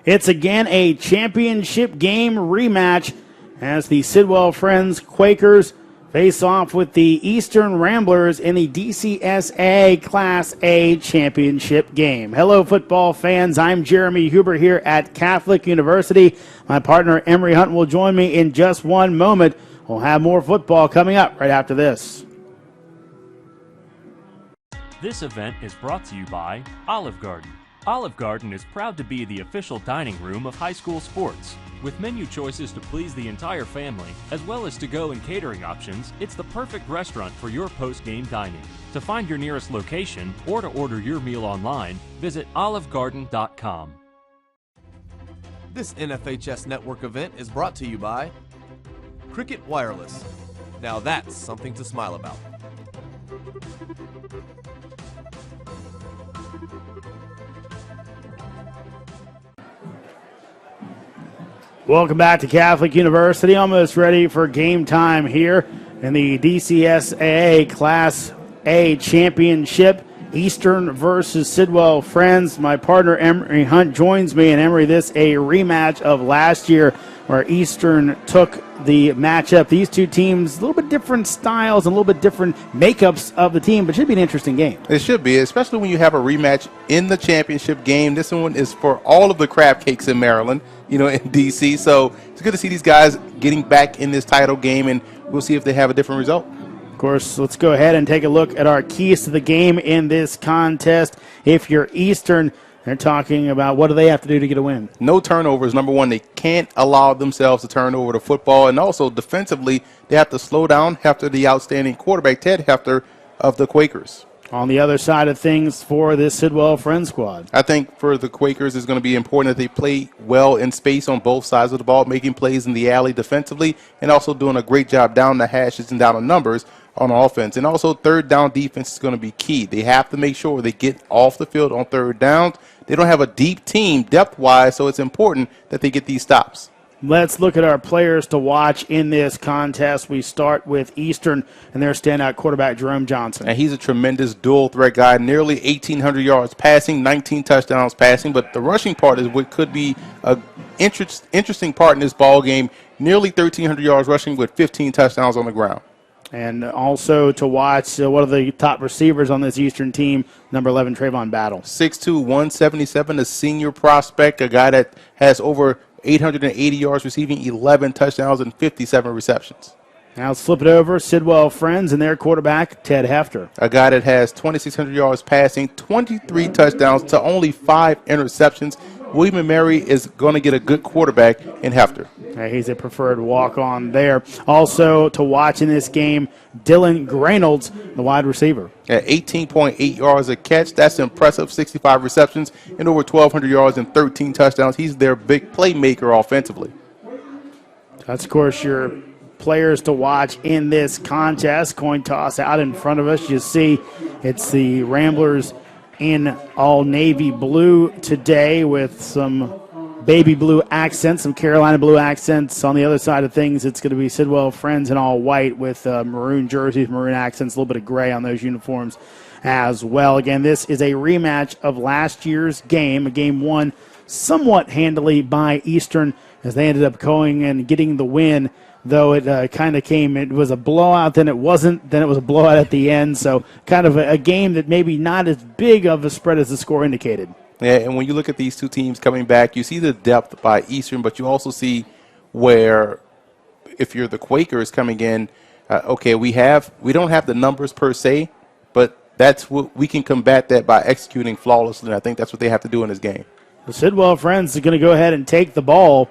It's again a championship game rematch as the Sidwell Friends Quakers face off with the Eastern Ramblers in the DCSA Class A championship game. Hello, football fans. I'm Jeremy Huber here at Catholic University. My partner Emory Hunt will join me in just one moment. We'll have more football coming up right after this. This event is brought to you by Olive Garden. Olive Garden is proud to be the official dining room of high school sports. With menu choices to please the entire family, as well as to-go and catering options, it's the perfect restaurant for your post-game dining. To find your nearest location or to order your meal online, visit olivegarden.com. This NFHS Network event is brought to you by Cricket Wireless. Now that's something to smile about. Welcome back to Catholic University. Almost ready for game time here in the DCSAA Class A Championship. Eastern versus Sidwell Friends. My partner Emory Hunt joins me. And Emory, this a rematch of last year where Eastern took the matchup. These two teams, a little bit different styles and a little bit different makeups of the team, but it should be an interesting game. It should be, especially when you have a rematch in the championship game. This one is for all of the crab cakes in Maryland, in D.C. So it's good to see these guys getting back in this title game, and we'll see if they have a different result. Of course, let's go ahead and take a look at our keys to the game in this contest. If you're Eastern, they're talking about what do they have to do to get a win. No turnovers, number one. They can't allow themselves to turn over the football. And also defensively, they have to slow down after the outstanding quarterback, Ted Hefter, of the Quakers. On the other side of things for this Sidwell Friends squad, I think for the Quakers it's going to be important that they play well in space on both sides of the ball, making plays in the alley defensively, and also doing a great job down the hashes and down the numbers on offense. And also third down defense is going to be key. They have to make sure they get off the field on third downs. They don't have a deep team depth-wise, so it's important that they get these stops. Let's look at our players to watch in this contest. We start with Eastern and their standout quarterback, Jerome Johnson. And he's a tremendous dual-threat guy, nearly 1,800 yards passing, 19 touchdowns passing. But the rushing part is what could be an interesting part in this ball game, nearly 1,300 yards rushing with 15 touchdowns on the ground. And also to watch one of the top receivers on this Eastern team, number 11, Trayvon Battle. 6'2", 177, a senior prospect, a guy that has over 880 yards receiving, 11 touchdowns, and 57 receptions. Now let's flip it over. Sidwell Friends and their quarterback, Ted Hefter. A guy that has 2,600 yards passing, 23 touchdowns to only 5 interceptions. William & Mary is going to get a good quarterback in Hefter. He's a preferred walk-on there. Also to watch in this game, Dylan Graynolds, the wide receiver. At 18.8 yards a catch, that's impressive. 65 receptions and over 1,200 yards and 13 touchdowns. He's their big playmaker offensively. That's, of course, your players to watch in this contest. Coin toss out in front of us. You see it's the Ramblers in all navy blue today with some baby blue accents, some Carolina blue accents. On the other side of things, it's going to be Sidwell Friends in all white with maroon jerseys, maroon accents, a little bit of gray on those uniforms as well. Again, this is a rematch of last year's game, a game won somewhat handily by Eastern as they ended up going and getting the win, though it kind of came, it was a blowout, then it wasn't, then it was a blowout at the end. So kind of a game that maybe not as big of a spread as the score indicated. Yeah, and when you look at these two teams coming back, you see the depth by Eastern, but you also see where if you're the Quakers coming in, okay, we don't have the numbers per se, but that's what we can combat that by executing flawlessly. And I think that's what they have to do in this game. The Sidwell Friends are going to go ahead and take the ball,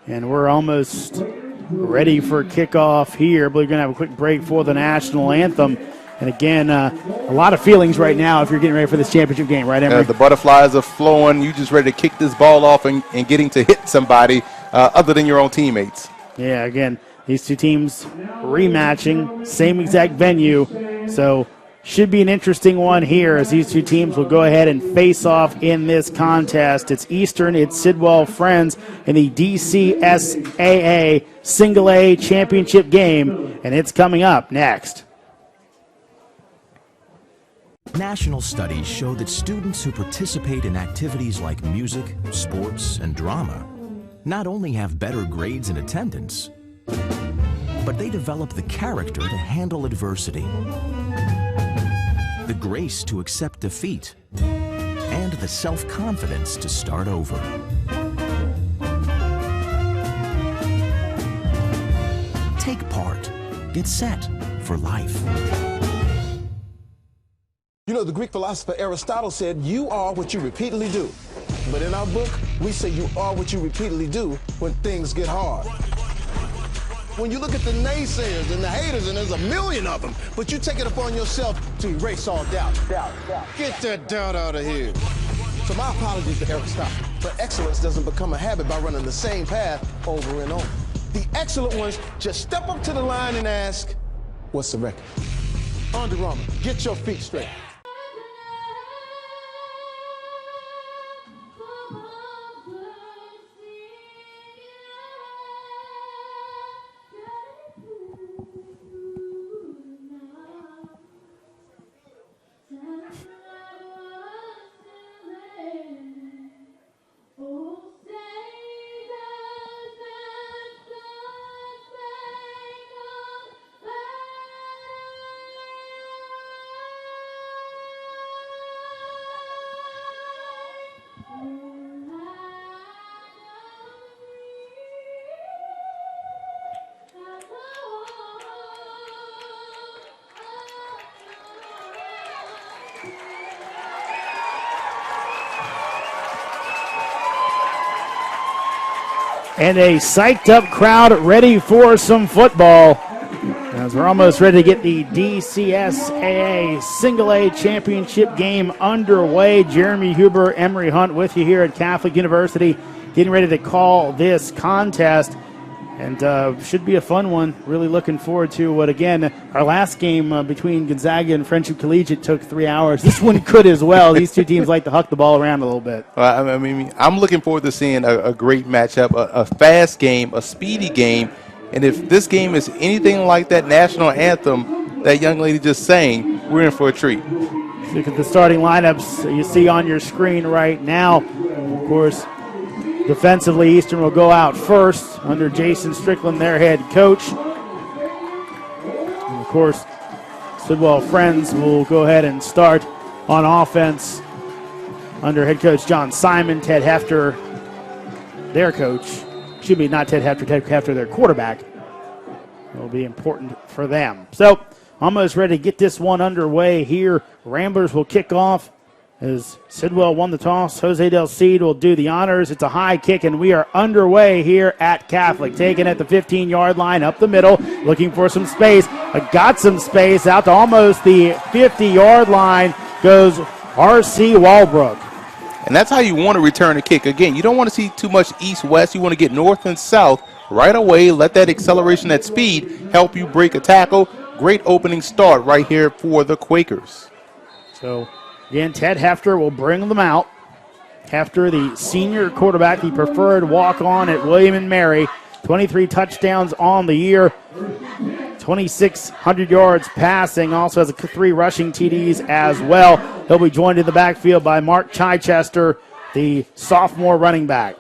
and we're almost ready for kickoff here. I believe we're going to have a quick break for the national anthem. And again, a lot of feelings right now if you're getting ready for this championship game, right, Emory? The butterflies are flowing. You just ready to kick this ball off and getting to hit somebody other than your own teammates. Yeah, again, these two teams rematching, same exact venue. So should be an interesting one here as these two teams will go ahead and face off in this contest. It's Eastern, it's Sidwell Friends in the DCSAA Single A Championship game, and it's coming up next. National studies show that students who participate in activities like music, sports, and drama not only have better grades and attendance, but they develop the character to handle adversity, the grace to accept defeat, and the self-confidence to start over. Take part. Get set for life. You know, the Greek philosopher Aristotle said, you are what you repeatedly do. But in our book, we say you are what you repeatedly do when things get hard. When you look at the naysayers and the haters, and there's a million of them, but you take it upon yourself to erase all doubt. Get that doubt out of here. So my apologies to Aristotle, but excellence doesn't become a habit by running the same path over and over. The excellent ones just step up to the line and ask, what's the record? Under Armour, get your feet straight. And a psyched up crowd ready for some football, as we're almost ready to get the DCSAA Single A Championship game underway. Jeremy Huber, Emory Hunt with you here at Catholic University, getting ready to call this contest. And should be a fun one. Really looking forward to what, again, our last game between Gonzaga and Friendship Collegiate took 3 hours. This one could as well. These two teams like to huck the ball around a little bit. I mean, I'm looking forward to seeing a great matchup, a fast game, a speedy game. And if this game is anything like that national anthem that young lady just sang, we're in for a treat. Look at the starting lineups you see on your screen right now. Of course, defensively, Eastern will go out first under Jason Strickland, their head coach. And of course, Sidwell Friends will go ahead and start on offense under head coach John Simon. Ted Hefter, their coach. Should be not Ted Hefter, their quarterback. It'll be important for them. So, almost ready to get this one underway here. Ramblers will kick off as Sidwell won the toss. Jose Del Cid will do the honors. It's a high kick, and we are underway here at Catholic. Taken at the 15-yard line, up the middle, looking for some space. Got some space out to almost the 50-yard line goes R.C. Walbrook. And that's how you want to return a kick. Again, you don't want to see too much east-west. You want to get north and south right away. Let that acceleration, that speed, help you break a tackle. Great opening start right here for the Quakers. So, again, Ted Hefter will bring them out. Hefter, the senior quarterback, the preferred walk-on at William and Mary. 23 touchdowns on the year. 2,600 yards passing. Also has 3 rushing TDs as well. He'll be joined in the backfield by Mark Chichester, the sophomore running back.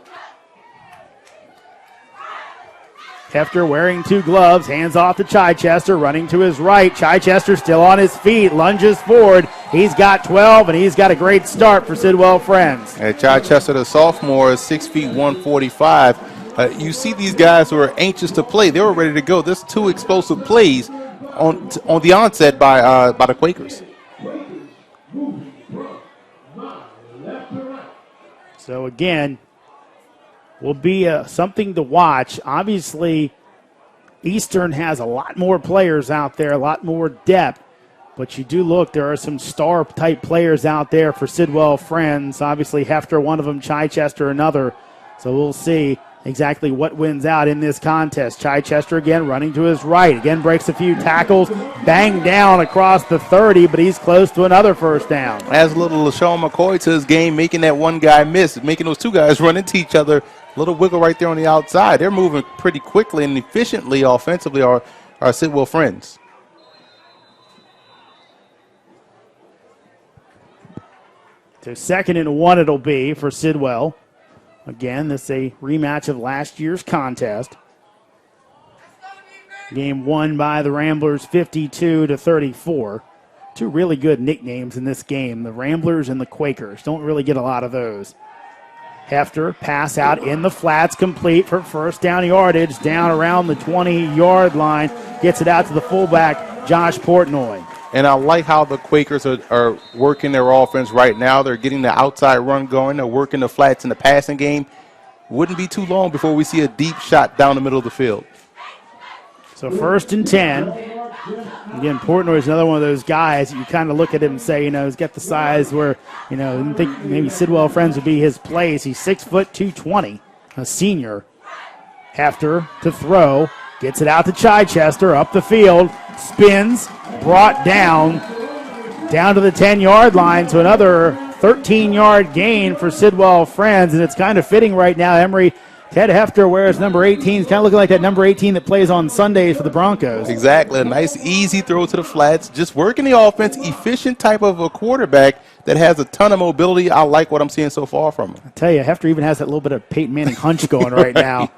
Hefter wearing 2 gloves, hands off to Chichester, running to his right. Chichester still on his feet, lunges forward. He's got 12, and he's got a great start for Sidwell Friends. And Chichester, the sophomore, is 6 feet 145. You see these guys who are anxious to play. They were ready to go. There's 2 explosive plays on the onset by the Quakers. So again, will be something to watch. Obviously, Eastern has a lot more players out there, a lot more depth. But you do look, there are some star-type players out there for Sidwell Friends. Obviously, Hefter, one of them, Chichester, another. So we'll see exactly what wins out in this contest. Chichester again running to his right. Again breaks a few tackles. Banged down across the 30, but he's close to another first down. Adds a little LaShawn McCoy to his game, making that one guy miss, making those 2 guys run into each other. A little wiggle right there on the outside. They're moving pretty quickly and efficiently offensively, our Sidwell Friends. So 2nd and 1 it'll be for Sidwell. Again, this is a rematch of last year's contest. Game won by the Ramblers 52-34. Two really good nicknames in this game, the Ramblers and the Quakers. Don't really get a lot of those. Hefter, pass out in the flats, complete for first down yardage, down around the 20-yard line. Gets it out to the fullback, Josh Portnoy. And I like how the Quakers are working their offense right now. They're getting the outside run going. They're working the flats in the passing game. Wouldn't be too long before we see a deep shot down the middle of the field. So 1st and 10. Again, Portnoy is another one of those guys that you kind of look at him and say, he's got the size where, you think maybe Sidwell Friends would be his place. He's 6 foot 220, a senior. Hefter to throw. Gets it out to Chichester, up the field, spins, brought down to the 10-yard line. So another 13-yard gain for Sidwell Friends, and it's kind of fitting right now. Emory, Ted Hefter wears number 18. It's kind of looking like that number 18 that plays on Sundays for the Broncos. Exactly. A nice, easy throw to the flats. Just working the offense, efficient type of a quarterback that has a ton of mobility. I like what I'm seeing so far from him. I tell you, Hefter even has that little bit of Peyton Manning hunch going right now.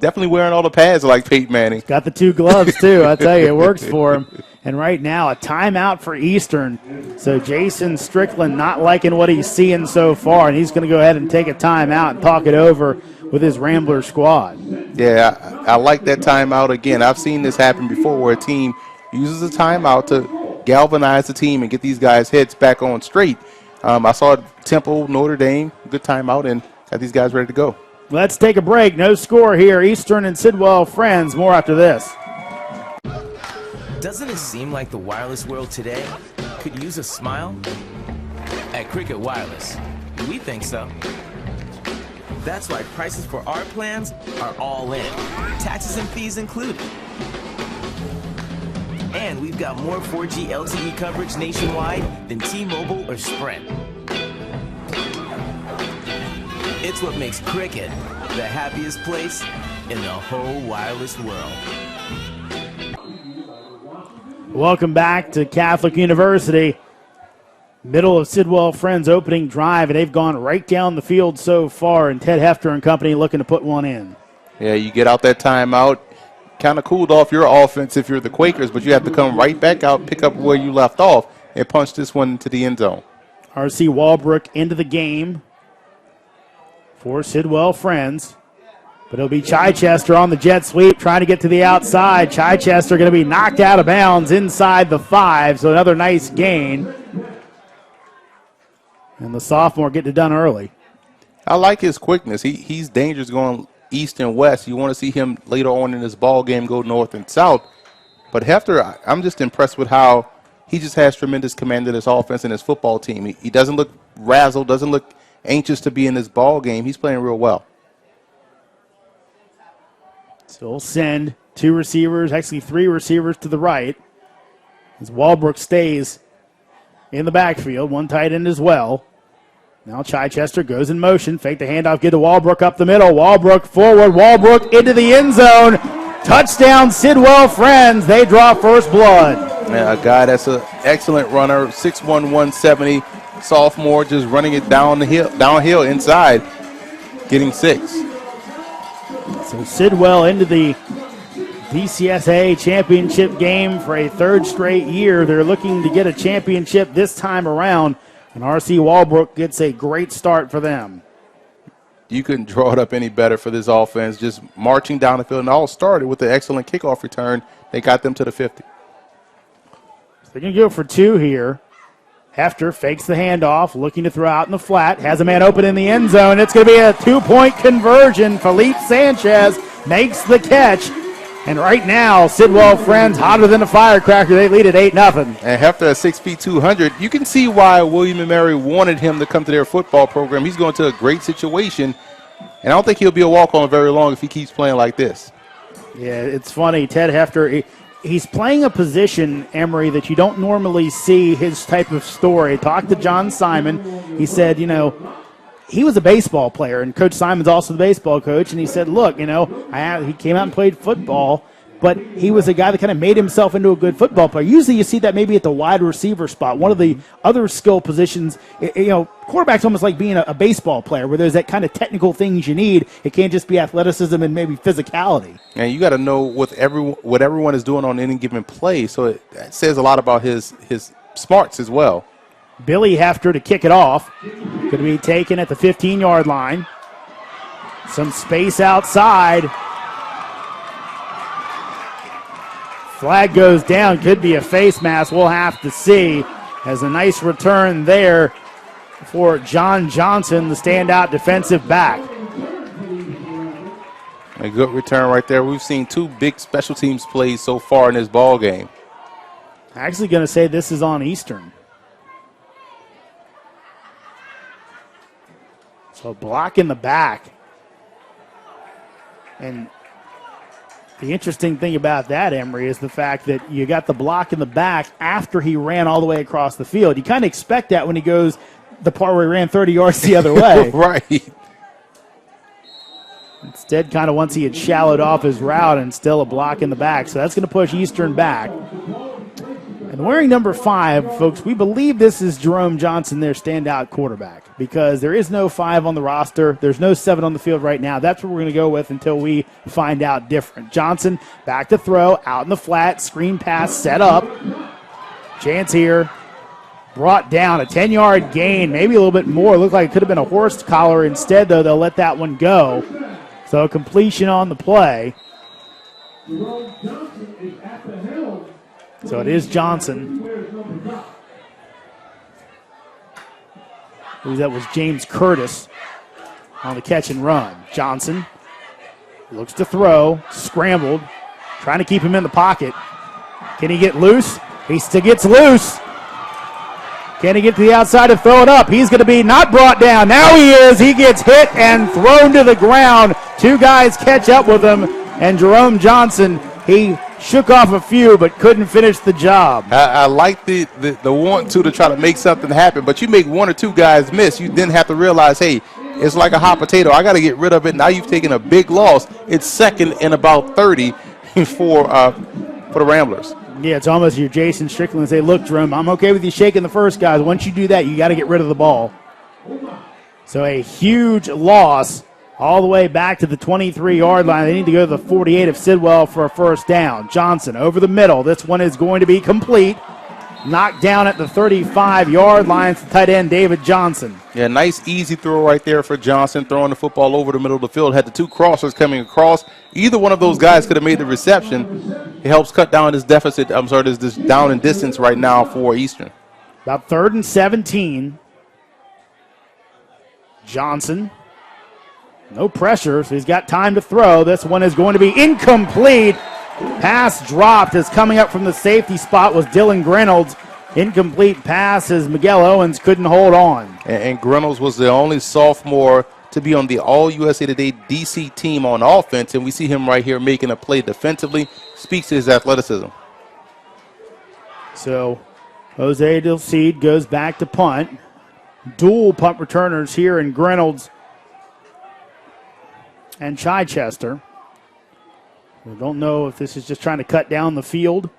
Definitely wearing all the pads like Peyton Manning. Got the 2 gloves, too. I tell you, it works for him. And right now, a timeout for Eastern. So Jason Strickland not liking what he's seeing so far, and he's going to go ahead and take a timeout and talk it over with his Rambler squad. Yeah, I like that timeout. Again, I've seen this happen before where a team uses a timeout to galvanize the team and get these guys' heads back on straight. I saw Temple, Notre Dame, good timeout, and got these guys ready to go. Let's take a break. No score here. Eastern and Sidwell Friends. More after this. Doesn't it seem like the wireless world today could use a smile? At Cricket Wireless, we think so. That's why prices for our plans are all in, taxes and fees included. And we've got more 4G LTE coverage nationwide than T-Mobile or Sprint. It's what makes Cricket the happiest place in the whole wireless world. Welcome back to Catholic University. Middle of Sidwell Friends opening drive, and they've gone right down the field so far, and Ted Hefter and company looking to put one in. Yeah, you get out that timeout, kind of cooled off your offense if you're the Quakers, but you have to come right back out, pick up where you left off, and punch this one into the end zone. R.C. Walbrook into the game for Sidwell Friends. But it'll be Chichester on the jet sweep trying to get to the outside. Chichester going to be knocked out of bounds inside the 5, so another nice gain. And the sophomore getting it done early. I like his quickness. He's dangerous going east and west. You want to see him later on in this ball game go north and south. But Hefter, I'm just impressed with how he just has tremendous command of this offense and his football team. He doesn't look razzled, doesn't look anxious to be in this ball game. He's playing real well. So we'll send 2 receivers, actually 3 receivers to the right, as Walbrook stays in the backfield, 1 tight end as well. Now Chichester goes in motion, fake the handoff, get to Walbrook up the middle. Walbrook forward, Walbrook into the end zone. Touchdown, Sidwell Friends. They draw first blood. Man, a guy that's an excellent runner, 6'1", 170, sophomore, just running it downhill inside, getting 6. So Sidwell into the DCSA championship game for a 3rd straight year. They're looking to get a championship this time around, and R.C. Walbrook gets a great start for them. You couldn't draw it up any better for this offense, just marching down the field, and all started with an excellent kickoff return. They got them to the 50. So they're going to go for 2 here. Hefter fakes the handoff, looking to throw out in the flat, has a man open in the end zone. It's going to be a 2-point conversion. Felipe Sanchez makes the catch. And right now, Sidwell Friends hotter than a firecracker. They lead at 8-0. And Hefter at 6 feet 200. You can see why William and Mary wanted him to come to their football program. He's going to a great situation, and I don't think he'll be a walk-on very long if he keeps playing like this. Yeah, it's funny. Ted Hefter, he's playing a position, Emory, that you don't normally see his type of story. Talked to John Simon. He said, he was a baseball player, and Coach Simon's also the baseball coach, and he said, look, he came out and played football, but he was a guy that kind of made himself into a good football player. Usually you see that maybe at the wide receiver spot. One of the other skill positions, quarterback's almost like being a baseball player where there's that kind of technical things you need. It can't just be athleticism and maybe physicality. And you got to know what everyone is doing on any given play, so that says a lot about his smarts as well. Billy Hefter to kick it off. Going to be taken at the 15-yard line. Some space outside. Flag goes down. Could be a face mask. We'll have to see. Has a nice return there for John Johnson, the standout defensive back. A good return right there. We've seen two big special teams plays so far in this ball game. Actually going to say this is on Eastern. So block in the back. And the interesting thing about that, Emory, is the fact that you got the block in the back after he ran all the way across the field. You kind of expect that when he goes the part where he ran 30 yards the other way. Right. Instead, kind of once he had shallowed off his route and still a block in the back. So that's going to push Eastern back. And wearing number 5, folks, we believe this is Jerome Johnson, their standout quarterback, because there is no 5 on the roster. There's no 7 on the field right now. That's what we're going to go with until we find out different. Johnson back to throw, out in the flat, screen pass set up. Chance here. Brought down, a 10-yard gain, maybe a little bit more. Looked like it could have been a horse collar. Instead, though, they'll let that one go. So completion on the play. So it is Johnson. That was James Curtis on the catch and run. Johnson looks to throw, scrambled, trying to keep him in the pocket. Can he get loose? He still gets loose. Can he get to the outside to throw it up? He's going to be not brought down. Now he is. He gets hit and thrown to the ground. 2 guys catch up with him, and Jerome Johnson, he shook off a few but couldn't finish the job. I like the want to try to make something happen, but you make 1 or 2 guys miss. You then have to realize, hey, it's like a hot potato. I got to get rid of it. Now you've taken a big loss. It's second and about 30 for the Ramblers. Yeah, it's almost your Jason Strickland say, look, Jerome, I'm okay with you shaking the first guys. Once you do that, you got to get rid of the ball. So a huge loss all the way back to the 23-yard line. They need to go to the 48 of Sidwell for a first down. Johnson over the middle. This one is going to be complete. Knocked down at the 35-yard line. It's the tight end, David Johnson. Yeah, nice easy throw right there for Johnson, throwing the football over the middle of the field. Had the 2 crossers coming across. Either one of those guys could have made the reception. It helps cut down this deficit. This down in distance right now for Eastern. About 3rd and 17. Johnson. No pressure, so he's got time to throw. This one is going to be incomplete. Pass dropped as coming up from the safety spot was Dylan Reynolds. Incomplete pass as Miguel Owens couldn't hold on. And Reynolds was the only sophomore to be on the All-USA Today DC team on offense, and we see him right here making a play defensively. Speaks to his athleticism. So Jose Del Cid goes back to punt. Dual punt returners here in Reynolds and Chichester. We don't know if this is just trying to cut down the field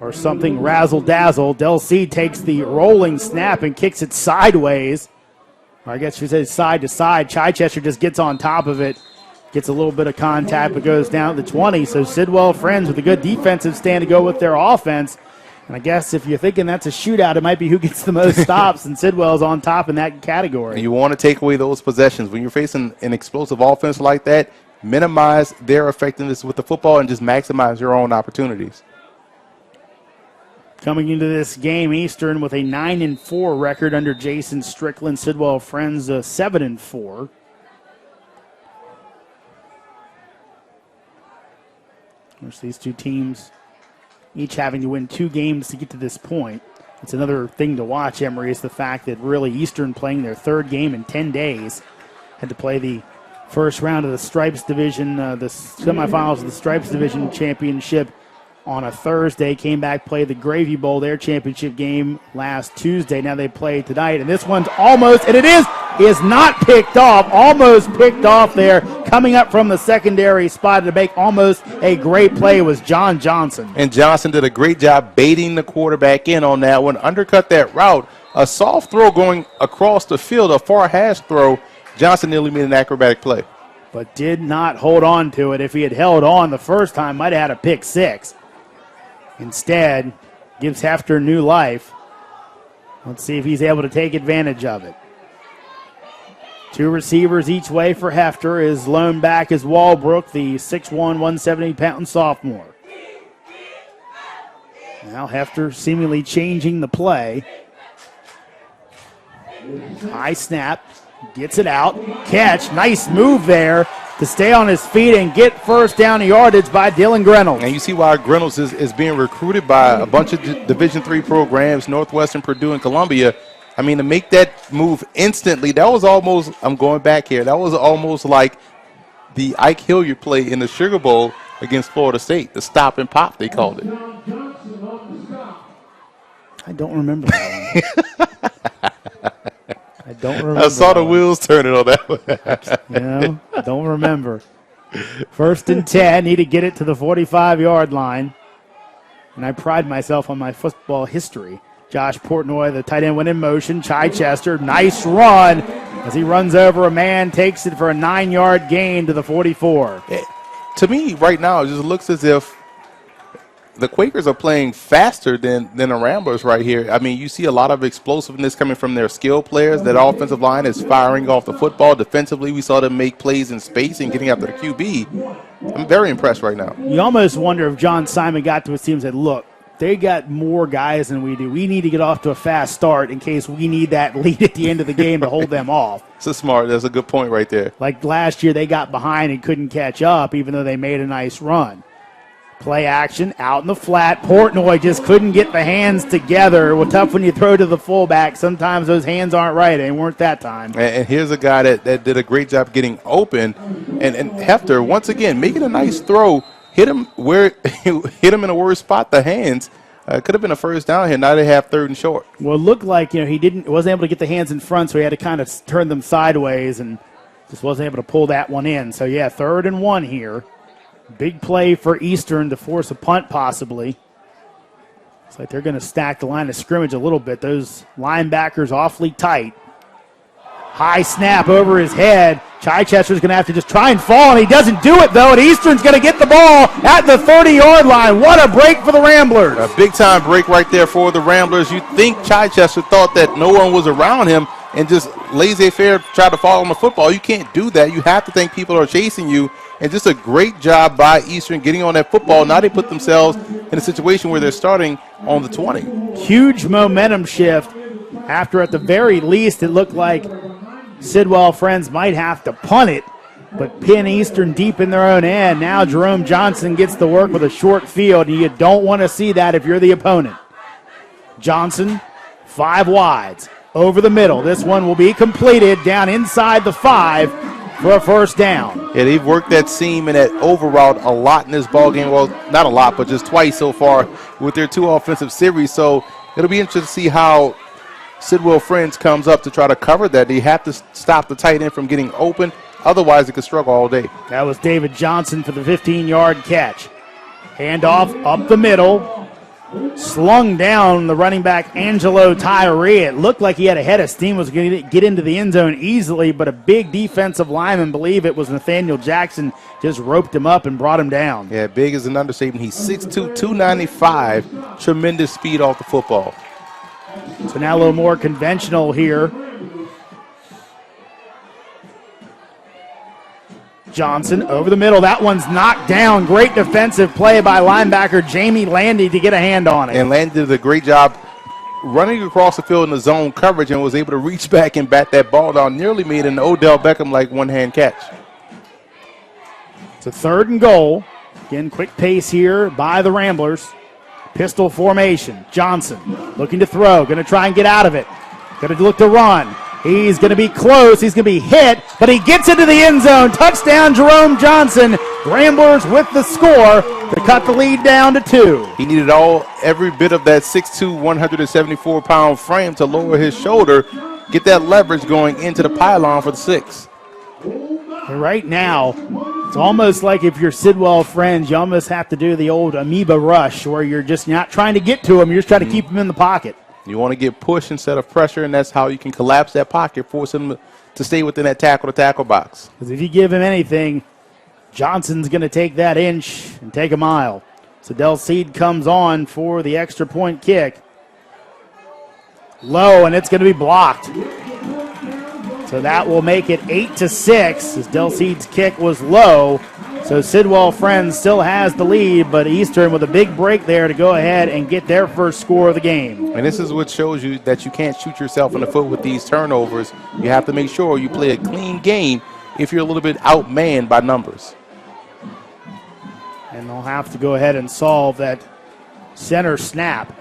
or something razzle-dazzle. Del Cid takes the rolling snap and kicks it sideways. Or I guess you say side to side. Chichester just gets on top of it, gets a little bit of contact, but goes down to the 20. So Sidwell Friends with a good defensive stand to go with their offense. And I guess if you're thinking that's a shootout, it might be who gets the most stops, and Sidwell's on top in that category. You want to take away those possessions. When you're facing an explosive offense like that, minimize their effectiveness with the football and just maximize your own opportunities. Coming into this game, Eastern with a 9-4 record under Jason Strickland. Sidwell Friends 7-4. Of course, these 2 teams each having to win 2 games to get to this point. It's another thing to watch, Emory, is the fact that really Eastern playing their 3rd game in 10 days. Had to play the first round of the Stripes Division, the semifinals of the Stripes Division Championship on a Thursday, came back, played the Gravy Bowl, their championship game last Tuesday. Now they play tonight, and this one's almost, and it is not picked off, almost picked off there. Coming up from the secondary spot to make almost a great play was John Johnson. And Johnson did a great job baiting the quarterback in on that one, undercut that route. A soft throw going across the field, a far hash throw. Johnson nearly made an acrobatic play. But did not hold on to it. If he had held on the first time, might have had a pick six. Instead, gives Hefter new life. Let's see if he's able to take advantage of it. Two receivers each way for Hefter. His lone back is Walbrook, the 6'1", 170-pound sophomore. Now Hefter seemingly changing the play. High snap, gets it out, catch, nice move there to stay on his feet and get first down yardage by Dylan Reynolds. And you see why Reynolds is being recruited by a bunch of Division III programs, Northwestern, Purdue, and Columbia. I mean, to make that move instantly, that was almost, I'm going back here, that was almost like the Ike Hilliard play in the Sugar Bowl against Florida State, the stop and pop, they called it. I don't remember that one. I don't remember. I saw the wheels turning on that one. Don't remember. 1st and 10, need to get it to the 45-yard line. And I pride myself on my football history. Josh Portnoy, the tight end, went in motion. Chichester, nice run as he runs over a man, takes it for a 9-yard gain to the 44. To me, right now, it just looks as if the Quakers are playing faster than the Ramblers right here. I mean, you see a lot of explosiveness coming from their skill players. That offensive line is firing off the football. Defensively, we saw them make plays in space and getting after the QB. I'm very impressed right now. You almost wonder if John Simon got to his team and said, look, they got more guys than we do. We need to get off to a fast start in case we need that lead at the end of the game to hold them off. That's a good point right there. Like last year, they got behind and couldn't catch up, even though they made a nice run. Play action out in the flat. Portnoy just couldn't get the hands together. Well, tough when you throw to the fullback. Sometimes those hands aren't right. They weren't that time. And here's a guy that did a great job getting open. And Hefter, once again, making a nice throw. Hit him hit him in the worst spot, the hands. Could have been a first down here. Now they have 3rd and short. Well, it looked like he wasn't able to get the hands in front, so he had to kind of turn them sideways and just wasn't able to pull that one in. So, 3rd and 1 here. Big play for Eastern to force a punt possibly. Looks like they're going to stack the line of scrimmage a little bit. Those linebackers awfully tight. High snap over his head. Chichester's going to have to just try and fall, and he doesn't do it, though, and Eastern's going to get the ball at the 30-yard line. What a break for the Ramblers. A big-time break right there for the Ramblers. You'd think Chichester thought that no one was around him and just laissez-faire tried to fall on the football. You can't do that. You have to think people are chasing you. And just a great job by Eastern getting on that football. Now they put themselves in a situation where they're starting on the 20. Huge momentum shift after, at the very least, it looked like Sidwell Friends might have to punt it, but pin Eastern deep in their own end. Now Jerome Johnson gets to work with a short field, and you don't want to see that if you're the opponent. Johnson, 5 wides, over the middle. This one will be completed down inside the 5 for a first down. Yeah, they've worked that seam and that over route a lot in this ballgame. Well, not a lot, but just twice so far with their 2 offensive series. So it'll be interesting to see how Sidwell Friends comes up to try to cover that. They have to stop the tight end from getting open. Otherwise, it could struggle all day. That was David Johnson for the 15-yard catch. Handoff up the middle. Slung down the running back Angelo Tyree. It looked like he had a head of steam, was going to get into the end zone easily, but a big defensive lineman, believe it was Nathaniel Jackson, just roped him up and brought him down. Yeah, big is an understatement. He's 6'2", 295. Tremendous speed off the football. So now a little more conventional here. Johnson over the middle. That one's knocked down. Great defensive play by linebacker Jamie Landy to get a hand on it. And Landy did a great job running across the field in the zone coverage and was able to reach back and bat that ball down. Nearly made an Odell Beckham-like one-hand catch. It's a 3rd and goal. Again, quick pace here by the Ramblers. Pistol formation. Johnson looking to throw. Going to try and get out of it. Going to look to run. He's going to be close. He's going to be hit, but he gets into the end zone. Touchdown, Jerome Johnson. Ramblers with the score to cut the lead down to 2. He needed every bit of that 6'2", 174-pound frame to lower his shoulder, get that leverage going into the pylon for the 6. And right now, it's almost like if you're Sidwell friends, you almost have to do the old amoeba rush where you're just not trying to get to him. You're just trying to keep him in the pocket. You want to get push instead of pressure, and that's how you can collapse that pocket, force him to stay within that tackle-to-tackle box. Because if you give him anything, Johnson's going to take that inch and take a mile. So Del Cid comes on for the extra point kick. Low, and it's going to be blocked. So that will make it 8-6 as Del Cid's kick was low. So Sidwell Friends still has the lead, but Eastern with a big break there to go ahead and get their first score of the game. And this is what shows you that you can't shoot yourself in the foot with these turnovers. You have to make sure you play a clean game if you're a little bit outmanned by numbers. And they'll have to go ahead and solve that center snap.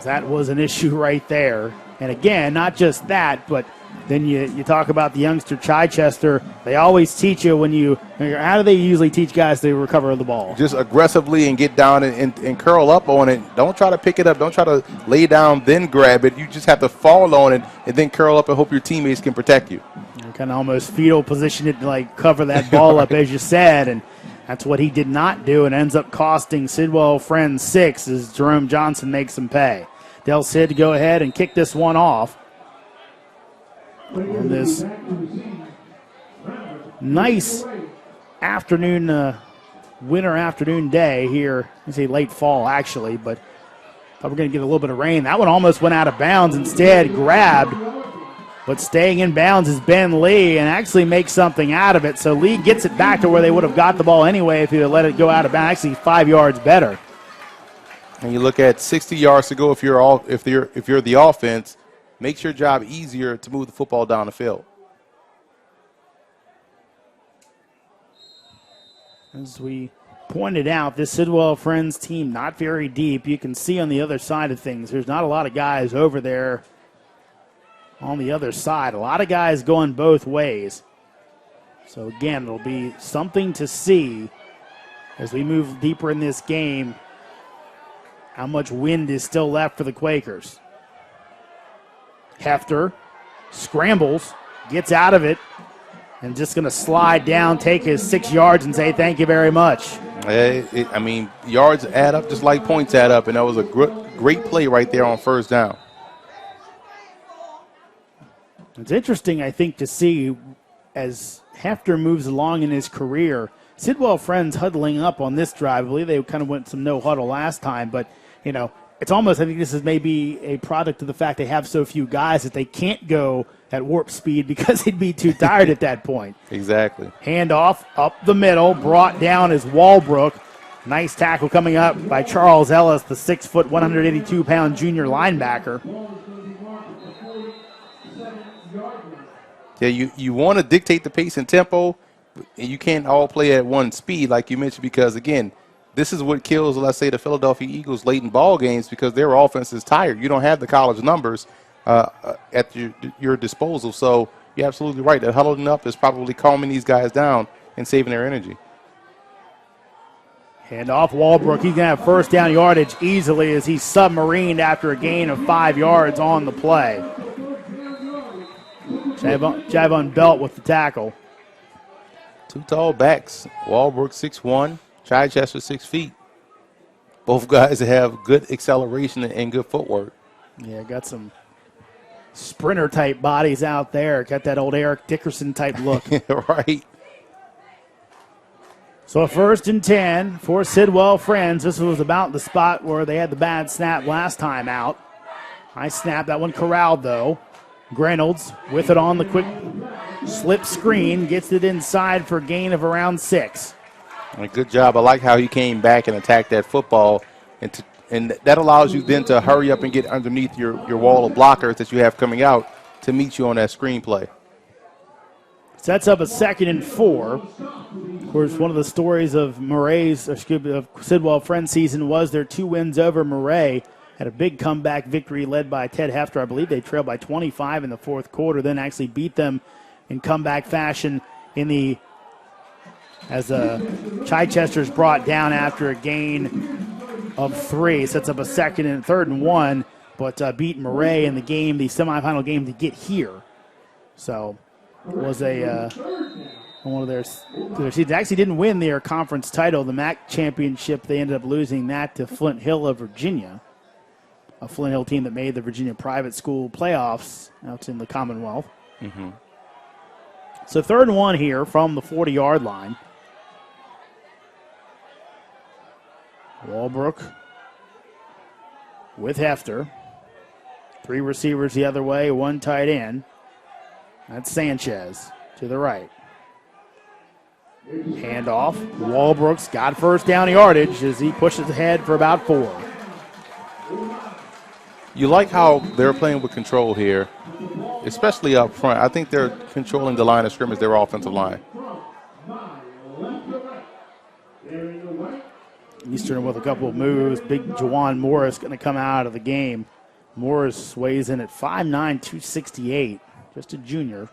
That was an issue right there. And again, not just that, but then you talk about the youngster Chichester. They always teach you how do they usually teach guys to recover the ball? Just aggressively and get down and curl up on it. Don't try to pick it up. Don't try to lay down, then grab it. You just have to fall on it and then curl up and hope your teammates can protect you. You kind of almost fetal position it to like cover that ball up, as you said, and that's what he did not do and ends up costing Sidwell Friends 6 as Jerome Johnson makes him pay. Del Cid to go ahead and kick this one off. On this nice afternoon, winter afternoon day here. I say late fall, actually, but thought we're going to get a little bit of rain. That one almost went out of bounds. Instead, grabbed, but staying in bounds is Ben Lee and actually makes something out of it. So Lee gets it back to where they would have got the ball anyway if he had let it go out of bounds. Actually, 5 yards better. And you look at 60 yards to go if you're the offense. Makes your job easier to move the football down the field. As we pointed out, this Sidwell Friends team not very deep. You can see on the other side of things, there's not a lot of guys over there on the other side. A lot of guys going both ways. So again, it'll be something to see as we move deeper in this game, how much wind is still left for the Quakers. Hefter scrambles, gets out of it, and just going to slide down, take his 6 yards, and say thank you very much. Yards add up just like points add up, and that was a great play right there on first down. It's interesting, I think, to see as Hefter moves along in his career. Sidwell Friends huddling up on this drive. I believe they kind of went some no huddle last time, but, it's almost, I think this is maybe a product of the fact they have so few guys that they can't go at warp speed because they'd be too tired at that point. Exactly. Handoff up the middle, brought down is Walbrook. Nice tackle coming up by Charles Ellis, the 6', 182-pound junior linebacker. Yeah, you want to dictate the pace and tempo, and you can't all play at one speed like you mentioned because, again, this is what kills, let's say, the Philadelphia Eagles late in ball games because their offense is tired. You don't have the college numbers at your disposal. So you're absolutely right. That huddling up is probably calming these guys down and saving their energy. Hand off Walbrook. He's going to have first down yardage easily as he's submarined after a gain of 5 yards on the play. Javon Belt with the tackle. Two tall backs. Walbrook 6'1", Chichester 6 feet. Both guys have good acceleration and good footwork. Yeah, got some sprinter-type bodies out there. Got that old Eric Dickerson-type look. Right. So a 1st and 10 for Sidwell Friends. This was about the spot where they had the bad snap last time out. Nice snap. That one corralled, though. Reynolds with it on the quick slip screen. Gets it inside for a gain of around 6. Good job. I like how he came back and attacked that football. And that allows you then to hurry up and get underneath your wall of blockers that you have coming out to meet you on that screenplay. Sets up a 2nd and 4. Of course, one of the stories of Sidwell Friends season was their 2 wins over Murray. had a big comeback victory led by Ted Hefter. I believe they trailed by 25 in the fourth quarter, then actually beat them in comeback fashion as Chichester's brought down after a gain of 3. Sets up a second and third and 1, but beat Murray in the game, the semifinal game, to get here. So it was one of their seasons. Actually didn't win their conference title, the MAC championship. They ended up losing that to Flint Hill of Virginia, a Flint Hill team that made the Virginia private school playoffs out in the Commonwealth. Mm-hmm. So 3rd and 1 here from the 40-yard line. Walbrook with Hefter. 3 receivers the other way, 1 tight end. That's Sanchez to the right. Handoff. Walbrook's got first down yardage as he pushes ahead for about 4. You like how they're playing with control here, especially up front. I think they're controlling the line of scrimmage, their offensive line. Eastern with a couple of moves. Big Jawan Morris going to come out of the game. Morris weighs in at 5'9", 268, just a junior.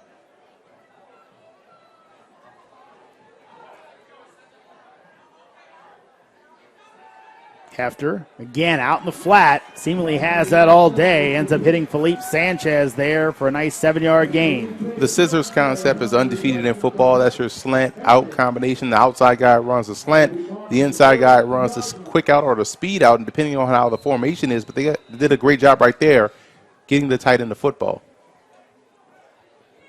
Hefter, again, out in the flat. Seemingly has that all day. Ends up hitting Felipe Sanchez there for a nice 7-yard gain. The scissors concept is undefeated in football. That's your slant out combination. The outside guy runs the slant. The inside guy runs the quick out or the speed out, and depending on how the formation is. But they did a great job right there getting the tight end the football.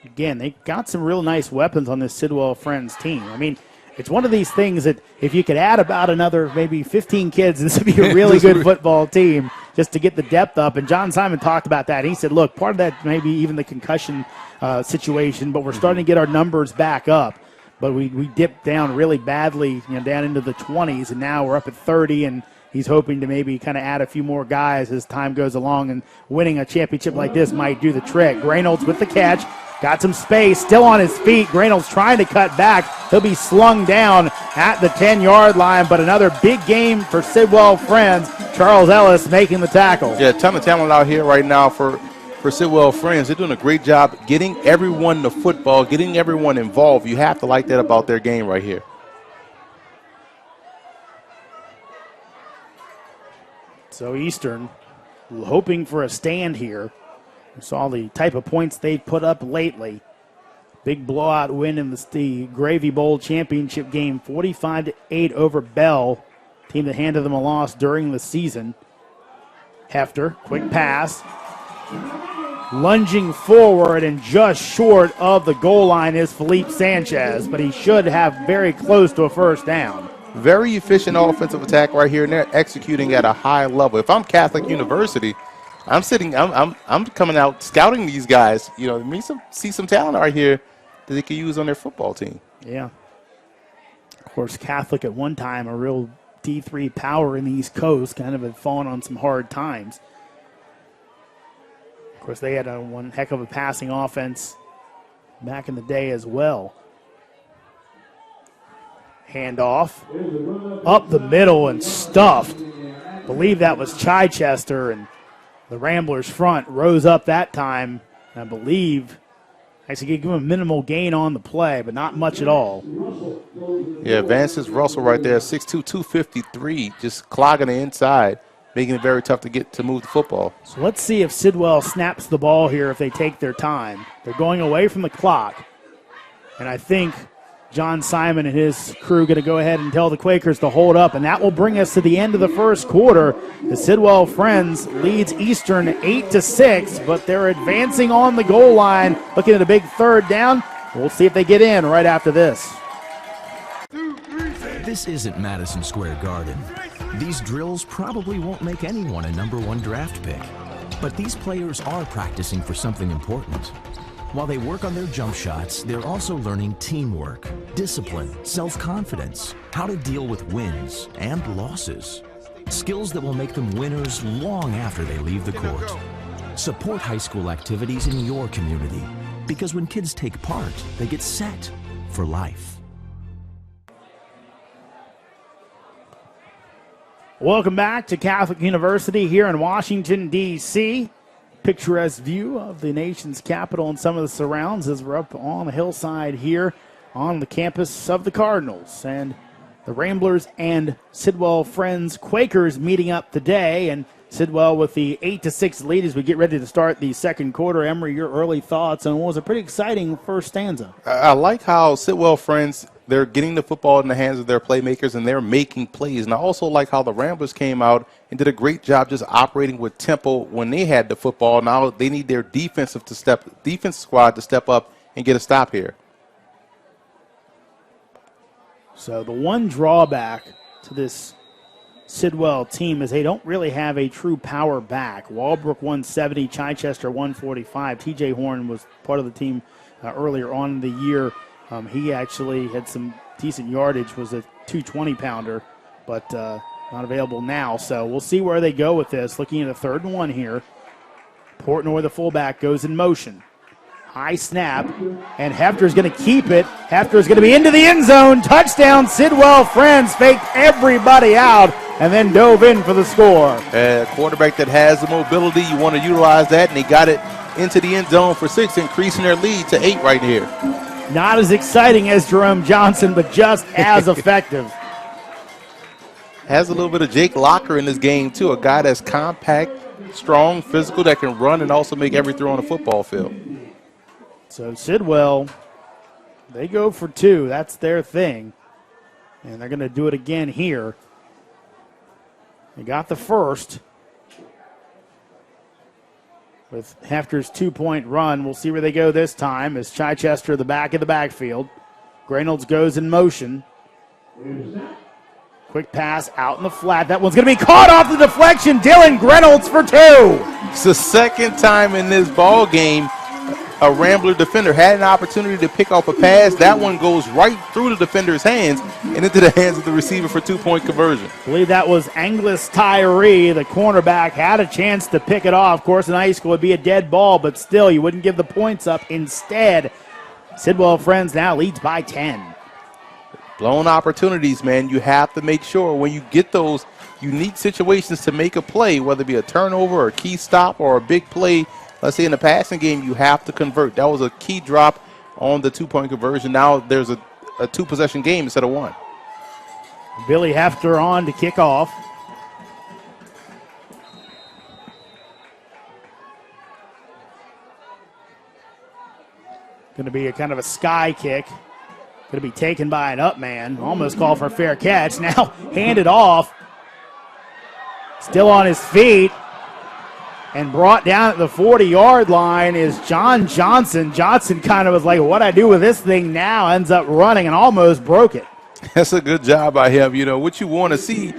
Again, they got some real nice weapons on this Sidwell Friends team. I mean, it's one of these things that if you could add about another maybe 15 kids, this would be a really good football team just to get the depth up. And John Simon talked about that. He said, look, part of that maybe even the concussion situation, but we're starting to get our numbers back up. But we dipped down really badly, down into the 20s, and now we're up at 30, and he's hoping to maybe kind of add a few more guys as time goes along, and winning a championship like this might do the trick. Reynolds with the catch. Got some space, still on his feet. Reynolds trying to cut back. He'll be slung down at the 10-yard line, but another big game for Sidwell Friends. Charles Ellis making the tackle. Yeah, a ton of talent out here right now for Sidwell Friends. They're doing a great job getting everyone the football, getting everyone involved. You have to like that about their game right here. So Eastern hoping for a stand here. We saw the type of points they've put up lately. Big blowout win in the Gravy Bowl championship game, 45-8 over Bell, team that handed them a loss during the season. Hefter, quick pass. Lunging forward and just short of the goal line is Felipe Sanchez, but he should have very close to a first down. Very efficient offensive attack right here, and they're executing at a high level. If I'm Catholic University, I'm coming out scouting these guys. See some talent right here that they could use on their football team. Yeah. Of course, Catholic at one time, a real D3 power in the East Coast, kind of had fallen on some hard times. Of course, they had one heck of a passing offense back in the day as well. Handoff up the middle and stuffed. Believe that was Chichester, and the Ramblers front rose up that time. I believe actually gave him a minimal gain on the play, but not much at all. Yeah, advances Russell right there, 6'2", 253, just clogging the inside, making it very tough to move the football. So let's see if Sidwell snaps the ball here if they take their time. They're going away from the clock, and I think John Simon and his crew going to go ahead and tell the Quakers to hold up, and that will bring us to the end of the first quarter. The Sidwell Friends leads Eastern 8-6, but they're advancing on the goal line, looking at a big third down. We'll see if they get in right after this. This isn't Madison Square Garden. These drills probably won't make anyone a #1 draft pick, but these players are practicing for something important. While they work on their jump shots, they're also learning teamwork, discipline, self-confidence, how to deal with wins and losses. Skills that will make them winners long after they leave the court. Support high school activities in your community, because when kids take part, they get set for life. Welcome back to Catholic University here in Washington, D.C. Picturesque view of the nation's capital and some of the surrounds as we're up on the hillside here on the campus of the Cardinals. And the Ramblers and Sidwell Friends Quakers meeting up today. And Sidwell with the 8-6 lead as we get ready to start the second quarter. Emory, your early thoughts on what was a pretty exciting first stanza. I like how Sidwell Friends, they're getting the football in the hands of their playmakers and they're making plays. And I also like how the Ramblers came out and did a great job just operating with tempo when they had the football. Now they need their defense squad to step up and get a stop here. So the one drawback to this Sidwell team is they don't really have a true power back. Walbrook 170, Chichester 145. TJ Horn was part of the team earlier on in the year. He actually had some decent yardage, was a 220-pounder, but not available now. So we'll see where they go with this. Looking at a 3rd and 1 here. Portnoy, the fullback, goes in motion. High snap, and Hefter's going to keep it. Hefter's going to be into the end zone. Touchdown, Sidwell Friends. Faked everybody out and then dove in for the score. A quarterback that has the mobility, you want to utilize that, and he got it into the end zone for 6, increasing their lead to 8 right here. Not as exciting as Jerome Johnson, but just as effective. Has a little bit of Jake Locker in this game, too, a guy that's compact, strong, physical, that can run and also make every throw on the football field. So Sidwell, they go for 2. That's their thing. And they're going to do it again here. They got the first with Hefter's 2-point run. We'll see where they go this time as Chichester, the back of the backfield. Reynolds goes in motion. Quick pass out in the flat. That one's going to be caught off the deflection. Dylan Reynolds for 2. It's the second time in this ball game a Rambler defender had an opportunity to pick off a pass. That one goes right through the defender's hands and into the hands of the receiver for 2-point conversion. I believe that was Anglis Tyree, the cornerback, had a chance to pick it off. Of course, in high school, it would be a dead ball, but still, you wouldn't give the points up. Instead, Sidwell Friends now leads by 10. Blown opportunities, man. You have to make sure when you get those unique situations to make a play, whether it be a turnover or a key stop or a big play. Let's say in the passing game, you have to convert. That was a key drop on the 2-point conversion. Now there's a 2-possession game instead of 1. Billy Hefter on to kick off. Going to be a kind of a sky kick. Going to be taken by an up man. Almost called for a fair catch. Now handed off. Still on his feet. And brought down at the 40-yard line is John Johnson. Johnson kind of was like, what I do with this thing now? Ends up running and almost broke it. That's a good job by him. You know, what you want to see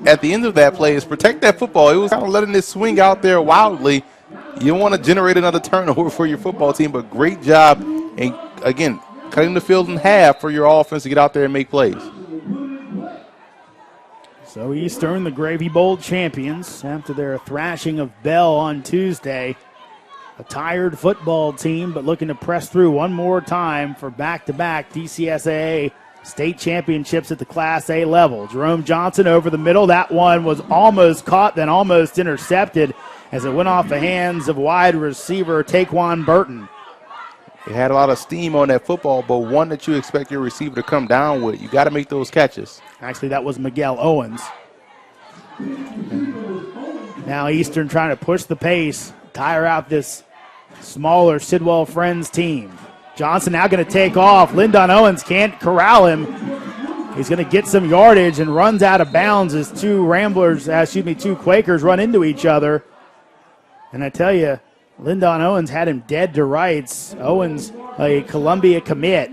at the end of that play is protect that football. It was kind of letting it swing out there wildly. You don't want to generate another turnover for your football team, but great job. And, again, cutting the field in half for your offense to get out there and make plays. So Eastern, the Gravy Bowl champions, after their thrashing of Bell on Tuesday. A tired football team, but looking to press through one more time for back-to-back DCSAA state championships at the Class A level. Jerome Johnson over the middle. That one was almost caught, then almost intercepted as it went off the hands of wide receiver Taquan Burton. It had a lot of steam on that football, but one that you expect your receiver to come down with. You got to make those catches. Actually, that was Miguel Owens. Now Eastern trying to push the pace, tire out this smaller Sidwell Friends team. Johnson now going to take off. Lyndon Owens can't corral him. He's going to get some yardage and runs out of bounds as two Quakers run into each other. And I tell you, Lyndon Owens had him dead to rights. Owens, a Columbia commit.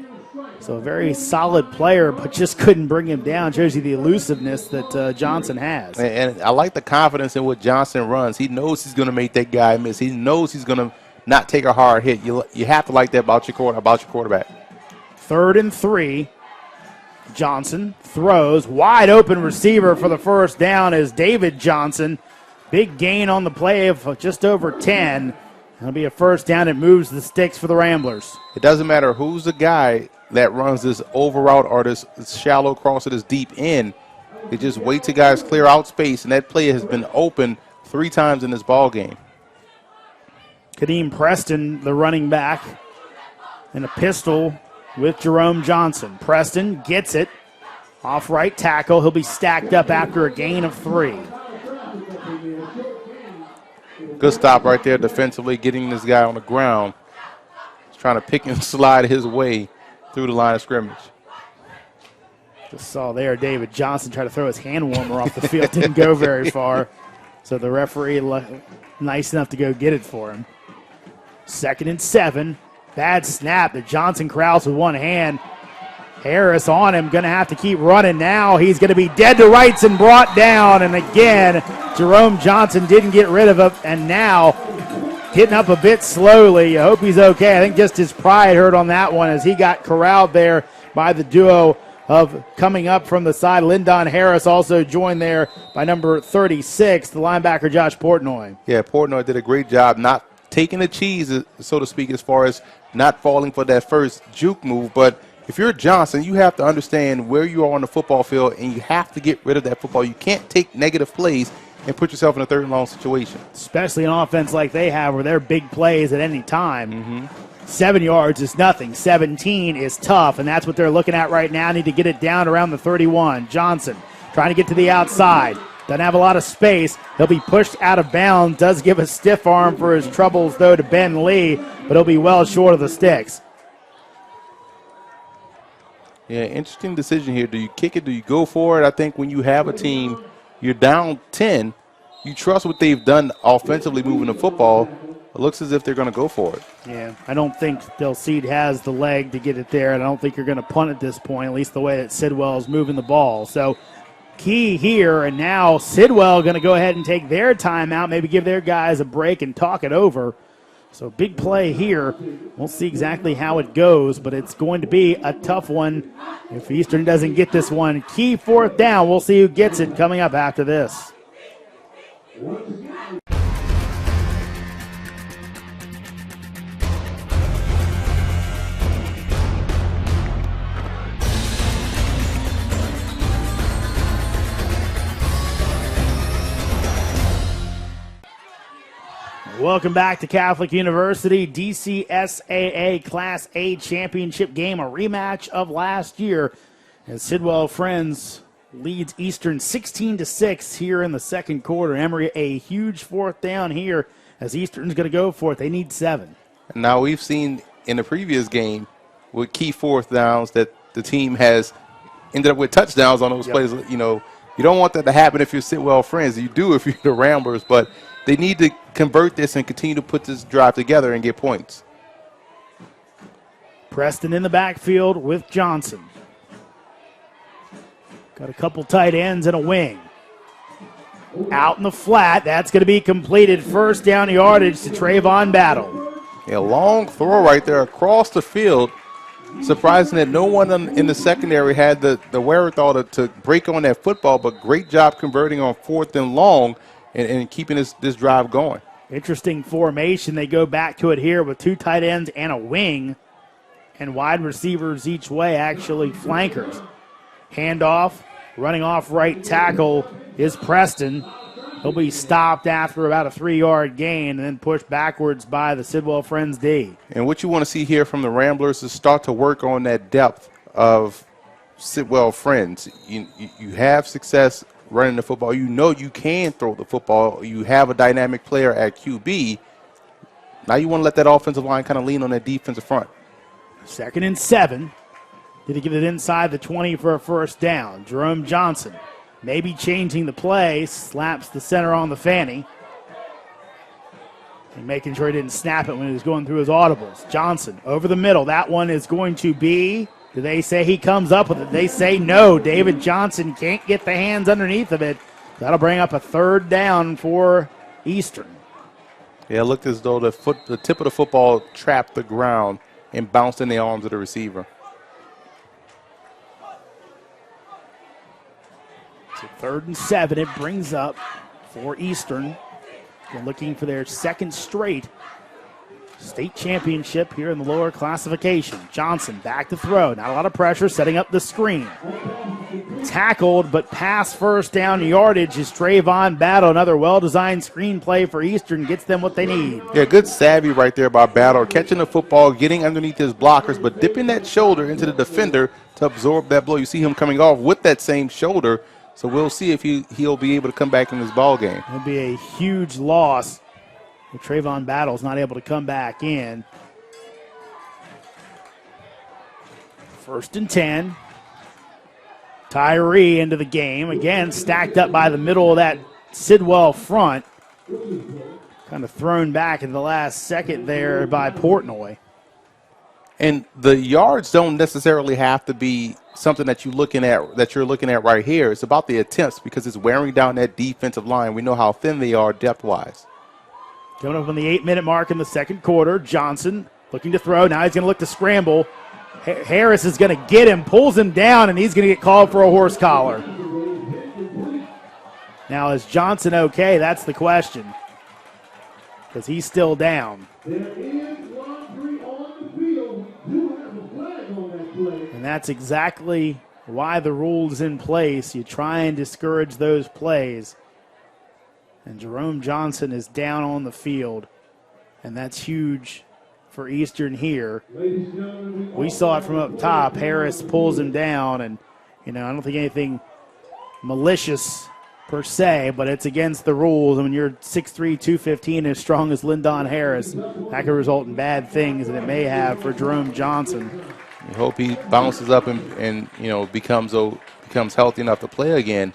So a very solid player, but just couldn't bring him down. Shows you the elusiveness that Johnson has. And I like the confidence in what Johnson runs. He knows he's going to make that guy miss. He knows he's going to not take a hard hit. You have to like that about your quarterback. 3rd and 3. Johnson throws. Wide open receiver for the first down is David Johnson. Big gain on the play of just over 10. It'll be a first down. It moves the sticks for the Ramblers. It doesn't matter who's the guy that runs this over route or this shallow cross or this deep in. They just wait till guys clear out space, and that play has been open 3 times in this ball game. Kadeem Preston, the running back, and a pistol with Jerome Johnson. Preston gets it off right tackle. He'll be stacked up after a gain of 3. Good stop right there defensively, getting this guy on the ground. He's trying to pick and slide his way through the line of scrimmage. Just saw there David Johnson try to throw his hand warmer off the field. Didn't go very far. So the referee nice enough to go get it for him. 2nd and 7. Bad snap that Johnson corrals with one hand. Harris on him, going to have to keep running now. He's going to be dead to rights and brought down. And again, Jerome Johnson didn't get rid of him, and now getting up a bit slowly. I hope he's okay. I think just his pride hurt on that one as he got corralled there by the duo of coming up from the side. Lyndon Harris also joined there by number 36, the linebacker Josh Portnoy. Yeah, Portnoy did a great job not taking the cheese, so to speak, as far as not falling for that first juke move. But if you're Johnson, you have to understand where you are on the football field, and you have to get rid of that football. You can't take negative plays and put yourself in a 3rd and long situation. Especially an offense like they have where they're big plays at any time. 7 yards is nothing. 17 is tough, and that's what they're looking at right now. Need to get it down around the 31. Johnson trying to get to the outside. Doesn't have a lot of space. He'll be pushed out of bounds. Does give a stiff arm for his troubles, though, to Ben Lee, but he'll be well short of the sticks. Yeah, interesting decision here. Do you kick it? Do you go for it? I think when you have a team, you're down 10, you trust what they've done offensively moving the football. It looks as if they're going to go for it. Yeah, I don't think Del Cid has the leg to get it there, and I don't think you're going to punt at this point, at least the way that Sidwell is moving the ball. So key here, and now Sidwell going to go ahead and take their timeout, maybe give their guys a break and talk it over. So big play here. We'll see exactly how it goes, but it's going to be a tough one if Eastern doesn't get this one. Key 4th down. We'll see who gets it coming up after this. Welcome back to Catholic University. DCSAA Class A championship game, a rematch of last year as Sidwell Friends leads Eastern 16-6 here in the 2nd quarter. Emory, a huge 4th down here as Eastern's going to go for it. They need 7. Now we've seen in the previous game with key 4th downs that the team has ended up with touchdowns on those plays. You know, you don't want that to happen if you're Sidwell Friends. You do if you're the Ramblers, but they need to convert this and continue to put this drive together and get points. Preston in the backfield with Johnson. Got a couple tight ends and a wing. Out in the flat. That's going to be completed. 1st down yardage to Trayvon Battle. A long throw right there across the field. Surprising that no one in the secondary had the wherewithal to break on that football, but great job converting on 4th and long and keeping this drive going. Interesting formation. They go back to it here with 2 tight ends and a wing and wide receivers each way, actually flankers. Handoff, running off right tackle is Preston. He'll be stopped after about a 3-yard gain and then pushed backwards by the Sidwell Friends D. And what you want to see here from the Ramblers is start to work on that depth of Sidwell Friends. You have success running the football. You know you can throw the football. You have a dynamic player at QB. Now you want to let that offensive line kind of lean on that defensive front. 2nd and 7. Did he get it inside the 20 for a 1st down? Jerome Johnson maybe changing the play, slaps the center on the fanny. And making sure he didn't snap it when he was going through his audibles. Johnson over the middle. That one is going to be, do they say he comes up with it? They say no. David Johnson can't get the hands underneath of it. That'll bring up a 3rd down for Eastern. Yeah, it looked as though the tip of the football trapped the ground and bounced in the arms of the receiver. So 3rd and 7, it brings up for Eastern. They're looking for their 2nd straight state championship here in the lower classification. Johnson back to throw. Not a lot of pressure, setting up the screen. tackled, but pass first down yardage is Trayvon Battle. Another well-designed screenplay for Eastern, gets them what they need. Yeah, good savvy right there by Battle, catching the football, getting underneath his blockers, but dipping that shoulder into the defender to absorb that blow. You see him coming off with that same shoulder, so we'll see if he'll be able to come back in this ball game. It'll be a huge loss if Trayvon Battle's not able to come back in. 1st and 10. Tyree into the game. Again, stacked up by the middle of that Sidwell front. Kind of thrown back in the last second there by Portnoy. And the yards don't necessarily have to be something that you're looking at right here. It's about the attempts because it's wearing down that defensive line. We know how thin they are depth-wise. Coming up on the 8-minute mark in the second quarter, Johnson looking to throw. Now he's going to look to scramble. Harris is going to get him, pulls him down, and he's going to get called for a horse collar. Now, is Johnson okay? That's the question, because he's still down. And that's exactly why the rule's in place. You try and discourage those plays. And Jerome Johnson is down on the field, and that's huge for Eastern here. We saw it from up top. Harris pulls him down, and, I don't think anything malicious per se, but it's against the rules. And when you're 6'3", 215, as strong as Lyndon Harris, that could result in bad things, and it may have for Jerome Johnson. We hope he bounces up and becomes healthy enough to play again.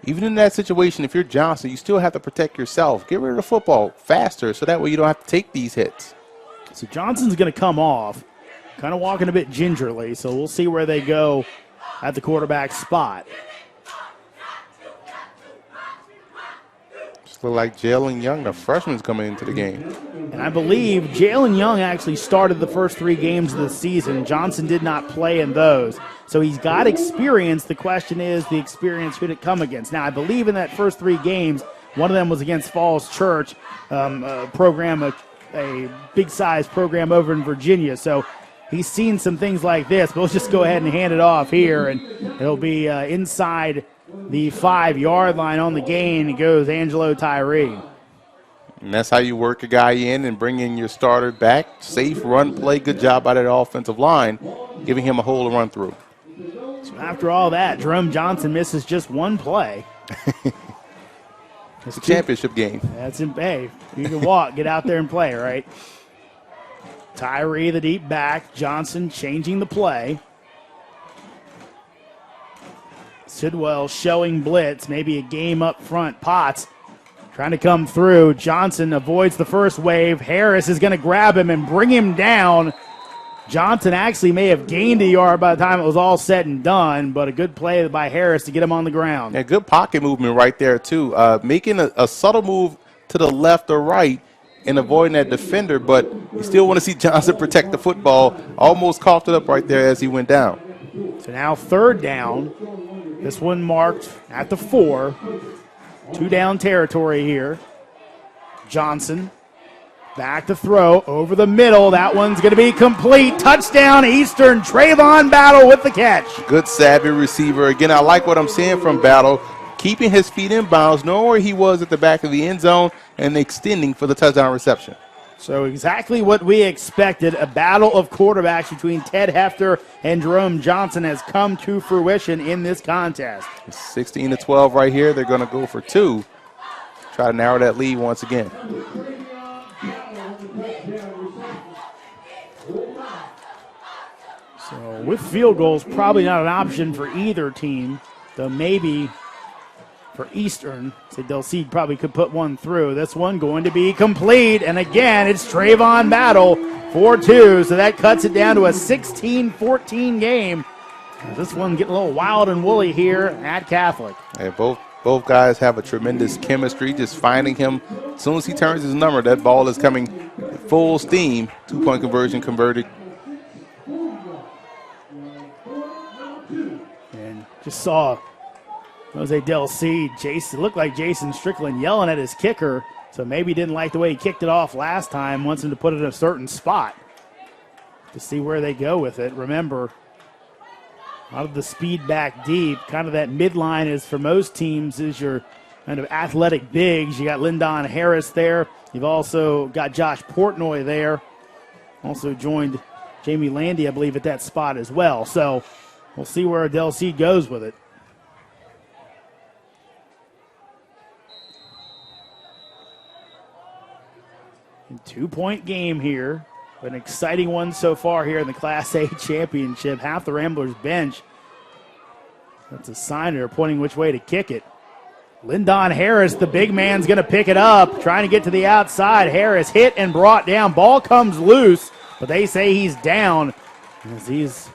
Even in that situation, if you're Johnson, you still have to protect yourself. Get rid of the football faster so that way you don't have to take these hits. So Johnson's going to come off, kind of walking a bit gingerly, so we'll see where they go at the quarterback spot. Just look like Jalen Young, the freshman's coming into the game. And I believe Jalen Young actually started the first 3 games of the season. Johnson did not play in those. So he's got experience. The question is, the experience should it come against? Now, I believe in that first 3 games, one of them was against Falls Church, a big-size program over in Virginia. So he's seen some things like this. But let's just go ahead and hand it off here, and it'll be inside the 5-yard line on the gain. It goes Angelo Tyree. And that's how you work a guy in and bring in your starter back. Safe run play. Good job by that offensive line, giving him a hole to run through. So after all that, Jerome Johnson misses just 1 play. It's a championship game. That's him. Hey, you can walk, get out there and play, right? Tyree, the deep back. Johnson changing the play. Sidwell showing blitz, maybe a game up front. Potts trying to come through. Johnson avoids the first wave. Harris is going to grab him and bring him down. Johnson actually may have gained a yard by the time it was all said and done, but a good play by Harris to get him on the ground. Yeah, good pocket movement right there, too. Making a subtle move to the left or right and avoiding that defender, but you still want to see Johnson protect the football. Almost coughed it up right there as he went down. So now 3rd down. This one marked at the 4. 2-down territory here. Johnson back to throw over the middle. That one's going to be complete. Touchdown Eastern. Trayvon Battle with the catch. Good savvy receiver. Again, I like what I'm seeing from Battle. Keeping his feet in bounds, knowing where he was at the back of the end zone, and extending for the touchdown reception. So exactly what we expected. A battle of quarterbacks between Ted Hefter and Jerome Johnson has come to fruition in this contest. 16-12 right here. They're going to go for 2. Try to narrow that lead once again. So with field goals, probably not an option for either team, though maybe for Eastern. So Del Cid probably could put one through. This one going to be complete. And again, it's Trayvon Battle for 2. So that cuts it down to a 16-14 game. This one getting a little wild and woolly here at Catholic. Yeah, both guys have a tremendous chemistry. Just finding him, as soon as he turns his number, that ball is coming full steam. 2-point conversion converted. And just saw Jose Del Cid. Jason looked like Jason Strickland yelling at his kicker, so maybe he didn't like the way he kicked it off last time. Wants him to put it in a certain spot to see where they go with it. Remember, lot of the speed back deep. Kind of that midline is for most teams is your kind of athletic bigs. You got Lyndon Harris there. You've also got Josh Portnoy there. Also joined Jamie Landy, I believe, at that spot as well. So we'll see where Del Cid goes with it. Two-point game here. An exciting one so far here in the Class A championship. Half the Ramblers bench. That's a sign they're pointing which way to kick it. Lyndon Harris, the big man's going to pick it up. Trying to get to the outside. Harris hit and brought down. Ball comes loose, but they say he's down as he's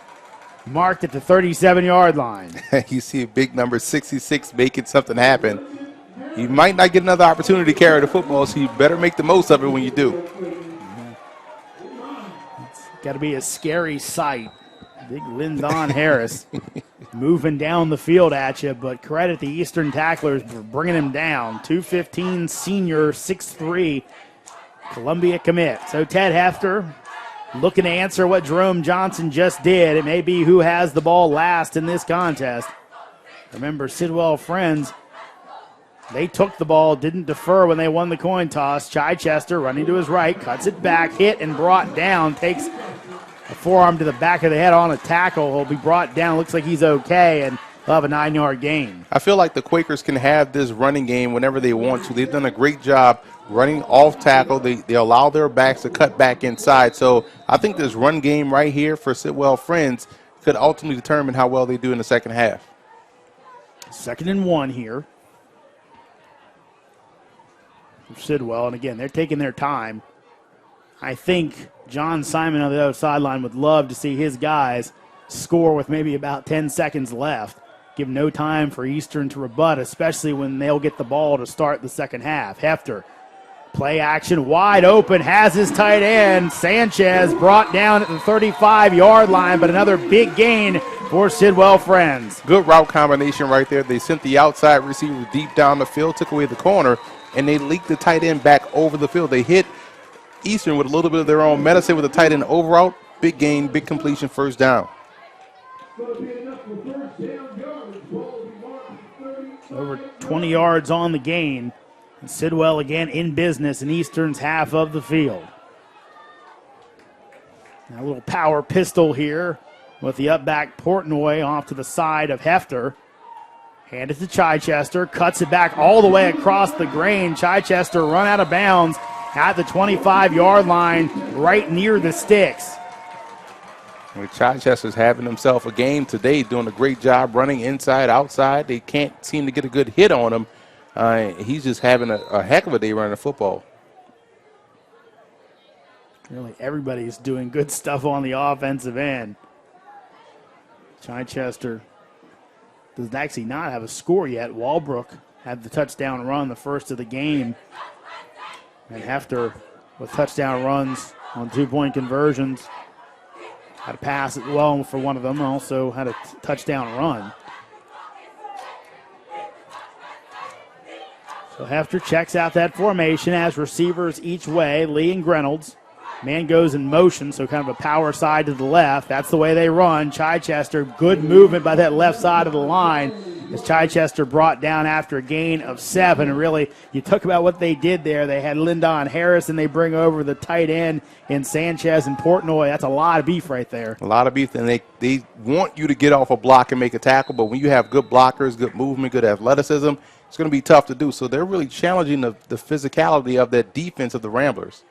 marked at the 37-yard line. You see a big number 66 making something happen. You might not get another opportunity to carry the football, so you better make the most of it when you do. It's got to be a scary sight. Big Lyndon Harris moving down the field at you, but credit the Eastern tacklers for bringing him down. 215 senior, 6'3", Columbia commit. So Ted Hefter looking to answer what Jerome Johnson just did. It may be who has the ball last in this contest. Remember, Sidwell Friends, they took the ball, didn't defer when they won the coin toss. Chichester running to his right, cuts it back, hit and brought down, takes a forearm to the back of the head on a tackle. He'll be brought down. Looks like he's okay, and they'll have a 9-yard gain. I feel like the Quakers can have this running game whenever they want to. They've done a great job running off tackle. They allow their backs to cut back inside. So I think this run game right here for Sidwell Friends could ultimately determine how well they do in the second half. 2nd and 1 here for Sidwell. And again, they're taking their time. I think John Simon on the other sideline would love to see his guys score with maybe about 10 seconds left. Give no time for Eastern to rebut, especially when they'll get the ball to start the second half. Hefter, play action, wide open, has his tight end. Sanchez brought down at the 35-yard line, but another big gain for Sidwell Friends. Good route combination right there. They sent the outside receiver deep down the field, took away the corner, and they leaked the tight end back over the field. They hit Eastern with a little bit of their own medicine with a tight end over route. Big gain, big completion, first down. Over 20 yards on the gain. And Sidwell again in business in Eastern's half of the field. Now a little power pistol here with the up back Portnoy off to the side of Hefter. Hand it to Chichester, cuts it back all the way across the grain. Chichester run out of bounds at the 25-yard line, right near the sticks. Well, Chichester's having himself a game today, doing a great job running inside, outside. They can't seem to get a good hit on him. He's just having a heck of a day running the football. Really, everybody's doing good stuff on the offensive end. Chichester does actually not have a score yet. Walbrook had the touchdown run, the first of the game. And Hefter with touchdown runs on 2-point conversions. Had a pass as well for one of them, also had a touchdown run. So Hefter checks out that formation, has receivers each way, Lee and Reynolds. Man goes in motion, so kind of a power side to the left. That's the way they run. Chichester, good movement by that left side of the line as Chichester brought down after a gain of 7. And really, you talk about what they did there. They had Lyndon Harris, and they bring over the tight end in Sanchez and Portnoy. That's a lot of beef right there. A lot of beef, and they want you to get off a block and make a tackle, but when you have good blockers, good movement, good athleticism, it's going to be tough to do. So they're really challenging the physicality of that defense of the Ramblers.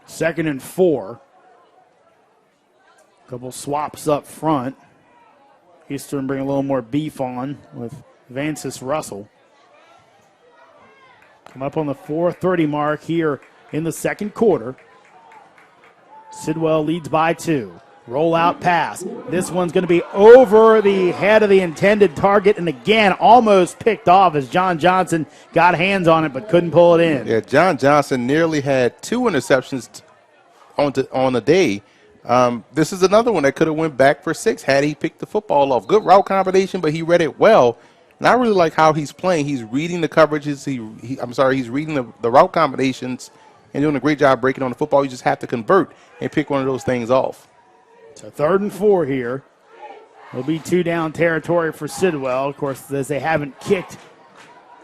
2nd and 4. Couple swaps up front. Eastern bring a little more beef on with Vancis Russell. Come up on the 4:30 mark here in the second quarter. Sidwell leads by 2. Rollout pass. This one's going to be over the head of the intended target, and again almost picked off as John Johnson got hands on it but couldn't pull it in. Yeah, John Johnson nearly had 2 interceptions on the day. This is another one that could have went back for 6 had he picked the football off. Good route combination, but he read it well. And I really like how he's playing. He's reading the coverages. He's reading the route combinations and doing a great job breaking on the football. You just have to convert and pick one of those things off. So 3rd and 4 here. It'll be 2 down territory for Sidwell. Of course, as they haven't kicked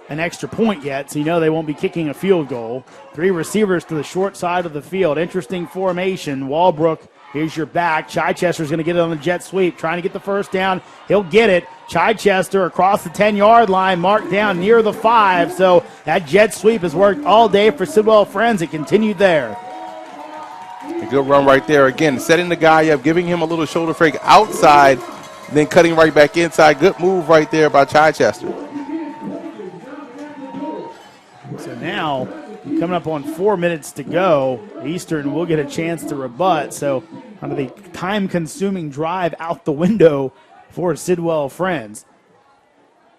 an extra point yet, so you know they won't be kicking a field goal. 3 receivers to the short side of the field. Interesting formation. Walbrook, here's your back. Chichester's going to get it on the jet sweep, trying to get the first down. He'll get it. Chichester across the 10-yard line, marked down near the 5. So that jet sweep has worked all day for Sidwell Friends. It continued there. A good run right there. Again, setting the guy up, giving him a little shoulder fake outside, then cutting right back inside. Good move right there by Chichester. So now, coming up on 4 minutes to go, Eastern will get a chance to rebut. So under the time-consuming drive out the window for Sidwell Friends.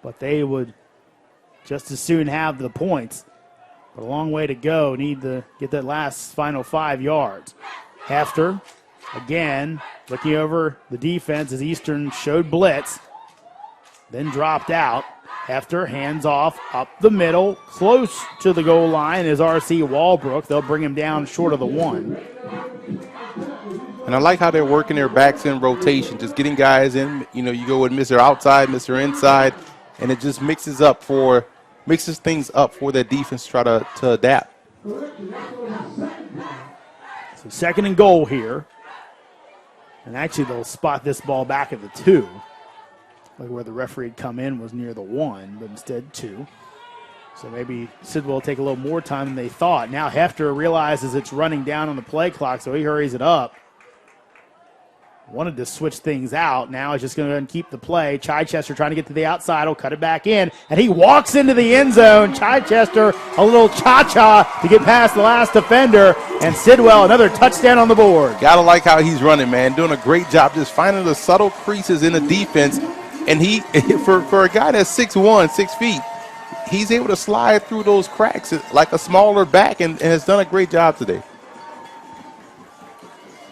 But they would just as soon have the points. But a long way to go. Need to get that last final 5 yards. Hefter, again, looking over the defense as Eastern showed blitz. Then dropped out. Hefter hands off up the middle, close to the goal line is R.C. Walbrook. They'll bring him down short of the 1. And I like how they're working their backs in rotation, just getting guys in. You know, you go with Mr. Outside, Mr. Inside, and it just mixes things up for their defense to try to adapt. So 2nd and goal here. And actually they'll spot this ball back at the 2. Like where the referee had come in was near the 1, but instead 2. So maybe Sidwell will take a little more time than they thought. Now Hefter realizes it's running down on the play clock, so he hurries it up. Wanted to switch things out. Now he's just going to go and keep the play. Chichester trying to get to the outside. Will cut it back in. And he walks into the end zone. Chichester a little cha-cha to get past the last defender. And Sidwell another touchdown on the board. Gotta like how he's running, man. Doing a great job just finding the subtle creases in the defense. And he, for a guy that's 6'1", 6 feet, he's able to slide through those cracks like a smaller back and has done a great job today.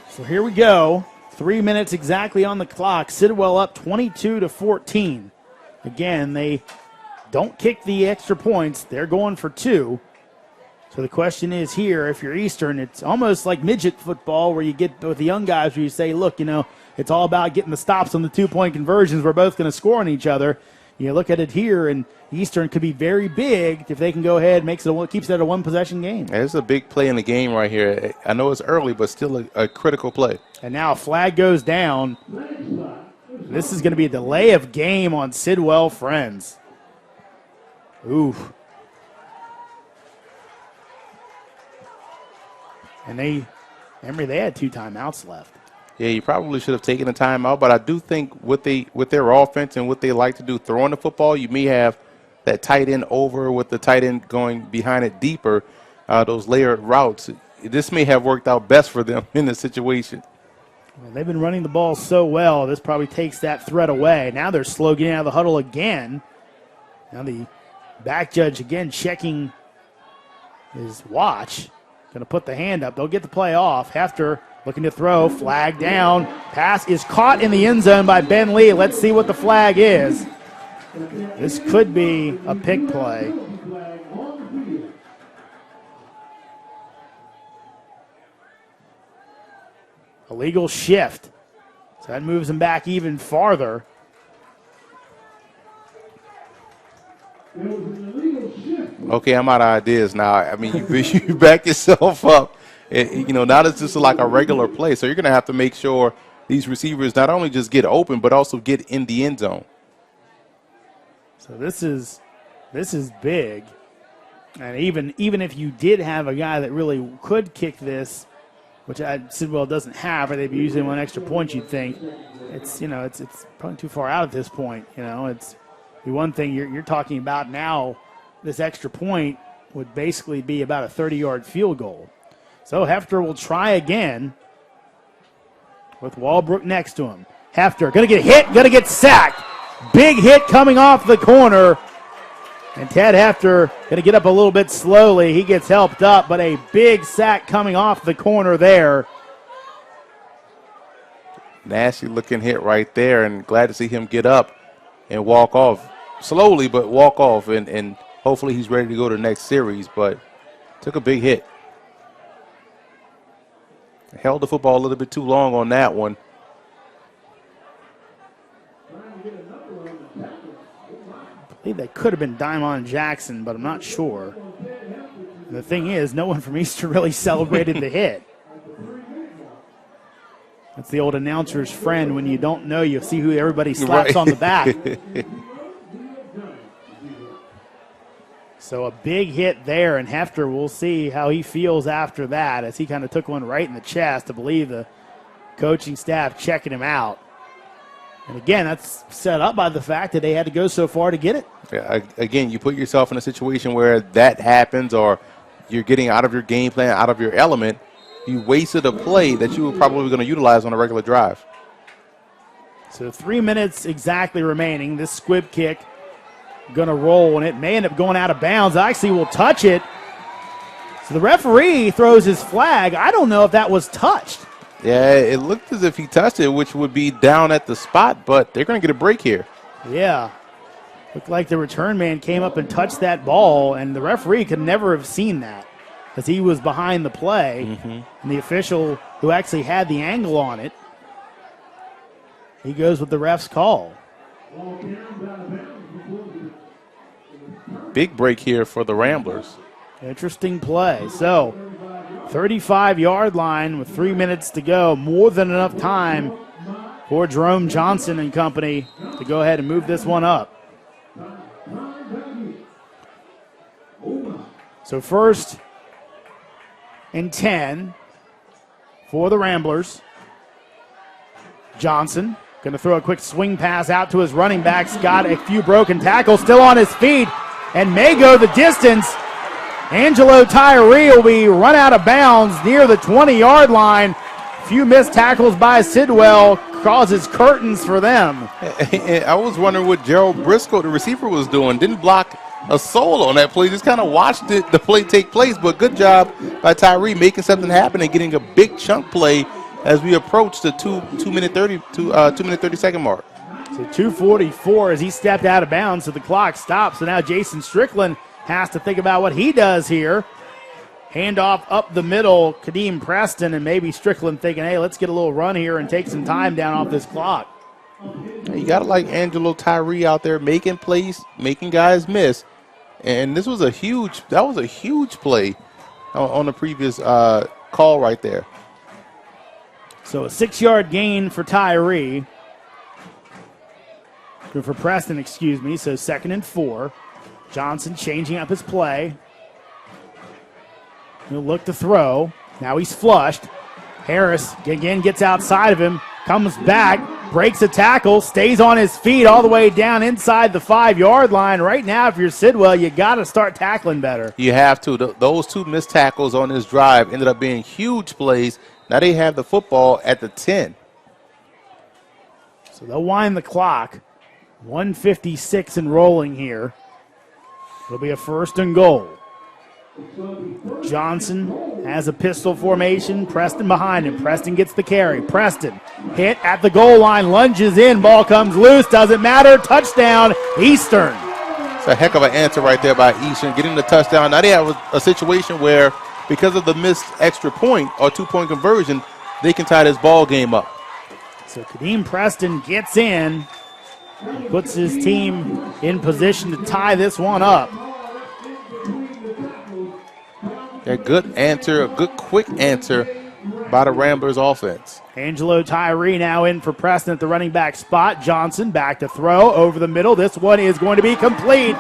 So here we go. 3 minutes exactly on the clock. Sidwell up 22-14. Again, they don't kick the extra points. They're going for 2. So the question is here, if you're Eastern, it's almost like midget football where you get with the young guys where you say, look, you know, it's all about getting the stops on the 2-point conversions. We're both going to score on each other. You look at it here, and Eastern could be very big if they can go ahead and keeps it at a 1-possession game. It's a big play in the game right here. I know it's early, but still a critical play. And now a flag goes down. This is going to be a delay of game on Sidwell Friends. Oof. And Emory, they had 2 timeouts left. Yeah, you probably should have taken a timeout, but I do think with their offense and what they like to do, throwing the football, you may have that tight end over with the tight end going behind it deeper, those layered routes. This may have worked out best for them in this situation. Well, they've been running the ball so well, this probably takes that threat away. Now they're slow getting out of the huddle again. Now the back judge again checking his watch. Going to put the hand up. They'll get the play off. Hefter looking to throw. Flag down. Pass is caught in the end zone by Ben Lee. Let's see what the flag is. This could be a pick play. Illegal shift. So that moves him back even farther. Okay, I'm out of ideas now. I mean, you back yourself up. You know, now it's just like a regular play. So you're going to have to make sure these receivers not only just get open, but also get in the end zone. So this is big. And even if you did have a guy that really could kick this, which Sidwell doesn't have, or they'd be using 1 extra point, you'd think. It's probably too far out at this point. You know, it's the one thing you're talking about now. This extra point would basically be about a 30-yard field goal. So Hefter will try again with Walbrook next to him. Hefter going to get hit, going to get sacked. Big hit coming off the corner. And Ted Hefter going to get up a little bit slowly. He gets helped up, but a big sack coming off the corner there. Nasty looking hit right there, and glad to see him get up and walk off. Slowly, but walk off, and hopefully he's ready to go to the next series, but took a big hit. Held the football a little bit too long on that one. believe that could have been Diamond Jackson, but I'm not sure. And the thing is, no one from Eastern really celebrated the hit. That's the old announcer's friend. When you don't know, you see who everybody slaps on the back. So a big hit there, and Hefter, we'll see how he feels after that, as he kind of took one right in the chest. I believe the coaching staff checking him out. And again, that's set up by the fact that they had to go so far to get it. Yeah, again, you put yourself in a situation where that happens, or you're getting out of your game plan, out of your element. You wasted a play that you were probably going to utilize on a regular drive. So 3 minutes exactly remaining. This squib kick going to roll, and it may end up going out of bounds. Actually, will touch it. So the referee throws his flag. I don't know if that was touched. Yeah, it looked as if he touched it, which would be down at the spot, but they're going to get a break here. Yeah. Looked like the return man came up and touched that ball, and the referee could never have seen that, as he was behind the play. And the official who actually had the angle on it, he goes with the ref's call. Big break here for the Ramblers. Interesting play. So 35-yard line with 3 minutes to go. More than enough time for Jerome Johnson and company to go ahead and move this one up. So 1st and 10 for the Ramblers. Johnson going to throw a quick swing pass out to his running backs. Got a few broken tackles, still on his feet, and may go the distance. Angelo Tyree will be run out of bounds near the 20-yard line. A few missed tackles by Sidwell causes curtains for them. I was wondering what Gerald Briscoe, the receiver, was doing. Didn't block a soul on that play. Just kind of watched the play take place. But good job by Tyree making something happen and getting a big chunk play as we approach the 2 minute 30 second mark. So 2:44 as he stepped out of bounds, so the clock stops. So now Jason Strickland has to think about what he does here. Handoff up the middle, Kadeem Preston, and maybe Strickland thinking, hey, let's get a little run here and take some time down off this clock. You got to like Angelo Tyree out there making plays, making guys miss. And this was a huge play on the previous call right there. So a 6-yard gain for Tyree. For Preston, excuse me. So 2nd and 4. Johnson changing up his play. He'll look to throw. Now he's flushed. Harris again gets outside of him, comes back, breaks a tackle, stays on his feet all the way down inside the 5-yard line. Right now, if you're Sidwell, you got to start tackling better. You have to. Those 2 missed tackles on this drive ended up being huge plays. Now they have the football at the 10. So they'll wind the clock. 1:56 and rolling here. It'll be a 1st and goal. Johnson has a pistol formation. Preston behind him. Preston gets the carry. Preston hit at the goal line. Lunges in. Ball comes loose. Doesn't matter. Touchdown, Eastern. It's a heck of an answer right there by Eastern, getting the touchdown. Now they have a situation where, because of the missed extra point or 2-point conversion, they can tie this ball game up. So Kadeem Preston gets in, puts his team in position to tie this one up. A good answer, a good quick answer by the Ramblers offense. Angelo Tyree now in for Preston at the running back spot. Johnson back to throw over the middle. This one is going to be complete.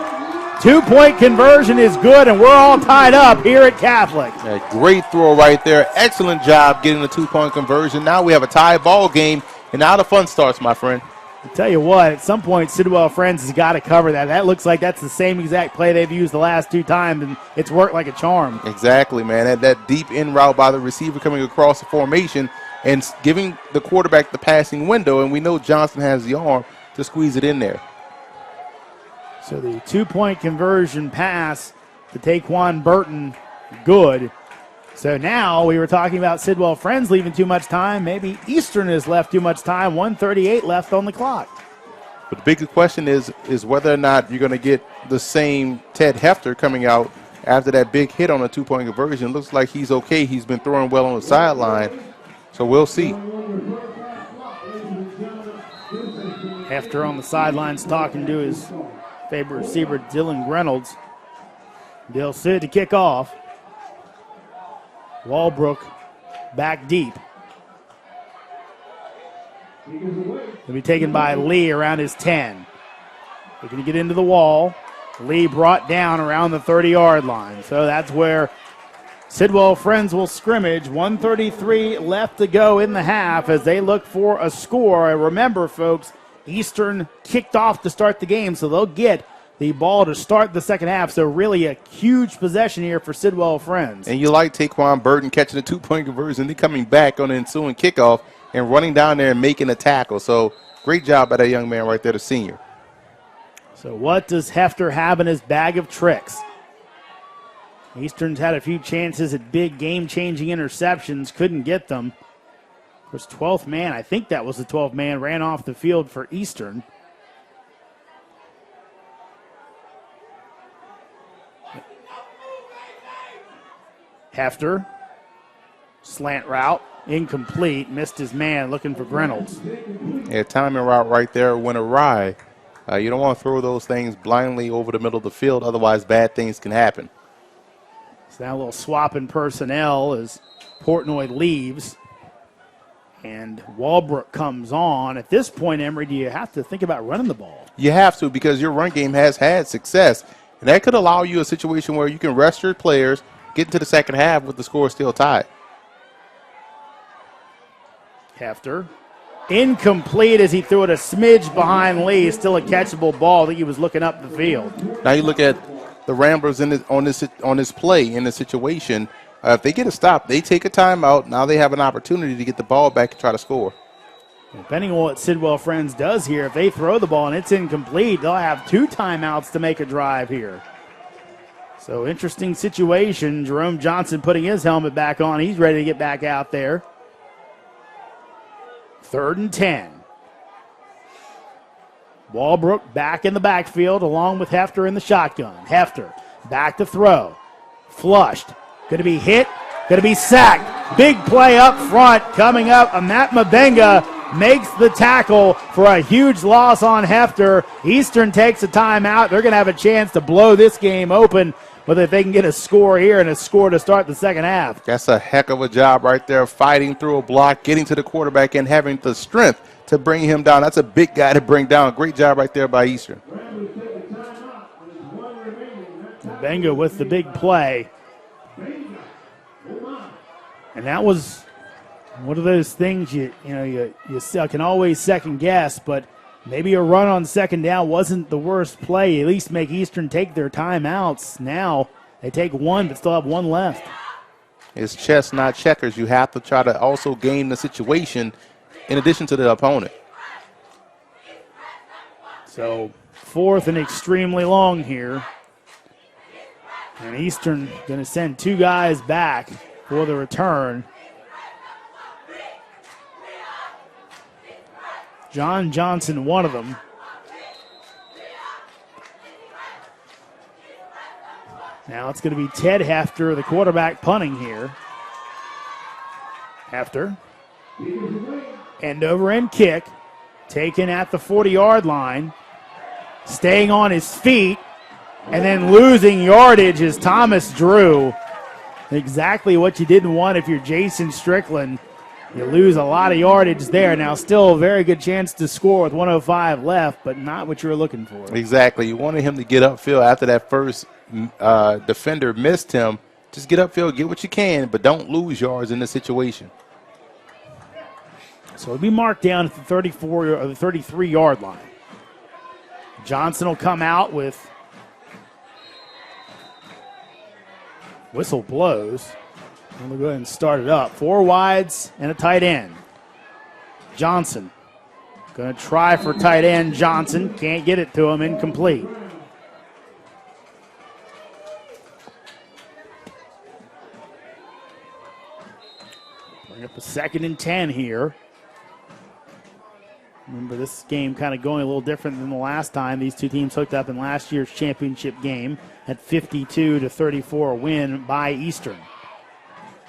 2-point conversion is good, and we're all tied up here at Catholic. A great throw right there. Excellent job getting the 2-point conversion. Now we have a tie ball game, and now the fun starts, my friend. I'll tell you what, at some point, Sidwell Friends has got to cover that. That looks like that's the same exact play they've used the last 2 times, and it's worked like a charm. Exactly, man. That deep in route by the receiver coming across the formation and giving the quarterback the passing window, and we know Johnson has the arm to squeeze it in there. So the 2-point conversion pass to Taquan Burton, good. So now we were talking about Sidwell Friends leaving too much time. Maybe Eastern has left too much time. 1:38 left on the clock. But the big question is whether or not you're going to get the same Ted Hefter coming out after that big hit on a 2-point conversion. Looks like he's okay. He's been throwing well on the sideline. So we'll see. Hefter on the sidelines talking to his favorite receiver Dylan Reynolds. They'll sit to kick off. Walbrook back deep. Will be taken by Lee around his 10. They're going to get into the wall. Lee brought down around the 30-yard line. So that's where Sidwell Friends will scrimmage. 1:33 left to go in the half as they look for a score. And remember, folks, Eastern kicked off to start the game, so they'll get the ball to start the second half. So really a huge possession here for Sidwell Friends. And you like Taquan Burton catching a 2-point conversion, then coming back on the ensuing kickoff and running down there and making a tackle. So great job by that young man right there, the senior. So what does Hefter have in his bag of tricks? Eastern's had a few chances at big game-changing interceptions, couldn't get them. Of course, 12th man, I think that was the 12th man, ran off the field for Eastern. Hefter, slant route, incomplete, missed his man, looking for Reynolds. Yeah, timing route right there went awry. You don't want to throw those things blindly over the middle of the field, otherwise bad things can happen. So now a little swap in personnel as Portnoy leaves and Walbrook comes on. At this point, Emory, do you have to think about running the ball? You have to, because your run game has had success, and that could allow you a situation where you can rest your players, get into the second half with the score still tied. Hefter. Incomplete as he threw it a smidge behind Lee. Still a catchable ball. I think he was looking up the field. Now you look at the Ramblers on this play, in this situation. If they get a stop, they take a timeout. Now they have an opportunity to get the ball back and try to score. Depending on what Sidwell Friends does here, if they throw the ball and it's incomplete, they'll have 2 timeouts to make a drive here. So interesting situation. Jerome Johnson putting his helmet back on. He's ready to get back out there. 3rd and 10. Walbrook back in the backfield along with Hefter in the shotgun. Hefter back to throw. Flushed. Going to be hit. Going to be sacked. Big play up front coming up. Matt Mabenga makes the tackle for a huge loss on Hefter. Eastern takes a timeout. They're going to have a chance to blow this game open, whether if they can get a score here and a score to start the second half. That's a heck of a job right there, fighting through a block, getting to the quarterback, and having the strength to bring him down. That's a big guy to bring down. Great job right there by Eastern. Benga with the big play. And that was one of those things you can always second guess, but maybe a run on second down wasn't the worst play. At least make Eastern take their timeouts. Now they take one, but still have one left. It's chess, not checkers. You have to try to also game the situation in addition to the opponent. So 4th and extremely long here. And Eastern going to send 2 guys back for the return. John Johnson, one of them. Now it's going to be Ted Hefter, the quarterback, punting here. Hefter. End over end kick. Taken at the 40-yard line. Staying on his feet. And then losing yardage is Thomas Drew. Exactly what you didn't want if you're Jason Strickland. You lose a lot of yardage there. Now still a very good chance to score with 1:05 left, but not what you were looking for. Exactly. You wanted him to get upfield after that first defender missed him. Just get upfield, get what you can, but don't lose yards in this situation. So it'll be marked down at the 34 or the 33-yard line. Johnson will come out with whistle blows. And we'll go ahead and start it up. 4 wides and a tight end. Johnson going to try for tight end. Johnson can't get it to him. Incomplete. Bring up a 2nd and 10 here. Remember, this game kind of going a little different than the last time. These two teams hooked up in last year's championship game at 52-34 win by Eastern.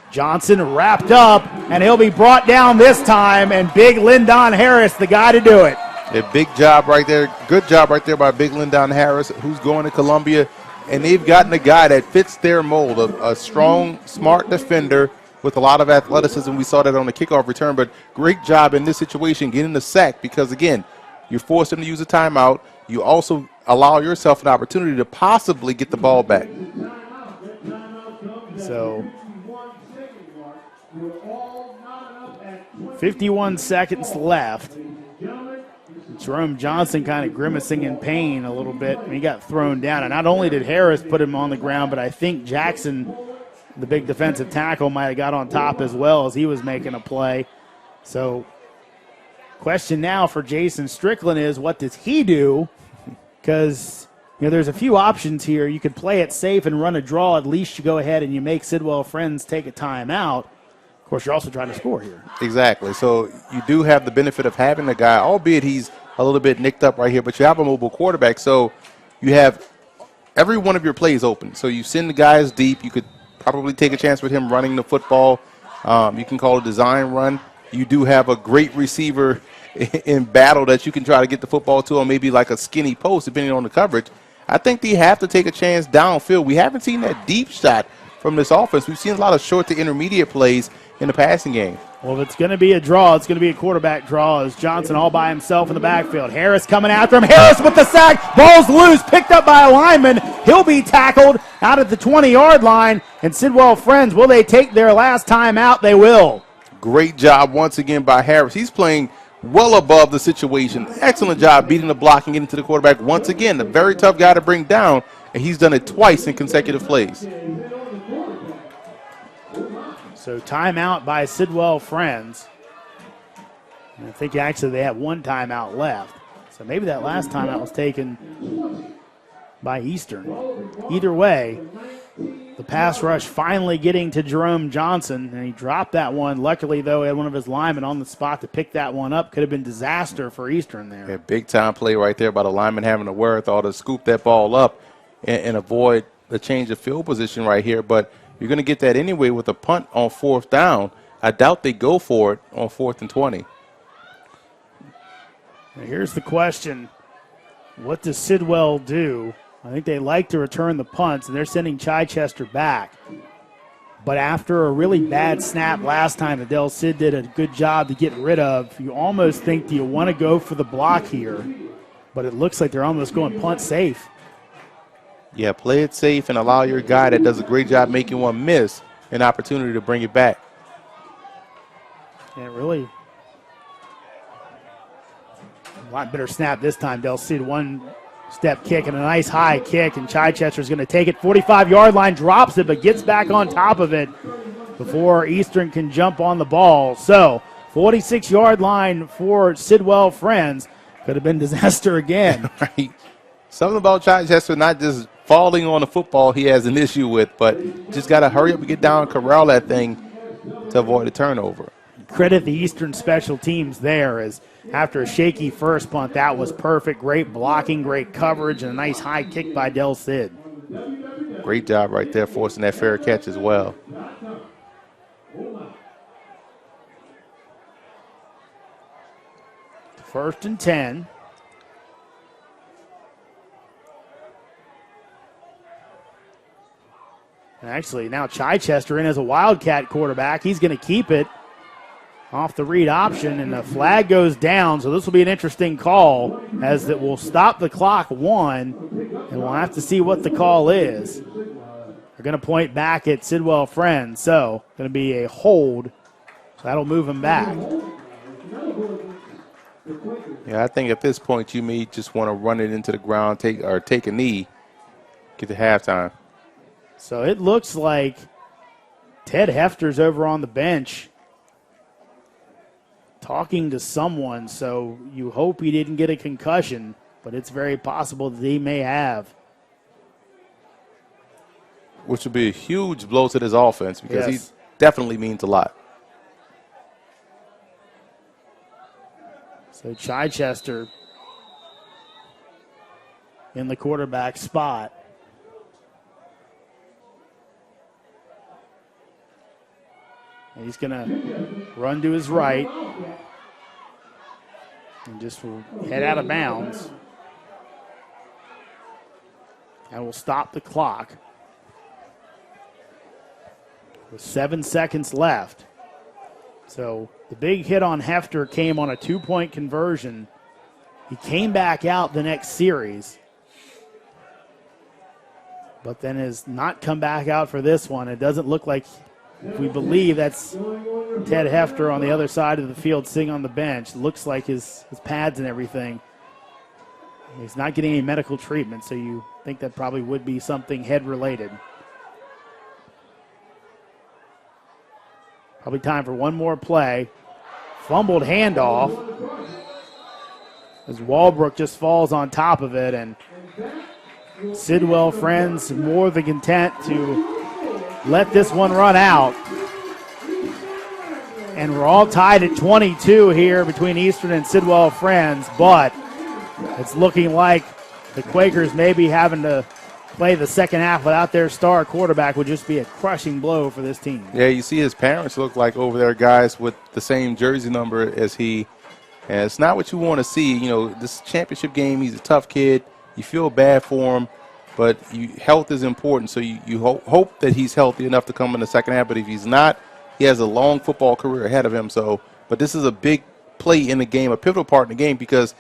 Johnson wrapped up, and he'll be brought down this time, and big Lyndon Harris, the guy to do it. A big job right there. Good job right there by Big Lindon Harris, who's going to Columbia. And they've gotten a guy that fits their mold, a strong, smart defender with a lot of athleticism. We saw that on the kickoff return, but great job in this situation getting the sack because, again, you force him to use a timeout. You also allow yourself an opportunity to possibly get the ball back. So 51 seconds left. Jerome Johnson kind of grimacing in pain a little bit. He got thrown down. And not only did Harris put him on the ground, but I think Jackson, the big defensive tackle, might have got on top as well as he was making a play. So question now for Jason Strickland is, what does he do? Because there's a few options here. You could play it safe and run a draw. At least you go ahead and you make Sidwell Friends take a timeout. Of course, you're also trying to score here. Exactly. So you do have the benefit of having a guy, albeit he's a little bit nicked up right here, but you have a mobile quarterback. So you have every one of your plays open. So you send the guys deep. You could probably take a chance with him running the football. You can call it a design run. You do have a great receiver in battle that you can try to get the football to, or maybe like a skinny post, depending on the coverage. I think they have to take a chance downfield. We haven't seen that deep shot from this offense. We've seen a lot of short to intermediate plays in the passing game. Well, if it's going to be a draw, it's going to be a quarterback draw as Johnson all by himself in the backfield. Harris coming after him. Harris with the sack. Ball's loose, picked up by a lineman. He'll be tackled out at the 20-yard line. And Sidwell Friends, will they take their last time out? They will. Great job once again by Harris. He's playing well above the situation. Excellent job beating the block and getting to the quarterback once again. A very tough guy to bring down, and he's done it twice in consecutive plays. So timeout by Sidwell Friends. And I think actually they have one timeout left. So maybe that last timeout was taken by Eastern. Either way, the pass rush finally getting to Jerome Johnson, and he dropped that one. Luckily, though, he had one of his linemen on the spot to pick that one up. Could have been disaster for Eastern there. Yeah, big-time play right there by the lineman having the wherewithal to scoop that ball up and avoid the change of field position right here. But you're going to get that anyway with a punt on 4th down. I doubt they go for it on 4th and 20. Now here's the question. What does Sidwell do? I think they like to return the punts, and they're sending Chichester back. But after a really bad snap last time that Del Cid did a good job to get rid of, you almost think, do you want to go for the block here? But it looks like they're almost going punt safe. Yeah, play it safe and allow your guy that does a great job making one miss an opportunity to bring it back. Yeah, really. A lot better snap this time. Del Cid, one step kick and a nice high kick, and Chichester's going to take it. 45-yard line, drops it, but gets back on top of it before Eastern can jump on the ball. So 46-yard line for Sidwell Friends. Could have been disaster again. Right. Something about Chichester not just falling on the football he has an issue with, but just got to hurry up and get down and corral that thing to avoid a turnover. Credit the Eastern special teams there, as after a shaky first punt, that was perfect. Great blocking, great coverage, and a nice high kick by Del Cid. Great job right there forcing that fair catch as well. First and 10. And actually, now Chichester in as a Wildcat quarterback. He's going to keep it off the read option, and the flag goes down. So this will be an interesting call, as it will stop the clock 1, and we'll have to see what the call is. They're going to point back at Sidwell Friends, so going to be a hold. So that'll move him back. Yeah, I think at this point you may just want to run it into the ground, take a knee, get to halftime. So it looks like Ted Hefter's over on the bench talking to someone, so you hope he didn't get a concussion, but it's very possible that he may have. Which would be a huge blow to this offense, because Yes. he definitely means a lot. So Chichester in the quarterback spot. And he's going to run to his right. And just will head out of bounds. And will stop the clock. With 7 seconds left. So the big hit on Hefter came on a 2-point conversion. He came back out the next series, but then has not come back out for this one. It doesn't look like, we believe that's Ted Hefter on the other side of the field sitting on the bench. Looks like his pads and everything. He's not getting any medical treatment, so you think that probably would be something head-related. Probably time for one more play. Fumbled handoff as Walbrook just falls on top of it, and Sidwell friends more than content to let this one run out. And we're all tied at 22 here between Eastern and Sidwell friends, but it's looking like the Quakers maybe having to play the second half without their star quarterback would just be a crushing blow for this team. Yeah, you see his parents look like over there guys with the same jersey number as he. And it's not what you want to see. You know, this championship game, he's a tough kid. You feel bad for him, but health is important. So you hope that he's healthy enough to come in the second half. But if he's not, he has a long football career ahead of him. So, but this is a big play in the game, a pivotal part in the game, because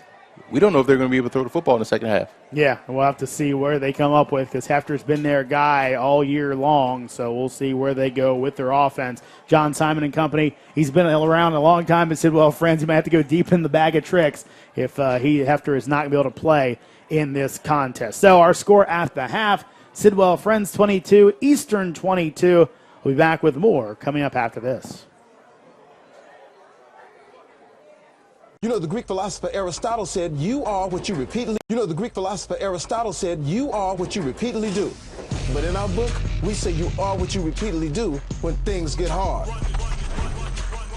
we don't know if they're going to be able to throw the football in the second half. Yeah, we'll have to see where they come up with, because Hefter's been their guy all year long, so we'll see where they go with their offense. John Simon and company, he's been around a long time at Sidwell friends. He might have to go deep in the bag of tricks if Hefter is not going to be able to play in this contest. So our score at the half, Sidwell friends 22, Eastern 22. We'll be back with more coming up after this. You know, the Greek philosopher Aristotle said, you are what you repeatedly do. But in our book, we say you are what you repeatedly do when things get hard.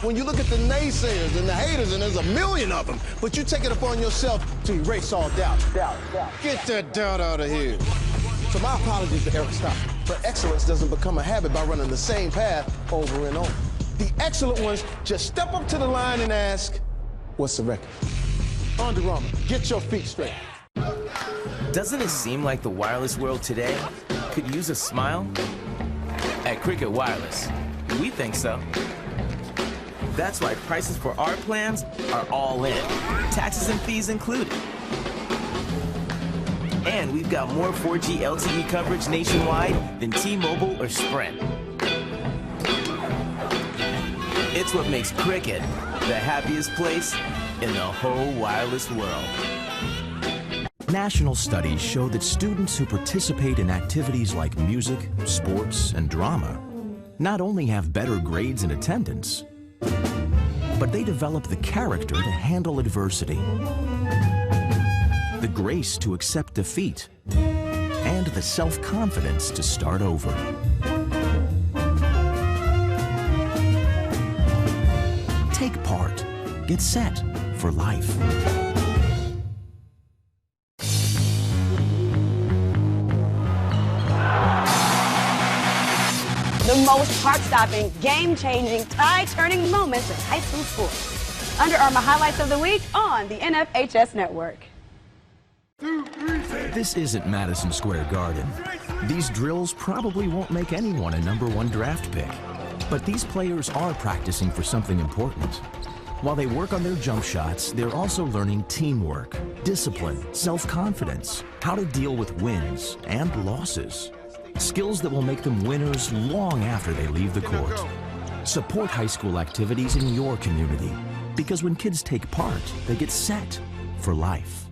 When you look at the naysayers and the haters, and there's a million of them, but you take it upon yourself to erase all doubt. Get that doubt out of here. So my apologies to Aristotle, but excellence doesn't become a habit by running the same path over and over. The excellent ones just step up to the line and ask, what's the record? Under Armour, get your feet straight. Doesn't it seem like the wireless world today could use a smile? At Cricket Wireless, we think so. That's why prices for our plans are all in, taxes and fees included. And we've got more 4G LTE coverage nationwide than T-Mobile or Sprint. It's what makes Cricket the happiest place in the whole wireless world. National studies show that students who participate in activities like music, sports, and drama not only have better grades and attendance, but they develop the character to handle adversity, the grace to accept defeat, and the self-confidence to start over. Take part. Get set for life. The most heart-stopping, game-changing, tie-turning moments in high school sports. Under Armour highlights of the week on the NFHS Network. This isn't Madison Square Garden. These drills probably won't make anyone a #1 draft pick. But these players are practicing for something important. While they work on their jump shots, they're also learning teamwork, discipline, self-confidence, how to deal with wins and losses. Skills that will make them winners long after they leave the court. Support high school activities in your community, because when kids take part, they get set for life.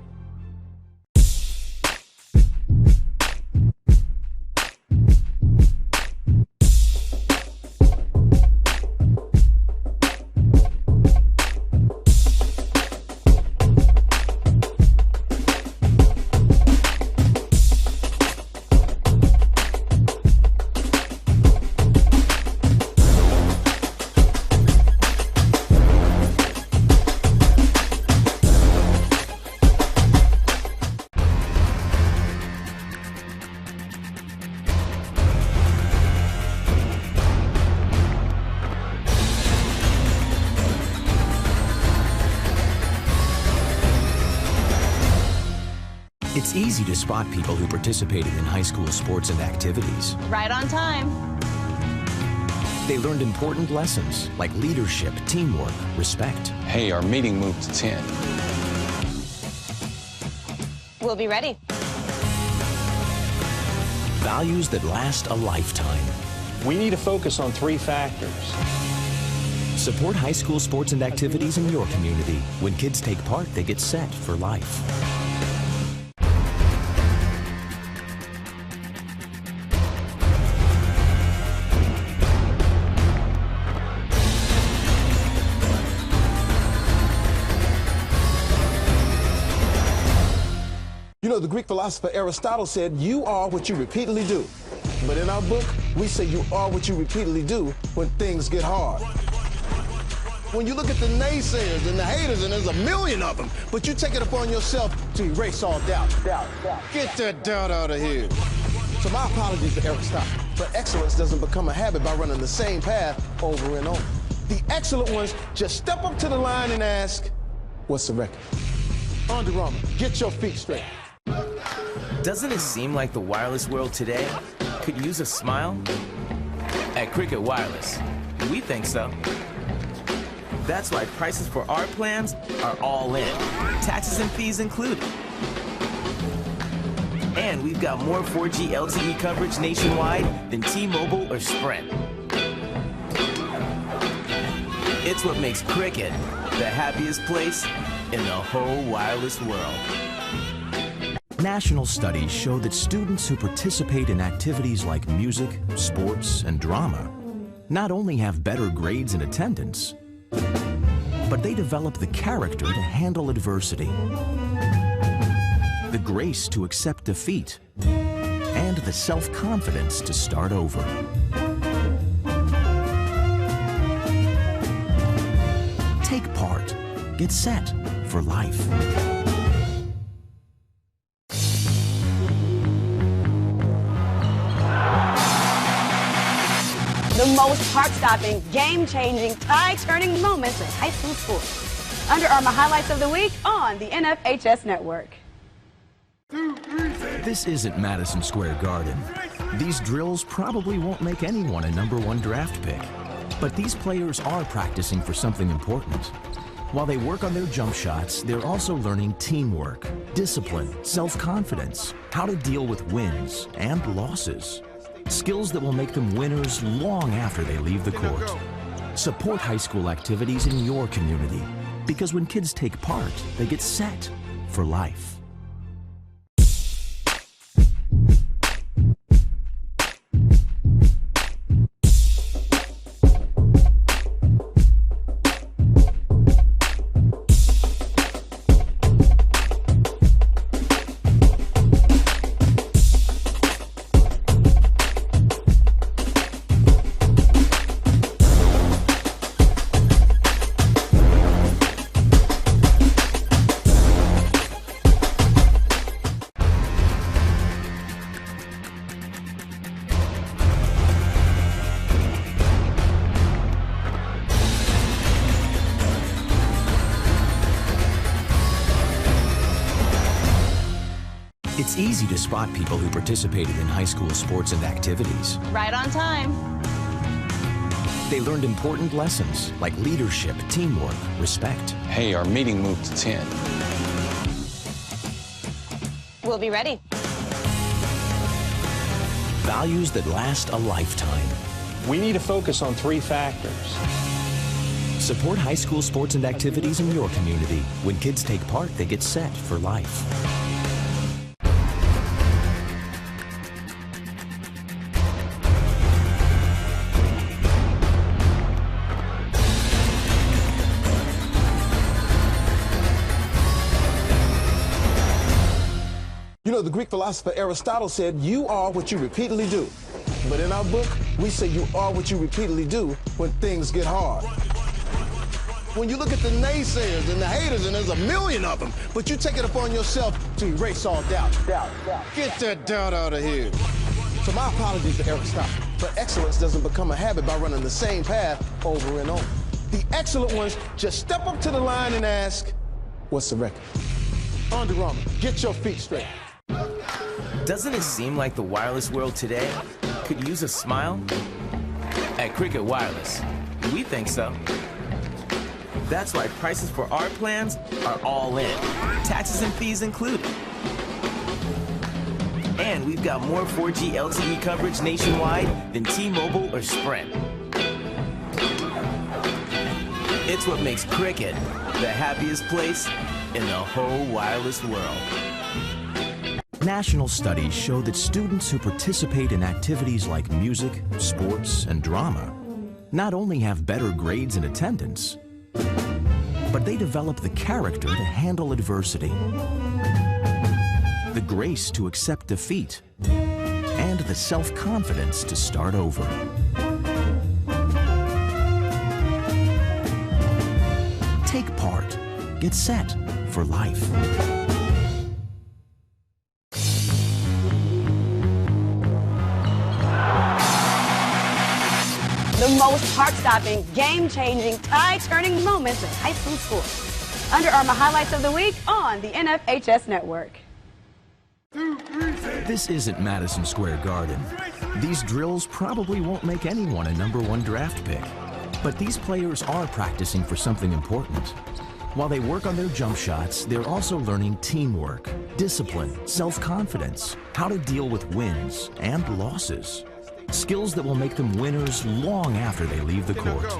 It's easy to spot people who participated in high school sports and activities. Right on time. They learned important lessons like leadership, teamwork, respect. Hey, our meeting moved to 10. We'll be ready. Values that last a lifetime. We need to focus on 3 factors. Support high school sports and activities in your community. When kids take part, they get set for life. You know, the Greek philosopher Aristotle said, you are what you repeatedly do. But in our book, we say you are what you repeatedly do when things get hard. When you look at the naysayers and the haters, and there's a million of them, but you take it upon yourself to erase all doubt. Get that doubt out of here. So my apologies to Aristotle, but excellence doesn't become a habit by running the same path over and over. The excellent ones just step up to the line and ask, what's the record? Under Armour, get your feet straight. Doesn't it seem like the wireless world today could use a smile? At Cricket Wireless, we think so. That's why prices for our plans are all in, taxes and fees included. And we've got more 4G LTE coverage nationwide than T-Mobile or Sprint. It's what makes Cricket the happiest place in the whole wireless world. National studies show that students who participate in activities like music, sports, and drama not only have better grades and attendance, but they develop the character to handle adversity, the grace to accept defeat, and the self-confidence to start over. Take part. Get set for life. The most heart-stopping, game-changing, tie-turning moments in high school sports. Under Armour highlights of the week on the NFHS Network. This isn't Madison Square Garden. These drills probably won't make anyone a #1 draft pick. But these players are practicing for something important. While they work on their jump shots, they're also learning teamwork, discipline, self-confidence, how to deal with wins and losses. Skills that will make them winners long after they leave the court. Support high school activities in your community, because when kids take part, they get set for life. It's easy to spot people who participated in high school sports and activities. Right on time. They learned important lessons like leadership, teamwork, respect. Hey, our meeting moved to 10. We'll be ready. Values that last a lifetime. We need to focus on 3 factors. Support high school sports and activities in your community. When kids take part, they get set for life. You know, the Greek philosopher Aristotle said, you are what you repeatedly do. But in our book, we say you are what you repeatedly do when things get hard. When you look at the naysayers and the haters, and there's a million of them, but you take it upon yourself to erase all doubt. Get that doubt out of here. So my apologies to Aristotle, but excellence doesn't become a habit by running the same path over and over. The excellent ones just step up to the line and ask, what's the record? Under Armour, get your feet straight. Doesn't it seem like the wireless world today could use a smile? At Cricket Wireless, we think so. That's why prices for our plans are all in, taxes and fees included. And we've got more 4G LTE coverage nationwide than T-Mobile or Sprint. It's what makes Cricket the happiest place in the whole wireless world. National studies show that students who participate in activities like music, sports, and drama not only have better grades and attendance, but they develop the character to handle adversity, the grace to accept defeat, and the self-confidence to start over. Take part. Get set for life. The most heart-stopping, game-changing, tie-turning moments of high school sports. Under Armour highlights of the week on the NFHS Network. This isn't Madison Square Garden. These drills probably won't make anyone a #1 draft pick. But these players are practicing for something important. While they work on their jump shots, they're also learning teamwork, discipline, self-confidence, how to deal with wins and losses. Skills that will make them winners long after they leave the court.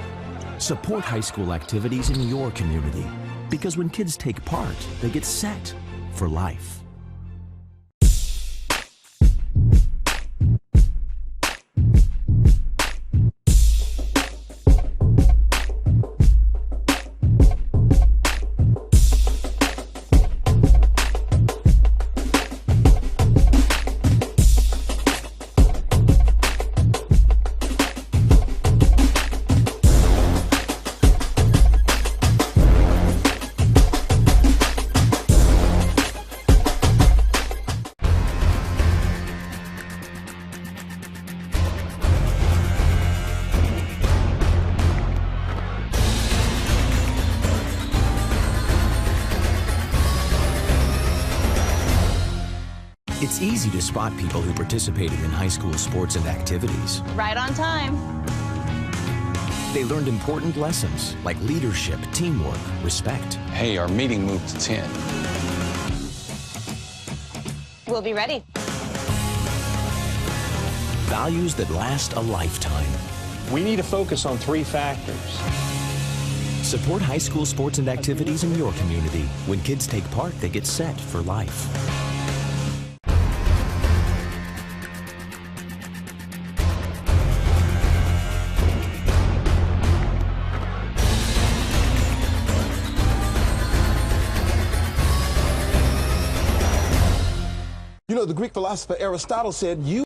Support high school activities in your community, because when kids take part, they get set for life. It's easy to spot people who participated in high school sports and activities. Right on time. They learned important lessons like leadership, teamwork, respect. Hey, our meeting moved to 10. We'll be ready. Values that last a lifetime. We need to focus on 3 factors. Support high school sports and activities in your community. When kids take part, they get set for life. You know, the Greek philosopher Aristotle said, you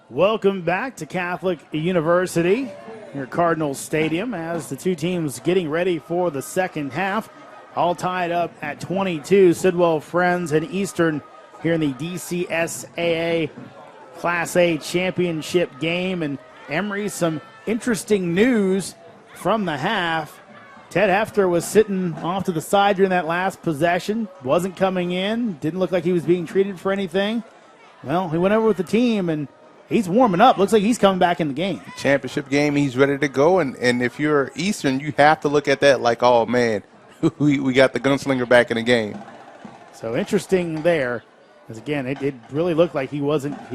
Welcome back to Catholic University, your Cardinals Stadium, as the two teams getting ready for the second half. All tied up at 22. Sidwell Friends and Eastern here in the DCSAA Class A championship game. And Emory, some interesting news from the half. Ted Hefter was sitting off to the side during that last possession, wasn't coming in, didn't look like he was being treated for anything. Well, he went over with the team, and he's warming up. Looks like he's coming back in the game. Championship game, he's ready to go. And if you're Eastern, you have to look at that like, oh, man, we got the gunslinger back in the game. So interesting there. Because, again, it really looked like he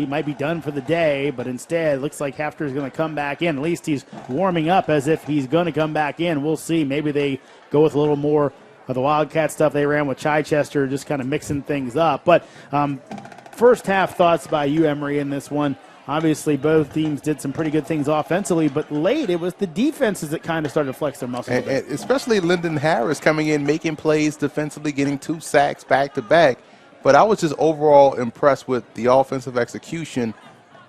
might be done for the day, but instead it looks like Hefter is going to come back in. At least he's warming up as if he's going to come back in. We'll see. Maybe they go with a little more of the Wildcat stuff they ran with Chichester, just kind of mixing things up. But first half thoughts by you, Emory, in this one. Obviously, both teams did some pretty good things offensively, but late it was the defenses that kind of started to flex their muscles a bit. And especially Lyndon Harris coming in, making plays defensively, getting 2 sacks back-to-back. But I was just overall impressed with the offensive execution,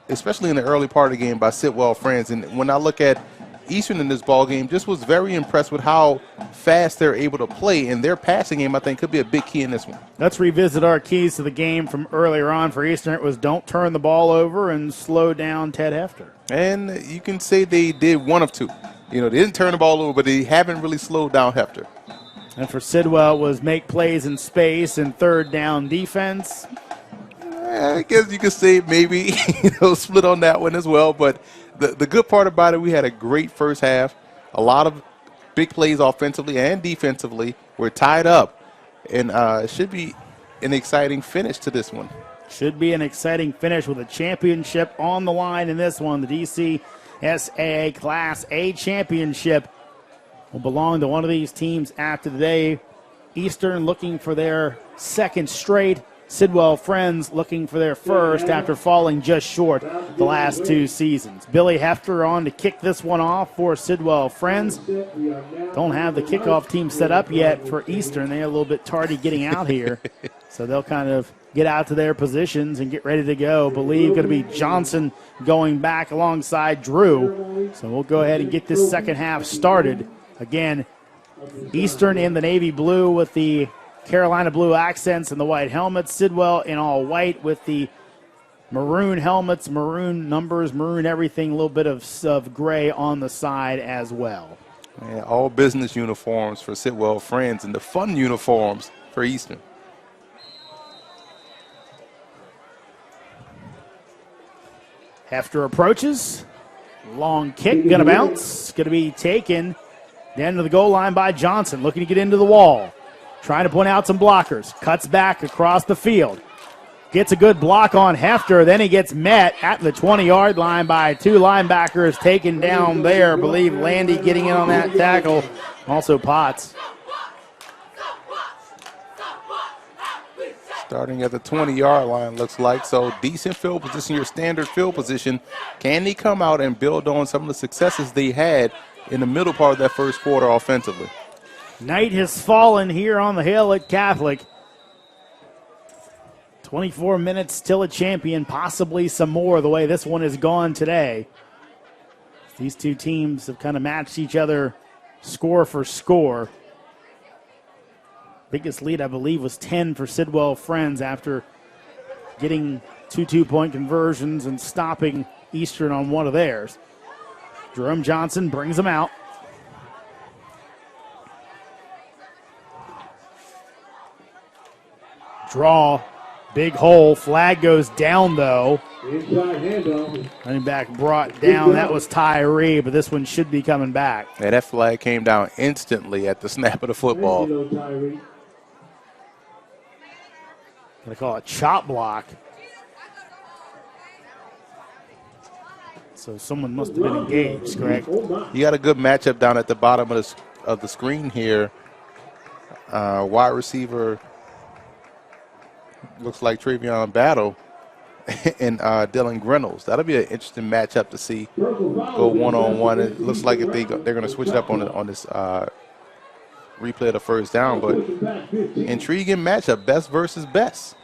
especially in the early part of the game by Sidwell Friends. And when I look at Eastern in this ball game, just was very impressed with how fast they're able to play. And their passing game, I think, could be a big key in this one. Let's revisit our keys to the game from earlier on for Eastern. It was don't turn the ball over and slow down Ted Hefter. And you can say they did one of two. They didn't turn the ball over, but they haven't really slowed down Hefter. And for Sidwell, it was make plays in space and third down defense. I guess you could say maybe split on that one as well. But the good part about it, we had a great first half. A lot of big plays offensively and defensively. We're tied up. And it should be an exciting finish to this one. Should be an exciting finish with a championship on the line in this one. The DCSAA Class A championship will belong to one of these teams after the day. Eastern looking for their second straight. Sidwell Friends looking for their first after falling just short the last 2 seasons. Billy Hefter on to kick this one off for Sidwell Friends. Don't have the kickoff team set up yet for Eastern. They're a little bit tardy getting out here. So they'll kind of get out to their positions and get ready to go. Believe going to be Johnson going back alongside Drew. So we'll go ahead and get this second half started. Again, Eastern in the navy blue with the Carolina blue accents and the white helmets. Sidwell in all white with the maroon helmets, maroon numbers, maroon everything, a little bit of gray on the side as well. Yeah, all business uniforms for Sidwell Friends and the fun uniforms for Eastern. Hefter approaches. Long kick, gonna bounce. Gonna be taken down to the goal line by Johnson, looking to get into the wall. Trying to point out some blockers. Cuts back across the field. Gets a good block on Hefter. Then he gets met at the 20-yard line by 2 linebackers taken down there. I believe Landy getting in on that tackle. Also Potts. Starting at the 20-yard line, looks like. So decent field position, your standard field position. Can they come out and build on some of the successes they had in the middle part of that first quarter offensively? Night has fallen here on the hill at Catholic. 24 minutes till a champion, possibly some more the way this one has gone today. These two teams have kind of matched each other score for score. Biggest lead, I believe, was 10 for Sidwell Friends after getting 2 two-point conversions and stopping Eastern on one of theirs. Jerome Johnson brings them out. Draw, big hole, flag goes down though. Running back brought down, that was Tyree, but this one should be coming back. Yeah, that flag came down instantly at the snap of the football. Gonna call it chop block. So someone must have been engaged, correct? You got a good matchup down at the bottom of the screen here. Wide receiver looks like Travion Battle and Dylan Reynolds. That'll be an interesting matchup to see go one-on-one. It looks like if they're going to switch it up on this replay of the first down, but intriguing matchup, best versus best.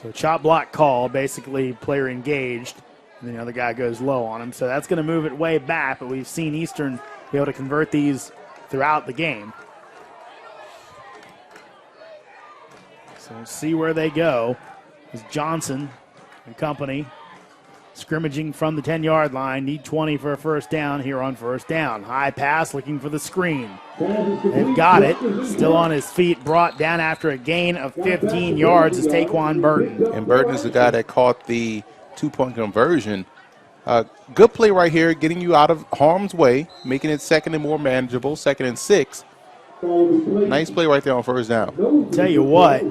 So chop block call, basically player engaged. And the other guy goes low on him. So that's going to move it way back, but we've seen Eastern be able to convert these throughout the game. So we'll see where they go. As Johnson and company scrimmaging from the 10-yard line. Need 20 for a first down here on first down. High pass looking for the screen. They've got it. Still on his feet, brought down after a gain of 15 yards is Taquan Burton. And Burton is the guy that caught the two-point conversion. Good play right here, getting you out of harm's way, making it second and more manageable, 2nd and 6. Nice play right there on first down. Tell you what,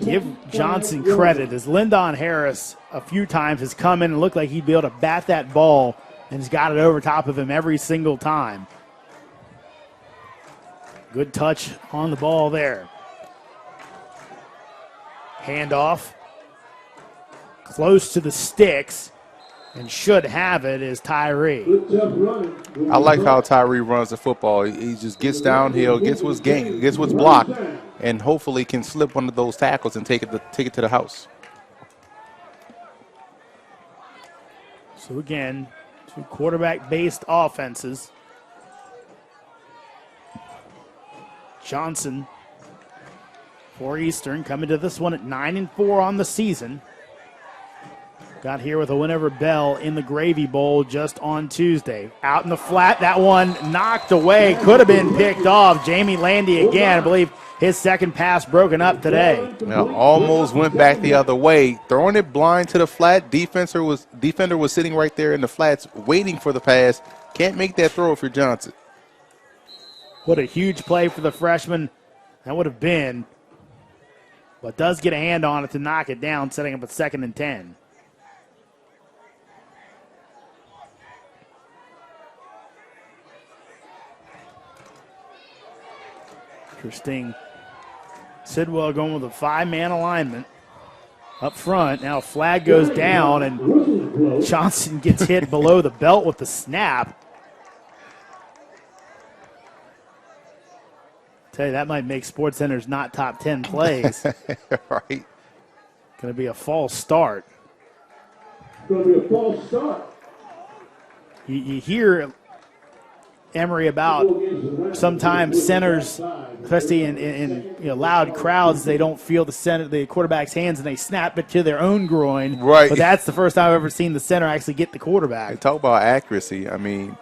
give Johnson credit, as Lyndon Harris a few times has come in and looked like he'd be able to bat that ball, and has got it over top of him every single time. Good touch on the ball there. Handoff. Close to the sticks, and should have it is Tyree. I like how Tyree runs the football. He just gets downhill, gets what's blocked, and hopefully can slip one of those tackles and take it to the house. So again, two quarterback-based offenses. Johnson for Eastern coming to this one at 9-4 on the season. Got here with a win over Bell in the Gravy Bowl just on Tuesday. Out in the flat, that one knocked away. Could have been picked off. Jamie Landy again, I believe his second pass broken up today. Now, almost went back the other way. Throwing it blind to the flat. Defender was sitting right there in the flats waiting for the pass. Can't make that throw if you're Johnson. What a huge play for the freshman that would have been. But does get a hand on it to knock it down, setting up a 2nd and 10. Interesting. Sidwell going with a 5-man alignment up front. Now a flag goes down, and Johnson gets hit below the belt with the snap. Tell you, that might make SportsCenter's not top 10 plays. Right. Going to be a false start. You hear, Emory, about sometimes centers, especially in loud crowds, they don't feel the quarterback's hands and they snap it to their own groin. Right. But that's the first time I've ever seen the center actually get the quarterback. And talk about accuracy. I mean,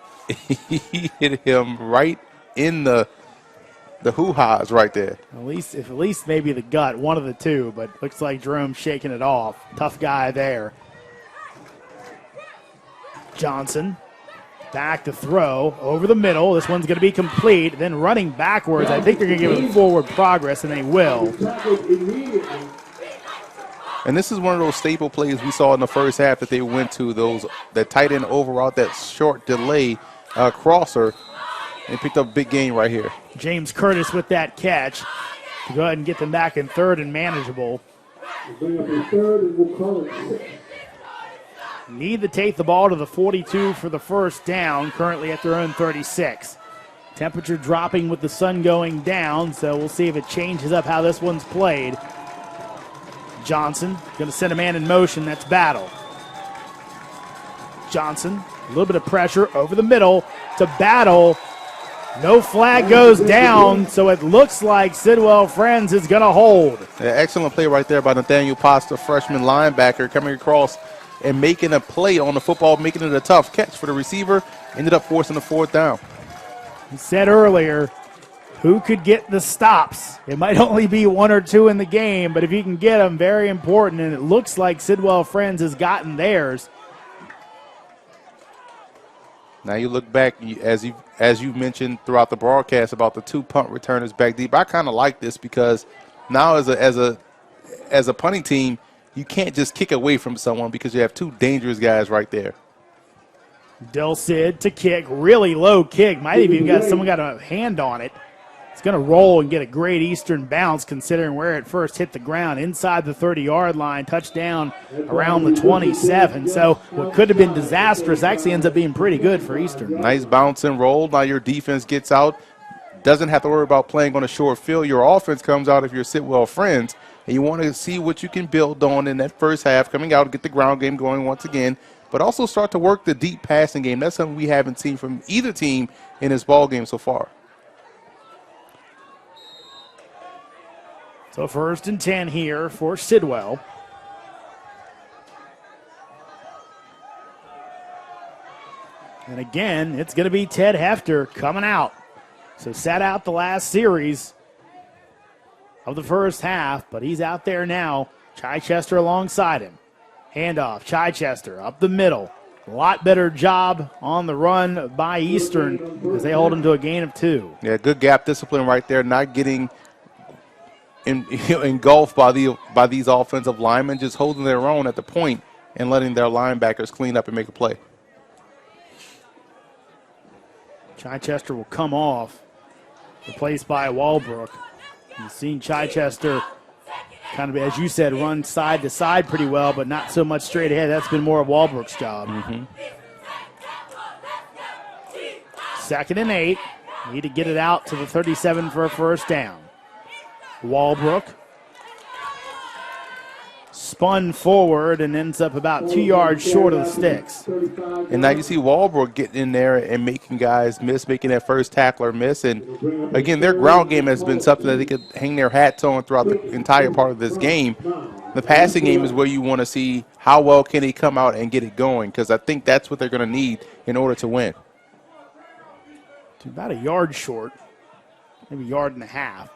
he hit him right in the hoo-ha's right there. At least maybe the gut, one of the two, but looks like Jerome's shaking it off. Tough guy there. Johnson. Back to throw over the middle. This one's going to be complete. Then running backwards. I think they're going to give him forward progress, and they will. And this is one of those staple plays we saw in the first half that they went to, that tight end over out, that short delay crosser, and picked up a big gain right here. James Curtis with that catch to go ahead and get them back in 3rd and manageable. Need to take the ball to the 42 for the first down, currently at their own 36. Temperature dropping with the sun going down, so we'll see if it changes up how this one's played. Johnson going to send a man in motion. That's Battle. Johnson, a little bit of pressure over the middle to Battle. No flag goes down, so it looks like Sidwell Friends is going to hold. Excellent play right there by Nathaniel Pasta, freshman linebacker, coming across and making a play on the football, making it a tough catch for the receiver. Ended up forcing the 4th down. He said earlier, who could get the stops? It might only be 1 or 2 in the game, but if you can get them, very important. And it looks like Sidwell Friends has gotten theirs. Now you look back, as you mentioned throughout the broadcast about the 2 punt returners back deep. I kind of like this because now as a punting team, you can't just kick away from someone because you have 2 dangerous guys right there. Del Cid to kick, really low kick. Might have even someone got a hand on it. It's going to roll and get a great Eastern bounce considering where it first hit the ground. Inside the 30-yard line, touchdown around the 27. So what could have been disastrous actually ends up being pretty good for Eastern. Nice bounce and roll. Now your defense gets out. Doesn't have to worry about playing on a short field. Your offense comes out if you're Sidwell Friends, and you want to see what you can build on in that first half, coming out and get the ground game going once again. but also start to work the deep passing game. That's something we haven't seen from either team in this ball game so far. So 1st and 10 here for Sidwell. And again, it's going to be Ted Hefter coming out. So sat out the last series of the first half, but he's out there now. Chichester alongside him. Handoff, Chichester up the middle. A lot better job on the run by Eastern as they hold him to a gain of 2. Yeah, good gap discipline right there, not getting engulfed by these offensive linemen, just holding their own at the point and letting their linebackers clean up and make a play. Chichester will come off, replaced by Walbrook. You've seen Chichester kind of, as you said, run side to side pretty well, but not so much straight ahead. That's been more of Walbrook's job. 2nd and 8. Need to get it out to the 37 for a first down. Walbrook spun forward and ends up about 2 yards short of the sticks. And now you see Walbrook getting in there and making guys miss, making that first tackler miss. And again, their ground game has been something that they could hang their hats on throughout the entire part of this game. The passing game is where you want to see how well can they come out and get it going, because I think that's what they're going to need in order to win. About a yard short, maybe a yard and a half.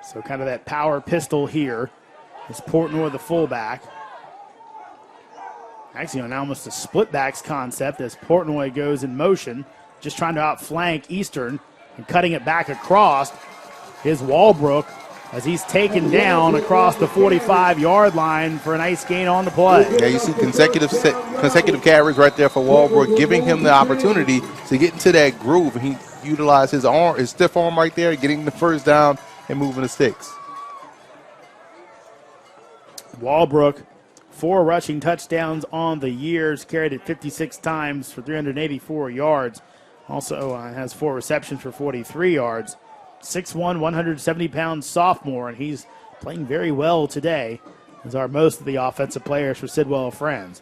So kind of that power pistol here. It's Portnoy, the fullback. Actually, on almost a split backs concept as Portnoy goes in motion, just trying to outflank Eastern and cutting it back across is Walbrook as he's taken down across the 45-yard line for a nice gain on the play. Yeah, you see consecutive carries right there for Walbrook, giving him the opportunity to get into that groove. And he utilized his stiff arm right there, getting the first down and moving the sticks. Walbrook, 4 rushing touchdowns on the years, carried it 56 times for 384 yards. Also has 4 receptions for 43 yards. 6'1", 170-pound sophomore, and he's playing very well today, as are most of the offensive players for Sidwell Friends.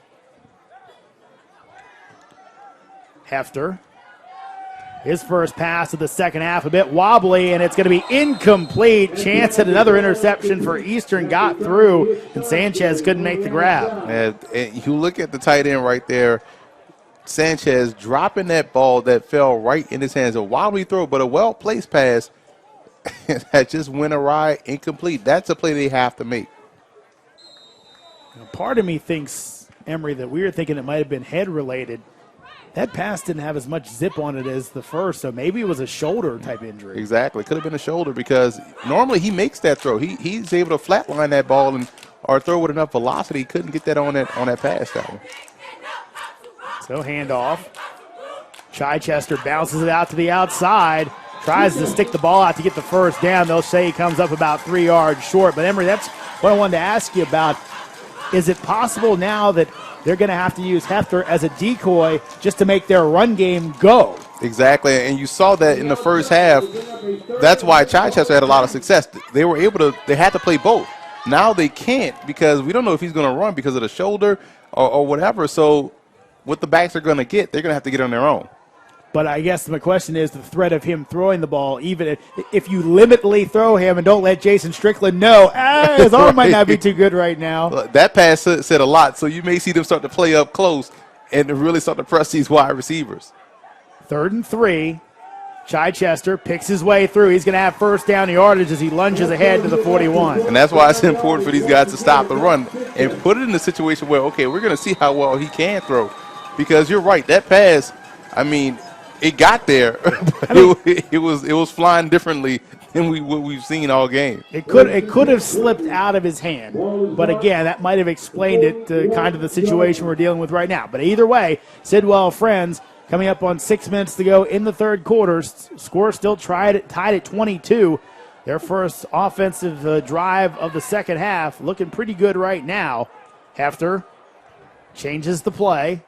Hefter, his first pass of the second half, a bit wobbly, and it's going to be incomplete. Chance at another interception for Eastern, got through, and Sanchez couldn't make the grab. And you look at the tight end right there, Sanchez dropping that ball that fell right in his hands. A wobbly throw, but a well-placed pass that just went awry, incomplete. That's a play they have to make. Now, part of me thinks, Emory, that we were thinking it might have been head-related. That pass didn't have as much zip on it as the first, so maybe it was a shoulder-type injury. Exactly. Could have been a shoulder, because normally he makes that throw. He's able to flatline that ball or throw with enough velocity. He couldn't get that on that pass that one. So handoff. Chichester bounces it out to the outside. Tries to stick the ball out to get the first down. They'll say he comes up about 3 yards short. But, Emory, that's what I wanted to ask you about. Is it possible now that they're going to have to use Hefter as a decoy just to make their run game go? Exactly, and you saw that in the first half. That's why Chichester had a lot of success. They were able to – they had to play both. Now they can't, because we don't know if he's going to run because of the shoulder or whatever. So what the backs are going to get, they're going to have to get on their own. But I guess my question is the threat of him throwing the ball, even if you limitly throw him and don't let Jason Strickland know, his arm might not be too good right now. That pass said a lot, so you may see them start to play up close and really start to press these wide receivers. 3rd and 3. Chichester picks his way through. He's going to have first down yardage as he lunges ahead to the 41. And that's why it's important for these guys to stop the run and put it in a situation where, okay, we're going to see how well he can throw. Because you're right, that pass, I mean, it got there, but it was flying differently than what we've seen all game. It could have slipped out of his hand, but again, that might have explained it to kind of the situation we're dealing with right now. But either way, Sidwell Friends coming up on 6 minutes to go in the third quarter. Score still tied at 22. Their first offensive drive of the second half, looking pretty good right now. Hefter changes the play.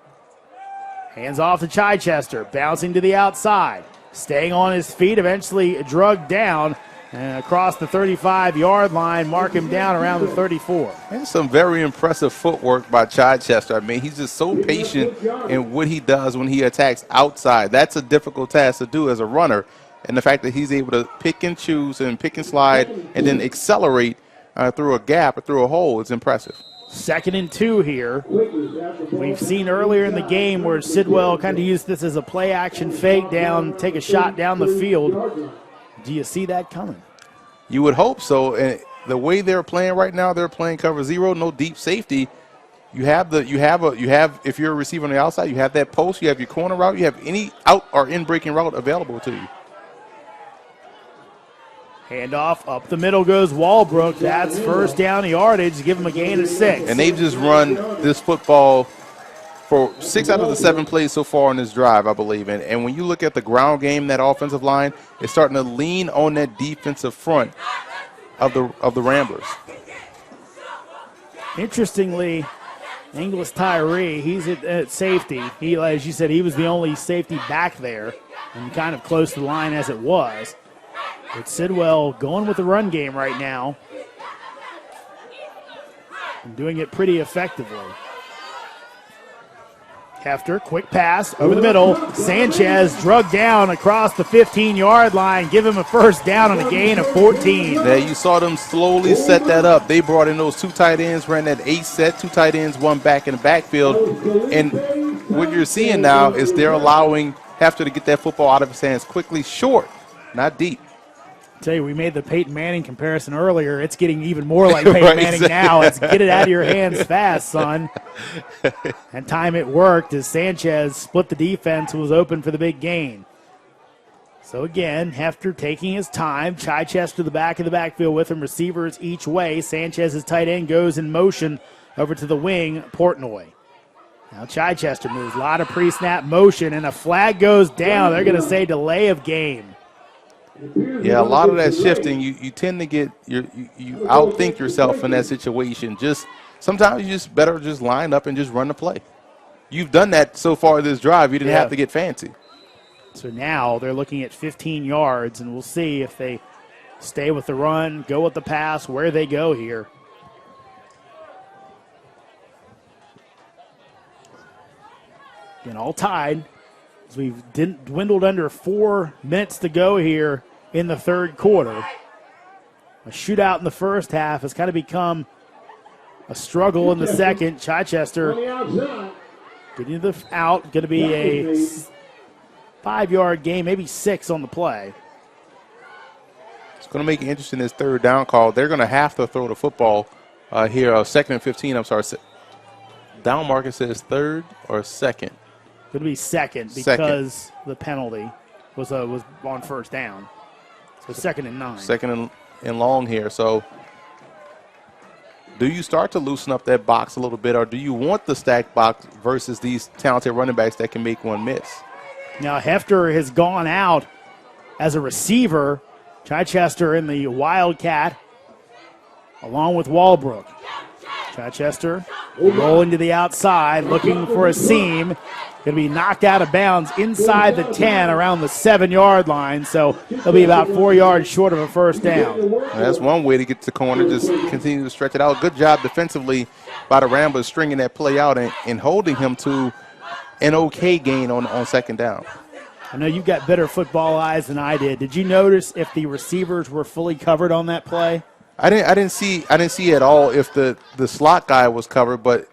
Hands off to Chichester, bouncing to the outside. Staying on his feet, eventually drugged down And across the 35-yard line, mark him down around the 34. And some very impressive footwork by Chichester. I mean, he's just so patient in what he does when he attacks outside. That's a difficult task to do as a runner. And the fact that he's able to pick and choose and pick and slide and then accelerate through a gap or through a hole is impressive. 2nd and 2 here. We've seen earlier in the game where Sidwell kind of used this as a play-action fake down, take a shot down the field. Do you see that coming? You would hope so. And the way they're playing right now, they're playing cover 0, no deep safety. You have if you're a receiver on the outside, you have that post, you have your corner route, you have any out or in breaking route available to you. Handoff up the middle goes Walbrook. That's first down yardage. Give him a gain of 6. And they've just run this football for 6 out of the 7 plays so far on this drive, I believe. And when you look at the ground game, that offensive line is starting to lean on that defensive front of the Ramblers. Interestingly, Inglis Tyree, he's at safety. He, as you said, he was the only safety back there and kind of close to the line as it was. But Sidwell going with the run game right now and doing it pretty effectively. Hefter, quick pass over the middle. Sanchez drug down across the 15-yard line. Give him a first down on a gain of 14. Yeah, you saw them slowly set that up. They brought in those 2 tight ends, ran that 8 set, 2 tight ends, 1 back in the backfield. And what you're seeing now is they're allowing Hefter to get that football out of his hands quickly, short, not deep. Tell you, we made the Peyton Manning comparison earlier. It's getting even more like Peyton Manning now. It's get it out of your hands fast, son. And time it worked as Sanchez split the defense and was open for the big gain. So again, Hefter taking his time. Chichester the back of the backfield with him. Receivers each way. Sanchez's tight end goes in motion over to the wing, Portnoy. Now Chichester moves. A lot of pre-snap motion, and a flag goes down. They're going to say delay of game. Yeah, a lot of that shifting, you tend to get you outthink yourself in that situation. Just sometimes you just better just line up and just run the play. You've done that so far this drive. You didn't have to get fancy. So now they're looking at 15 yards, and we'll see if they stay with the run, go with the pass, where they go here. Again, all tied as we've dwindled under 4 minutes to go here in the third quarter. A shootout in the first half has kind of become a struggle in the second. Chichester getting the out, going to be a 5-yard gain, maybe 6 on the play. It's going to make it interesting, this third down call. They're going to have to throw the football here. 2nd and 15, I'm sorry. Down market says 3rd or 2nd. Going to be 2nd because the penalty was on first down. So 2nd and 9. 2nd and long here. So do you start to loosen up that box a little bit, or do you want the stacked box versus these talented running backs that can make one miss? Now Hefter has gone out as a receiver. Chichester in the Wildcat along with Walbrook. Chichester rolling to the outside, looking for a seam. Going to be knocked out of bounds inside the 10 around the 7-yard line. So he'll be about 4 yards short of a first down. That's one way to get to the corner, just continue to stretch it out. Good job defensively by the Ramblers stringing that play out and holding him to an okay gain on 2nd down. I know you've got better football eyes than I did. Did you notice if the receivers were fully covered on that play? I didn't see at all if the slot guy was covered, but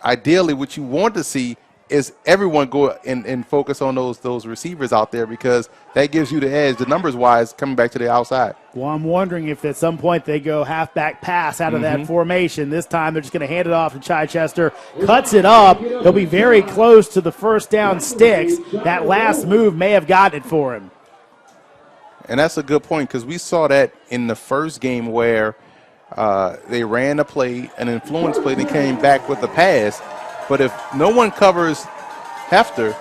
ideally what you want to see is everyone go and focus on those receivers out there, because that gives you the edge, the numbers-wise, coming back to the outside. Well, I'm wondering if at some point they go halfback pass out of that formation. This time they're just going to hand it off to Chichester. Cuts it up. He'll be very close to the first down sticks. That last move may have gotten it for him. And that's a good point, because we saw that in the first game where they ran a play, an influence play, they came back with a pass. But if no one covers Hefter,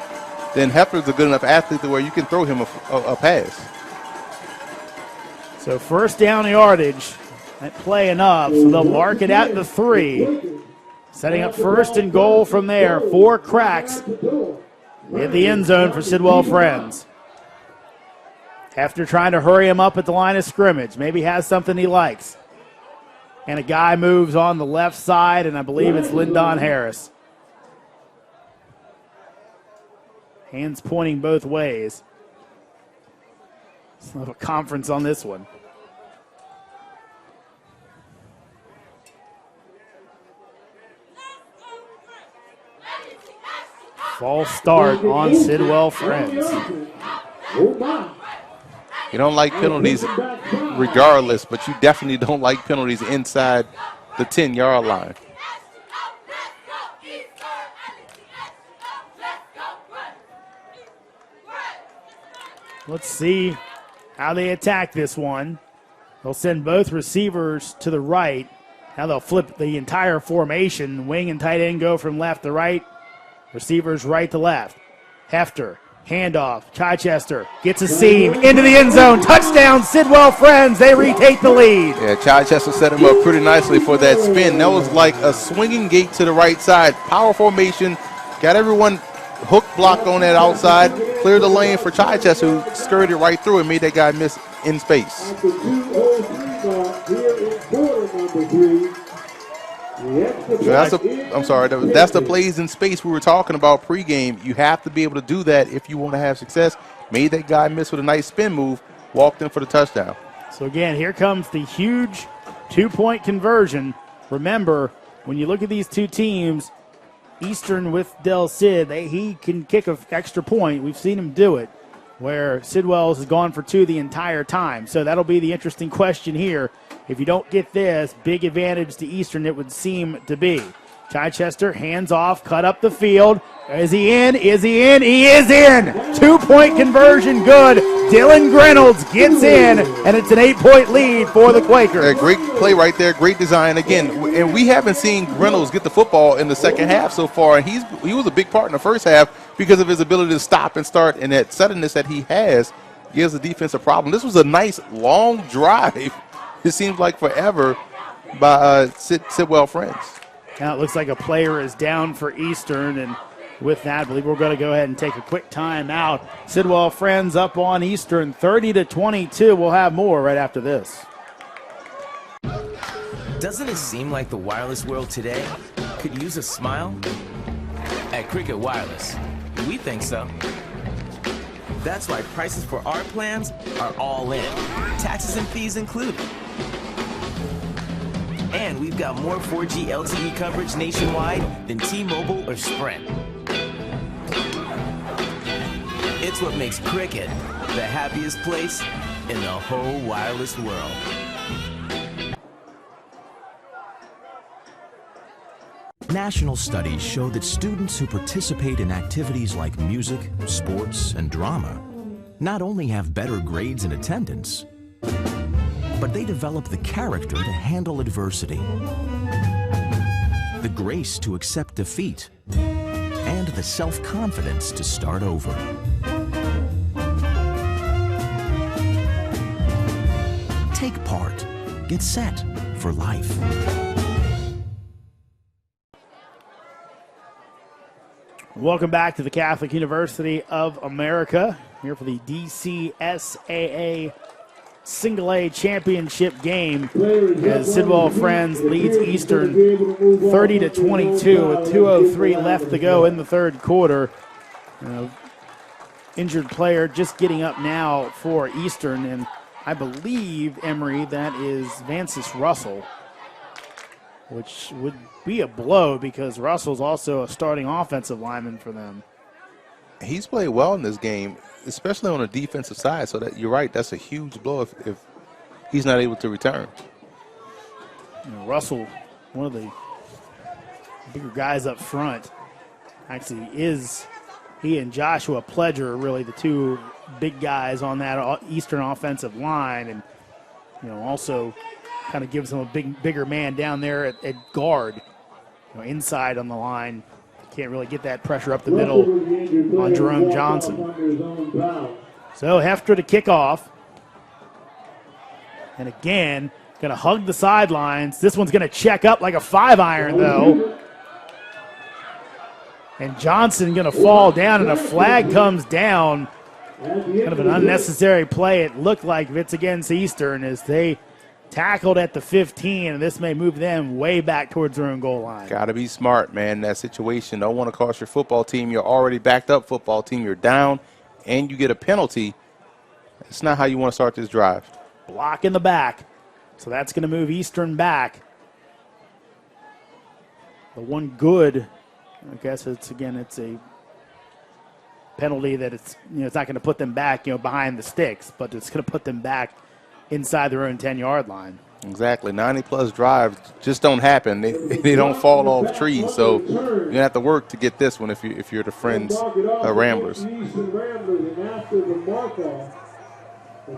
then Hefter's a good enough athlete to where you can throw him a pass. So first down yardage, that play enough. So they'll mark it at the 3. Setting up 1st and goal from there. 4 cracks in the end zone for Sidwell Friends. After trying to hurry him up at the line of scrimmage. Maybe has something he likes. And a guy moves on the left side, and I believe it's Lyndon Harris. Hands pointing both ways. Let's have a conference on this one. False start on Sidwell Friends. You don't like penalties regardless, but you definitely don't like penalties inside the 10-yard line. Let's see how they attack this one. They'll send both receivers to the right. Now they'll flip the entire formation. Wing and tight end go from left to right. Receivers right to left. Hefter, handoff. Chichester gets a seam into the end zone. Touchdown, Sidwell Friends. They retake the lead. Yeah, Chichester set him up pretty nicely for that spin. That was like a swinging gate to the right side. Power formation. Got everyone hook blocked on that outside. Cleared the lane for Chichester, who skirted right through and made that guy miss in space. That's the plays in space we were talking about pregame. You have to be able to do that if you want to have success. Made that guy miss with a nice spin move, walked in for the touchdown. So again, here comes the huge two-point conversion. Remember, when you look at these two teams, Eastern with Del Cid, he can kick an extra point. We've seen him do it, where Sidwell's has gone for two the entire time. So that'll be the interesting question here. If you don't get this, big advantage to Eastern it would seem to be. Chichester, hands off, cut up the field. Is he in? Is he in? He is in! Two-point conversion, good. Dylan Grinolds gets in, and it's an 8-point lead for the Quakers. Great play right there, great design. Again, and we haven't seen Grinolds get the football in the second half so far, and he was a big part in the first half because of his ability to stop and start, and that suddenness that he has gives the defense a problem. This was a nice, long drive. It seems like forever by Sidwell Friends. Now it looks like a player is down for Eastern, and with that, I believe we're going to go ahead and take a quick timeout. Sidwell Friends up on Eastern 30-22. We'll have more right after this. Doesn't it seem like the wireless world today could use a smile? At Cricket Wireless, we think so. That's why prices for our plans are all in, taxes and fees included. And we've got more 4G LTE coverage nationwide than T-Mobile or Sprint. It's what makes Cricket the happiest place in the whole wireless world. National studies show that students who participate in activities like music, sports, and drama not only have better grades and attendance, but they develop the character to handle adversity, the grace to accept defeat, and the self-confidence to start over. Take part. Get set for life. Welcome back to the Catholic University of America, here for the DCSAA Single A Championship game as Sidwell Friends leads Eastern 30-22 with 2:03 left to go in the third quarter. Injured player just getting up now for Eastern, and I believe, Emory, that is Vancis Russell, which would be a blow because Russell's also a starting offensive lineman for them. He's played well in this game, especially on the defensive side, so that you're right, that's a huge blow if he's not able to return. Russell, one of the bigger guys up front, actually is he and Joshua Pledger are really the two big guys on that Eastern offensive line, and also kind of gives him a bigger man down there at guard, inside on the line. Can't really get that pressure up the middle on Jerome Johnson. So Hefter to kick off. And again, going to hug the sidelines. This one's going to check up like a 5-iron, though. And Johnson going to fall down, and a flag comes down. Kind of an unnecessary play. It looked like if it's against Eastern as they tackled at the 15, and this may move them way back towards their own goal line. Got to be smart, man, in that situation. Don't want to cost your football team. You're already backed up football team. You're down, and you get a penalty. It's not how you want to start this drive. Block in the back. So that's going to move Eastern back. The one good, I guess it's a penalty that it's not going to put them back, behind the sticks, but it's going to put them back inside their own 10-yard line. Exactly. 90-plus drives just don't happen. They don't fall off trees. So you're going to have to work to get this one if you're the Friends Ramblers.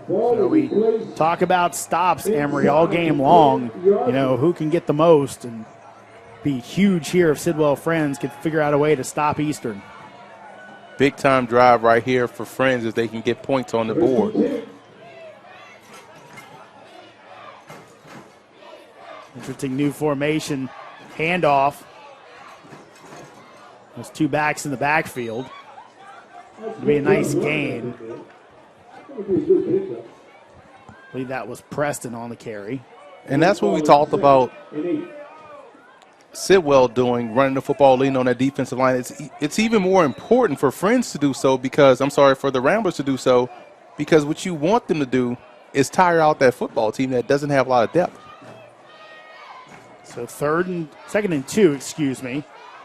So we talk about stops, Emory, all game long. Who can get the most, and be huge here if Sidwell Friends could figure out a way to stop Eastern. Big-time drive right here for Friends if they can get points on the board. Interesting new formation, handoff. There's two backs in the backfield. It'll be a nice gain. I believe that was Preston on the carry. And that's what we talked about Sidwell doing, running the football, leaning on that defensive line. It's even more important for Friends to do so for the Ramblers to do so, because what you want them to do is tire out that football team that doesn't have a lot of depth. So second and two.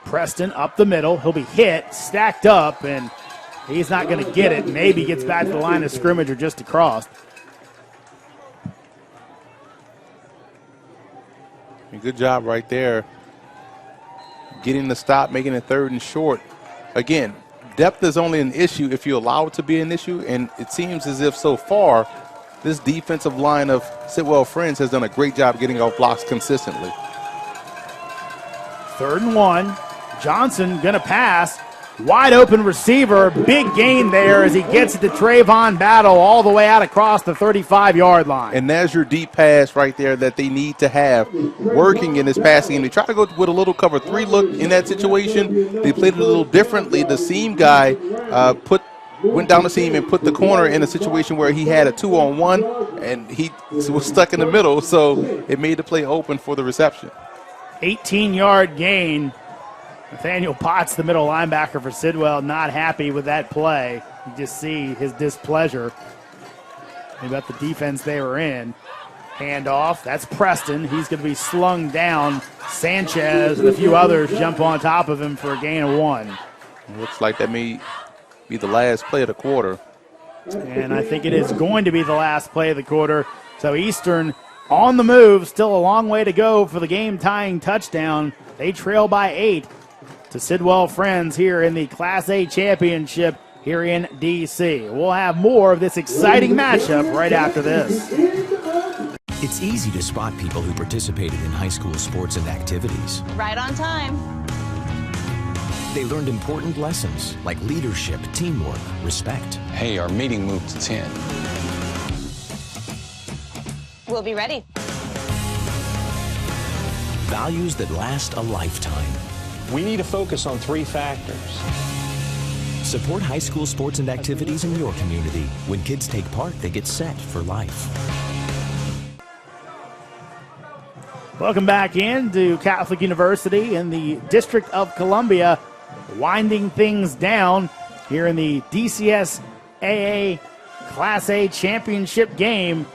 Preston up the middle. He'll be hit, stacked up, and he's not going to get it. Maybe gets back to the line of scrimmage or just across. Good job right there. Getting the stop, making it 3rd and short. Again, depth is only an issue if you allow it to be an issue, and it seems as if so far this defensive line of Sidwell Friends has done a great job getting off blocks consistently. 3rd and 1. Johnson going to pass. Wide open receiver. Big gain there as he gets it to Trayvon Battle all the way out across the 35-yard line. And there's your deep pass right there that they need to have working in this passing game. They try to go with a little cover 3 look in that situation. They played it a little differently. The seam guy went down the seam and put the corner in a situation where he had a 2-on-1, and he was stuck in the middle, so it made the play open for the reception. 18-yard gain. Nathaniel Potts, the middle linebacker for Sidwell, not happy with that play. You just see his displeasure about the defense they were in. Handoff, that's Preston. He's going to be slung down. Sanchez and a few others jump on top of him for a gain of 1. Looks like that may be the last play of the quarter. And I think it is going to be the last play of the quarter. So Eastern on the move, still a long way to go for the game-tying touchdown. They trail by 8 to Sidwell Friends here in the Class A championship here in D.C. We'll have more of this exciting matchup right after this. It's easy to spot people who participated in high school sports and activities. Right on time. They learned important lessons like leadership, teamwork, respect. Hey, our meeting moved to 10. We'll be ready. Values that last a lifetime. We need to focus on 3 factors. Support high school sports and activities in your community. When kids take part, they get set for life. Welcome back into Catholic University in the District of Columbia, winding things down here in the DCSAA Class A championship game.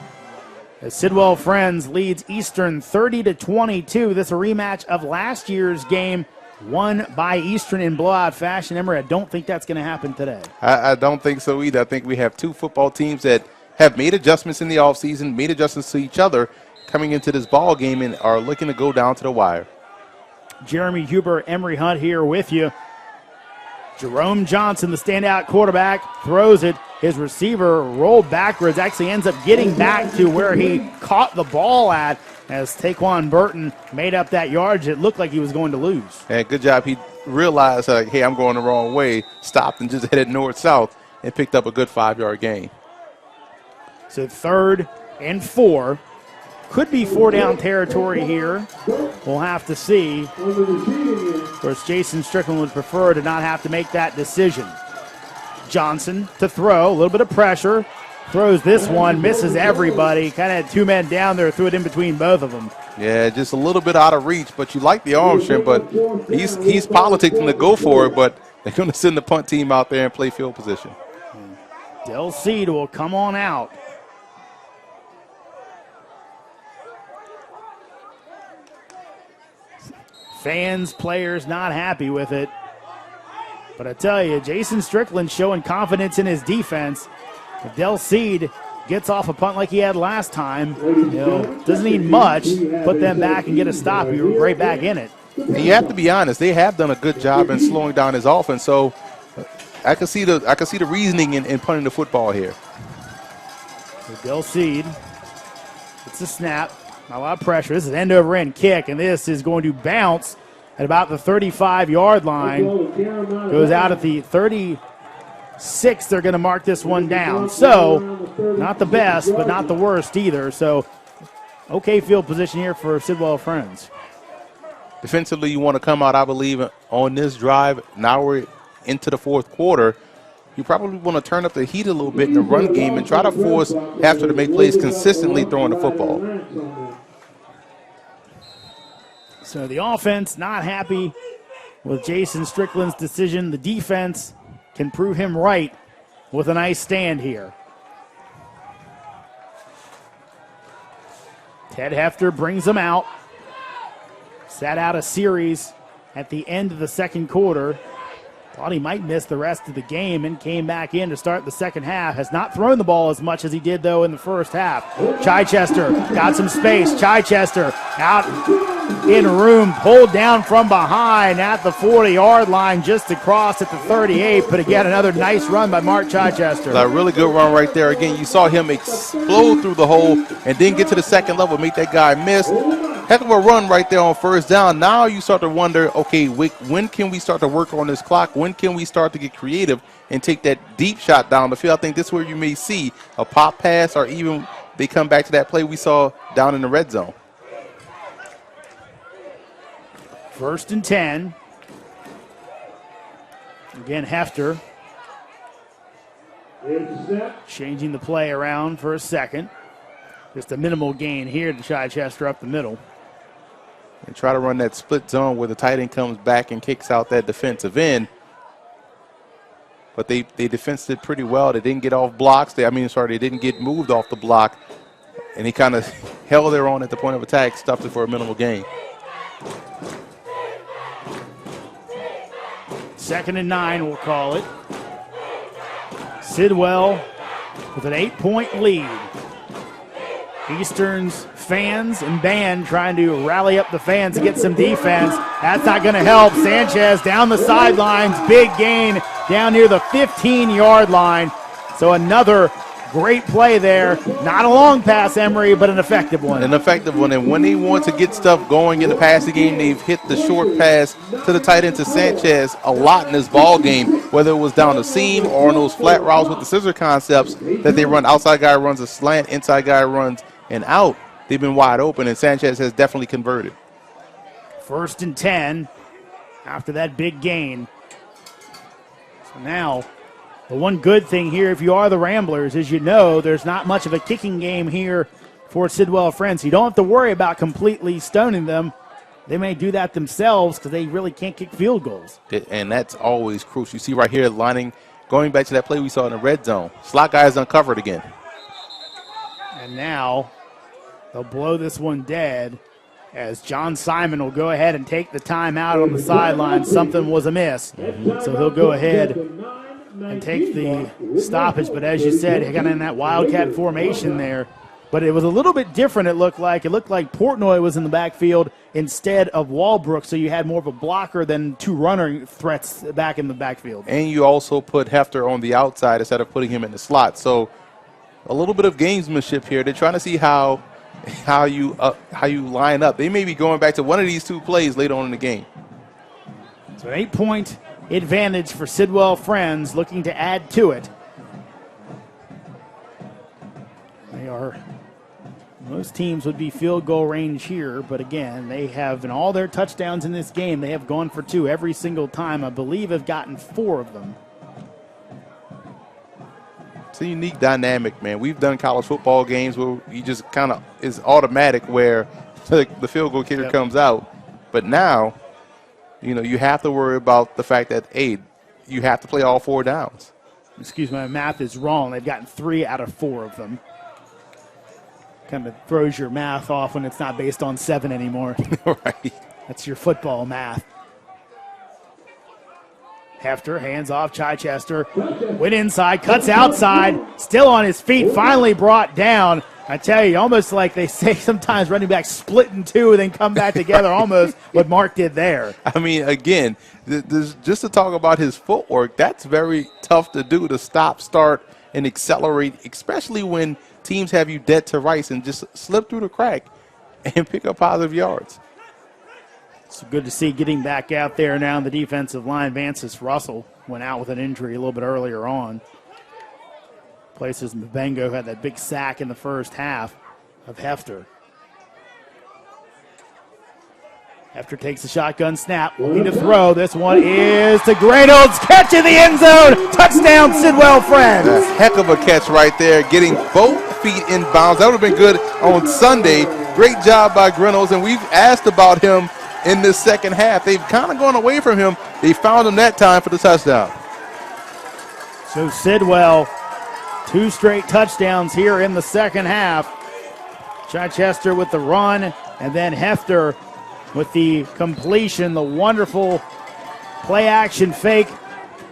As Sidwell Friends leads Eastern 30-22. This is a rematch of last year's game, won by Eastern in blowout fashion. Emory, I don't think that's going to happen today. I don't think so either. I think we have 2 football teams that have made adjustments in the offseason, made adjustments to each other coming into this ball game, and are looking to go down to the wire. Jeremy Huber, Emory Hunt here with you. Jerome Johnson, the standout quarterback, throws it. His receiver rolled backwards, actually ends up getting back to where he caught the ball at as Taquan Burton made up that yardage. It looked like he was going to lose. Yeah, good job. He realized, hey, I'm going the wrong way, stopped and just headed north-south and picked up a good 5-yard gain. So 3rd and 4. Could be 4-down territory here. We'll have to see. Of course, Jason Strickland would prefer to not have to make that decision. Johnson to throw, a little bit of pressure. Throws this one, misses everybody. Kind of had two men down there, threw it in between both of them. Yeah, just a little bit out of reach, but you like the arm strength, but he's politicking to go for it, but they're going to send the punt team out there and play field position. Del Cid will come on out. Fans, players not happy with it. But I tell you, Jason Strickland showing confidence in his defense. If Del Cid gets off a punt like he had last time, doesn't need much, put them back and get a stop. He was right back in it. And you have to be honest, they have done a good job in slowing down his offense, so I can see the reasoning in punting the football here. Del Cid, it's a snap, not a lot of pressure. This is end over end kick, and this is going to bounce at about the 35-yard line. Goes out at the 36. They're going to mark this one down. So, not the best, but not the worst either. So, okay field position here for Sidwell Friends. Defensively, you want to come out, I believe, on this drive. Now we're into the fourth quarter. You probably want to turn up the heat a little bit in the run game and try to force Hafter to make plays consistently throwing the football. So the offense not happy with Jason Strickland's decision. The defense can prove him right with a nice stand here. Ted Hefter brings him out. Sat out a series at the end of the second quarter. Thought he might miss the rest of the game and came back in to start the second half. Has not thrown the ball as much as he did, though, in the first half. Chichester got some space. Chichester out in room, pulled down from behind at the 40-yard line, just across at the 38. But again, another nice run by Mark Chichester. A really good run right there. Again, you saw him explode through the hole and then get to the second level, make that guy miss. Heck of a run right there on first down. Now you start to wonder, okay, when can we start to work on this clock? When can we start to get creative and take that deep shot down the field? I think this is where you may see a pop pass, or even they come back to that play we saw down in the red zone. 1st and 10. Again, Hefter changing the play around for a second. Just a minimal gain here to Chichester up the middle. And try to run that split zone where the tight end comes back and kicks out that defensive end. But they defensed it pretty well. They didn't get off blocks. They didn't get moved off the block. And he kind of held their own at the point of attack, stuffed it for a minimal gain. 2nd and 9, we'll call it. Sidwell with an 8-point lead. Eastern's fans and band trying to rally up the fans to get some defense. That's not going to help. Sanchez down the sidelines. Big gain down near the 15-yard line. So another great play there. Not a long pass, Emory, but an effective one. An effective one. And when they want to get stuff going in the passing game, they've hit the short pass to the tight end to Sanchez a lot in this ball game, whether it was down the seam or on those flat routes with the scissor concepts that they run. Outside guy runs a slant, inside guy runs and out. They've been wide open, and Sanchez has definitely converted. 1st and 10 after that big gain. So now, the one good thing here, if you are the Ramblers, is there's not much of a kicking game here for Sidwell Friends. You don't have to worry about completely stoning them. They may do that themselves because they really can't kick field goals. And that's always crucial. You see right here, going back to that play we saw in the red zone. Slot guy is uncovered again. And now they'll blow this one dead as John Simon will go ahead and take the timeout on the sideline. Something was amiss. So he'll go ahead and take the stoppage. But as you said, he got in that Wildcat formation there. But it was a little bit different, it looked like. It looked like Portnoy was in the backfield instead of Walbrook, so you had more of a blocker than two runner threats back in the backfield. And you also put Hefter on the outside instead of putting him in the slot. So a little bit of gamesmanship here. They're trying to see how you line up. They may be going back to one of these two plays later on in the game. So an 8-point advantage for Sidwell Friends, looking to add to it. Most teams would be field goal range here, but again, they have, in all their touchdowns in this game, they have gone for two every single time. I believe have gotten 4 of them. It's a unique dynamic, man. We've done college football games where you just kind of is automatic where the field goal kicker comes out. But now, you have to worry about the fact that, hey, you have to play all 4 downs. Excuse me, my math is wrong. They've gotten 3 out of 4 of them. Kind of throws your math off when it's not based on 7 anymore. Right. That's your football math. Hefter, hands off Chichester. Went inside, cuts outside, still on his feet, finally brought down. I tell you, almost like they say sometimes running backs split in 2 and then come back together, almost what Mark did there. I mean, again, just to talk about his footwork, that's very tough to do, to stop, start, and accelerate, especially when teams have you dead to rights and just slip through the crack and pick up positive yards. It's good to see getting back out there now on the defensive line. Vances Russell went out with an injury a little bit earlier on. Places Mbengo, who had that big sack in the first half of Hefter. Hefter takes the shotgun snap, looking to throw. This one is to Gradles, catch in the end zone. Touchdown, Sidwell Friends. A heck of a catch right there, getting both feet in bounds. That would have been good on Sunday. Great job by Gradles, and we've asked about him in this second half. They've kind of gone away from him. They found him that time for the touchdown. So Sidwell, 2 straight touchdowns here in the second half. Chichester with the run, and then Hefter with the completion, the wonderful play-action fake.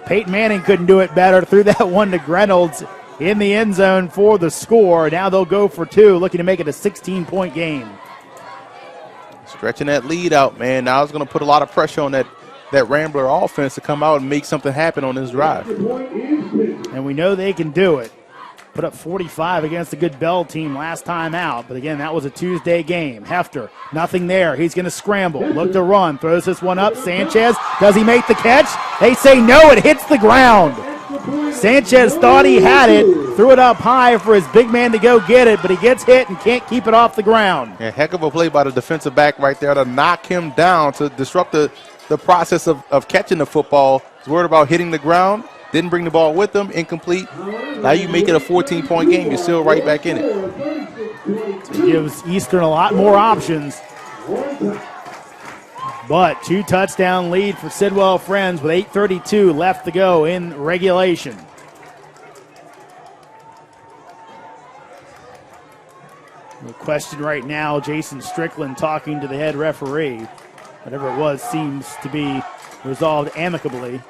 Peyton Manning couldn't do it better. Threw that one to Reynolds in the end zone for the score. Now they'll go for 2, looking to make it a 16-point game. Stretching that lead out, man. Now it's going to put a lot of pressure on that Rambler offense to come out and make something happen on this drive. And we know they can do it. Put up 45 against a good Bell team last time out. But again, that was a Tuesday game. Hefter, nothing there. He's going to scramble. Look to run. Throws this one up. Sanchez, does he make the catch? They say no, it hits the ground. Sanchez thought he had it. Threw it up high for his big man to go get it, but he gets hit and can't keep it off the ground. A heck of a play by the defensive back right there to knock him down, to disrupt the process of catching the football. He's worried about hitting the ground. Didn't bring the ball with him, incomplete. Now you make it a 14-point game. You're still right back in it. So it gives Eastern a lot more options. But 2 touchdown lead for Sidwell Friends with 8:32 left to go in regulation. The question right now, Jason Strickland talking to the head referee. Whatever it was seems to be resolved amicably.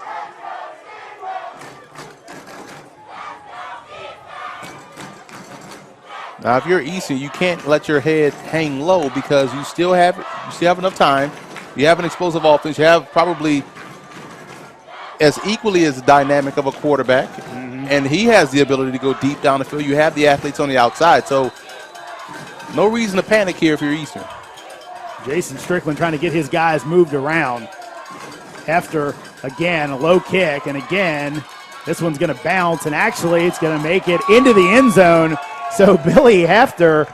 Now, if you're Eastern, you can't let your head hang low because you still have enough time. You have an explosive offense. You have probably as equally as dynamic of a quarterback, and he has the ability to go deep down the field. You have the athletes on the outside, so no reason to panic here if you're Eastern. Jason Strickland trying to get his guys moved around. Hefter, again, a low kick, and again, this one's going to bounce, and actually it's going to make it into the end zone. So Billy Hefter,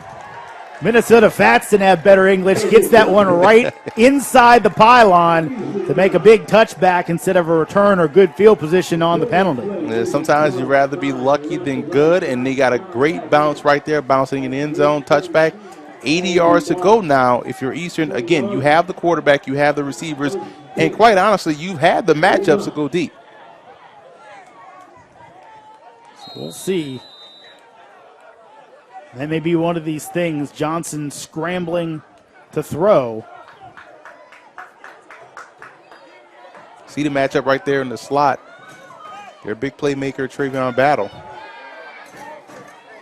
Minnesota Fats didn't have better English, gets that one right inside the pylon to make a big touchback instead of a return or good field position on the penalty. Sometimes you'd rather be lucky than good, and they got a great bounce right there, bouncing in the end zone, touchback. 80 yards to go now if you're Eastern. Again, you have the quarterback, you have the receivers, and quite honestly, you've had the matchups to go deep. So we'll see. That may be one of these things. Johnson scrambling to throw. See the matchup right there in the slot. Their big playmaker, Travion Battle.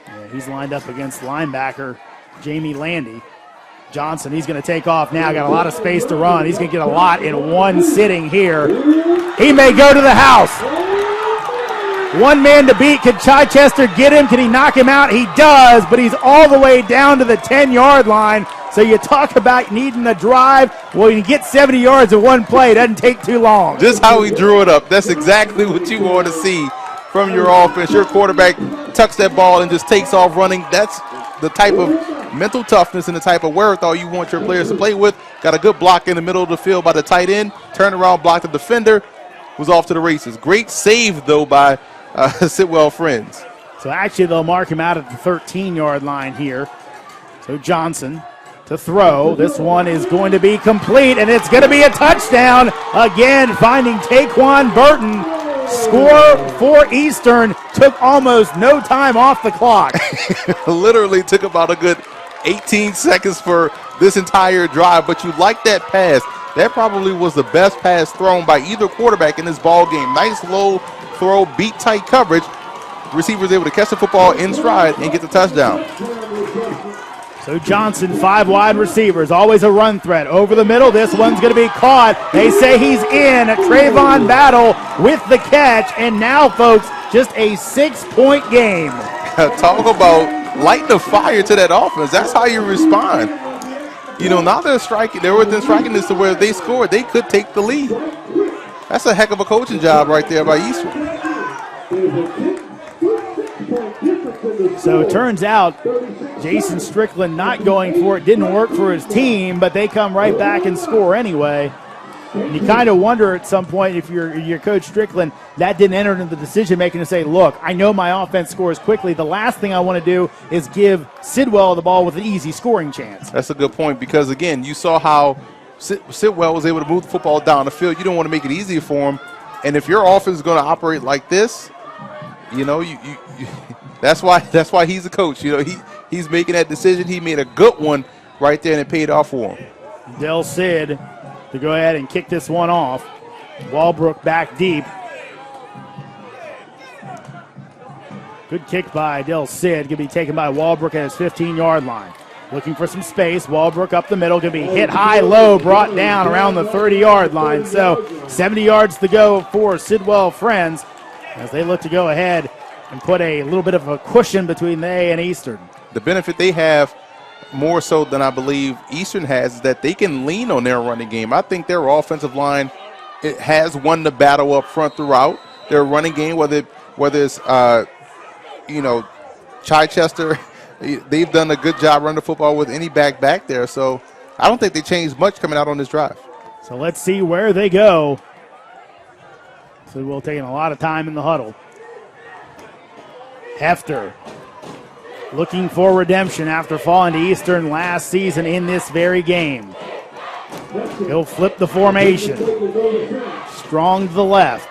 Yeah, he's lined up against linebacker Jamie Landy. Johnson, he's going to take off now. Got a lot of space to run. He's going to get a lot in one sitting here. He may go to the house. One man to beat. Can Chichester get him? Can he knock him out? He does, but he's all the way down to the 10-yard line. So you talk about needing a drive. Well, you can get 70 yards in one play. It doesn't take too long. Just how he drew it up. That's exactly what you want to see from your offense. Your quarterback tucks that ball and just takes off running. That's the type of mental toughness and the type of wherewithal you want your players to play with. Got a good block in the middle of the field by the tight end. Turn around, block the defender. Was off to the races. Great save, though, by Sidwell Friends. So actually they'll mark him out at the 13-yard line here. So Johnson to throw. This one is going to be complete, and it's going to be a touchdown. Again, finding Taquan Burton. Score for Eastern. Took almost no time off the clock. Literally took about a good 18 seconds for this entire drive, but you like that pass. That probably was the best pass thrown by either quarterback in this ball game. Nice low throw, beat tight coverage. Receivers able to catch the football in stride and get the touchdown. So Johnson, 5 wide receivers, always a run threat. Over the middle, this one's going to be caught. They say he's in. Trayvon Battle with the catch. And now, folks, just a 6-point game. Talk about lighting the fire to that offense. That's how you respond. You know, now they're striking. They're within striking distance to where if they scored, they could take the lead. That's a heck of a coaching job right there by Eastern. So it turns out Jason Strickland not going for it didn't work for his team, but they come right back and score anyway. And you kind of wonder at some point if you're Coach Strickland, that didn't enter into the decision-making to say, look, I know my offense scores quickly. The last thing I want to do is give Sidwell the ball with an easy scoring chance. That's a good point because, again, you saw how Sidwell was able to move the football down the field. You don't want to make it easy for him. And if your offense is going to operate like this, you know, that's why he's a coach. You know, he's making that decision. He made a good one right there, and it paid off for him. Del Cid to go ahead and kick this one off. Walbrook back deep. Good kick by Del Cid. Going to be taken by Walbrook at his 15-yard line. Looking for some space. Walbrook up the middle. Going to be hit high, low, brought down around the 30-yard line. So 70 yards to go for Sidwell Friends as they look to go ahead and put a little bit of a cushion between they and Eastern. The benefit they have more so than I believe Eastern has is that they can lean on their running game. I think their offensive line has won the battle up front throughout. Their running game, whether it's Chichester, they've done a good job running the football with any back there. So I don't think they changed much coming out on this drive. So let's see where they go. So we'll taking a lot of time in the huddle. Hefter looking for redemption after falling to Eastern last season in this very game. He'll flip the formation. Strong to the left.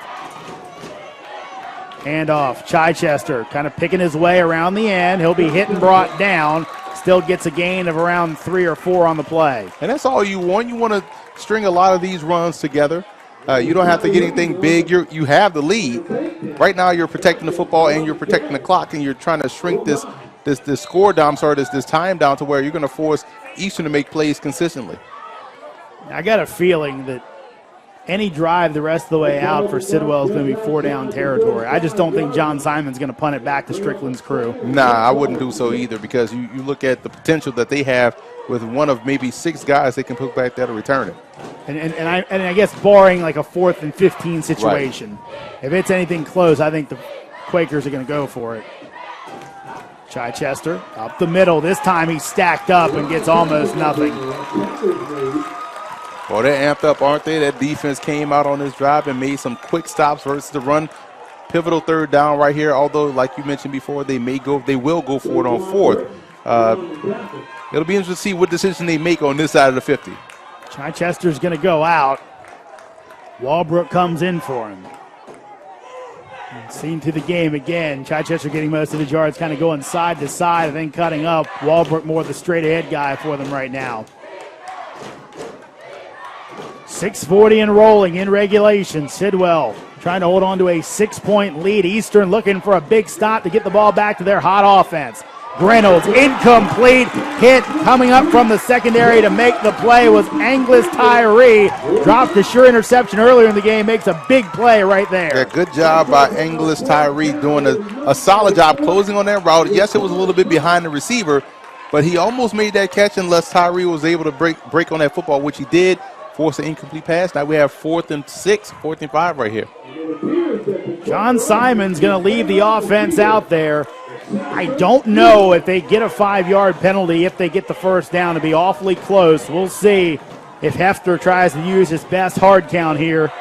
Hand off. Chichester kind of picking his way around the end. He'll be hit and brought down. Still gets a gain of around 3 or 4 on the play. And that's all you want. You want to string a lot of these runs together. You don't have to get anything big. You have the lead. Right now you're protecting the football and you're protecting the clock, and you're trying to shrink this score down, this time down to where you're going to force Eastern to make plays consistently. I got a feeling that any drive the rest of the way out for Sidwell is going to be 4-down territory. I just don't think John Simon's going to punt it back to Strickland's crew. Nah, I wouldn't do so either because you look at the potential that they have with one of maybe 6 guys they can put back there to return it. And I guess barring like a 4th and 15 situation, right. If it's anything close, I think the Quakers are going to go for it. Chichester up the middle. This time he's stacked up and gets almost nothing. Well, they're amped up, aren't they? That defense came out on this drive and made some quick stops versus the run. Pivotal 3rd down right here. Although, like you mentioned before, they will go for it on 4th. It'll be interesting to see what decision they make on this side of the 50. Chichester's going to go out. Walbrook comes in for him. Seen through the game again. Chichester getting most of his yards, kind of going side to side and then cutting up. Walbrook more the straight ahead guy for them right now. 6:40 and rolling in regulation. Sidwell trying to hold on to a 6-point lead. Eastern looking for a big stop to get the ball back to their hot offense. Reynolds incomplete. Hit coming up from the secondary to make the play was Anglis Tyree. Dropped a sure interception earlier in the game. Makes a big play right there. Yeah, good job by Anglis Tyree doing a solid job closing on that route. Yes, it was a little bit behind the receiver, but he almost made that catch unless Tyree was able to break on that football, which he did. Force an incomplete pass. Now we have 4th and 6, 4th and 5 right here. John Simon's going to leave the offense out there. I don't know if they get a 5-yard penalty if they get the first down. To be awfully close. We'll see if Hefter tries to use his best hard count here.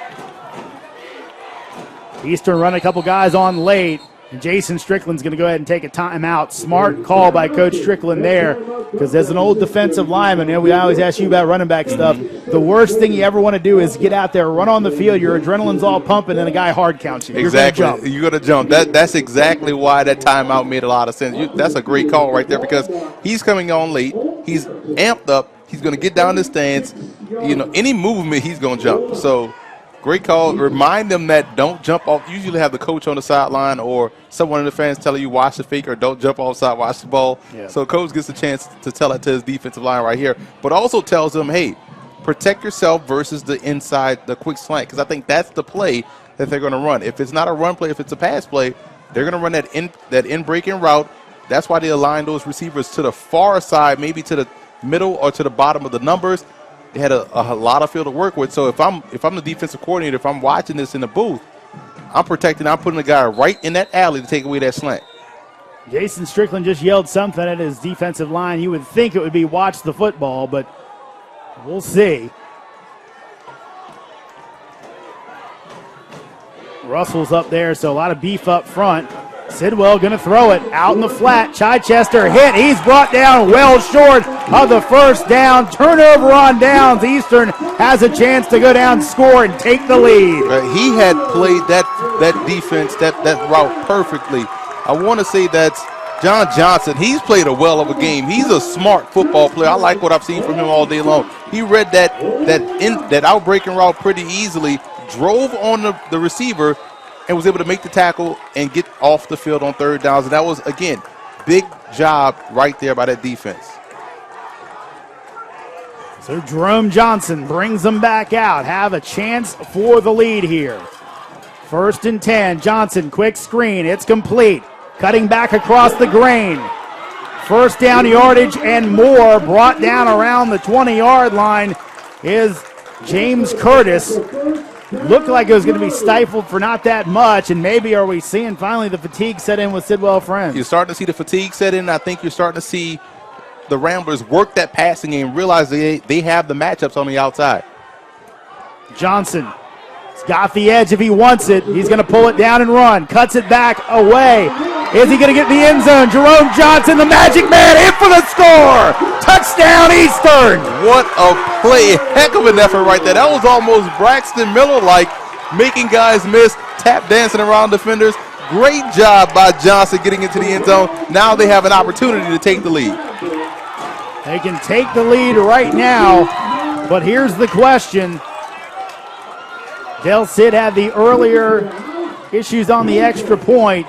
Eastern run a couple guys on late. And Jason Strickland's going to go ahead and take a timeout. Smart call by Coach Strickland there, because as an old defensive lineman, we always ask you about running back stuff. The worst thing you ever want to do is get out there, run on the field, your adrenaline's all pumping, and a guy hard counts you. Exactly. You're going to jump. That's exactly why that timeout made a lot of sense. That's a great call right there, because he's coming on late. He's amped up. He's going to get down the stance. Any movement, he's going to jump. So great call. Remind them that don't jump off. Usually have the coach on the sideline or someone in the fans telling you watch the fake or don't jump offside, watch the ball. Yeah. So coach gets a chance to tell it to his defensive line right here, but also tells them, hey, protect yourself versus the inside, the quick slant, because I think that's the play that they're going to run. If it's not a run play, if it's a pass play, they're going to run that in breaking route. That's why they align those receivers to the far side, maybe to the middle or to the bottom of the numbers. They had a lot of field to work with. So if I'm the defensive coordinator, if I'm watching this in the booth, I'm protecting. I'm putting the guy right in that alley to take away that slant. Jason Strickland just yelled something at his defensive line. You would think it would be watch the football, but we'll see. Russell's up there, so a lot of beef up front. Sidwell going to throw it out in the flat. Chichester hit. He's brought down well short of the first down. Turnover on downs. Eastern has a chance to go down, score, and take the lead. He had played that defense, that route perfectly. I want to say that's John Johnson. He's played a well of a game. He's a smart football player. I like what I've seen from him all day long. He read that outbreaking route pretty easily, drove on the receiver, and was able to make the tackle and get off the field on third downs. And that was, again, big job right there by that defense. So Jerome Johnson brings them back out. Have a chance for the lead here. 1st and 10. Johnson, quick screen. It's complete. Cutting back across the grain. First down yardage and more. Brought down around the 20-yard line is James Curtis. Looked like it was going to be stifled for not that much, and maybe are we seeing finally the fatigue set in with Sidwell Friends? You're starting to see the fatigue set in. I think you're starting to see the Ramblers work that passing game, realize they have the matchups on the outside. Johnson has got the edge if he wants it. He's going to pull it down and run. Cuts it back away. Is he going to get in the end zone? Jerome Johnson, the magic man, in for the score. Touchdown, Eastern. What a play. Heck of an effort right there. That was almost Braxton Miller-like, making guys miss, tap dancing around defenders. Great job by Johnson getting into the end zone. Now they have an opportunity to take the lead. They can take the lead right now, but here's the question. Del Cid had the earlier issues on the extra point,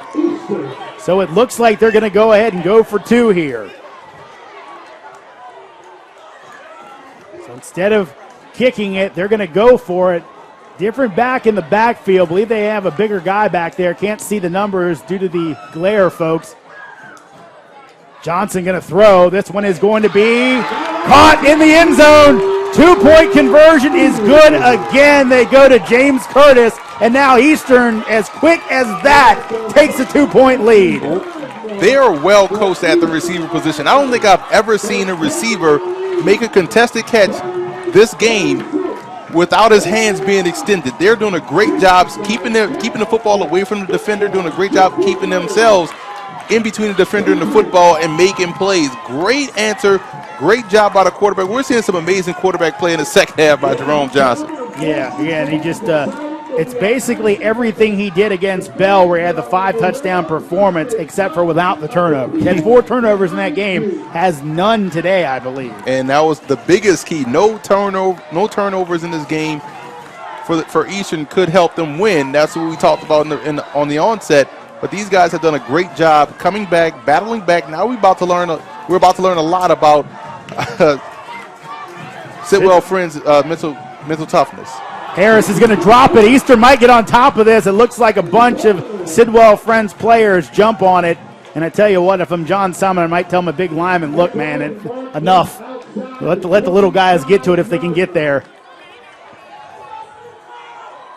so it looks like they're going to go ahead and go for 2 here. So instead of kicking it, they're going to go for it. Different back in the backfield. Believe they have a bigger guy back there. Can't see the numbers due to the glare, folks. Johnson going to throw. This one is going to be caught in the end zone. 2-point conversion is good again. They go to James Curtis, and now Eastern, as quick as that, takes a 2-point lead. They are well coached at the receiver position. I don't think I've ever seen a receiver make a contested catch this game without his hands being extended. They're doing a great job keeping the football away from the defender, doing a great job keeping themselves in between the defender and the football and making plays. Great answer. Great job by the quarterback. We're seeing some amazing quarterback play in the second half by Jerome Johnson. Yeah, and he just it's basically everything he did against Bell, where he had the 5-touchdown performance, except for without the turnover. He had 4 turnovers in that game, has none today, I believe. And that was the biggest key. No turnovers in this game for Eastern could help them win. That's what we talked about on the onset. But these guys have done a great job coming back, battling back. Now we're about to learn a lot about Sidwell Friends' mental toughness. Harris is going to drop it. Eastern might get on top of this. It looks like a bunch of Sidwell Friends players jump on it. And I tell you what, if I'm John Simon, I might tell him a big lineman, look, man, enough. Let the little guys get to it if they can get there.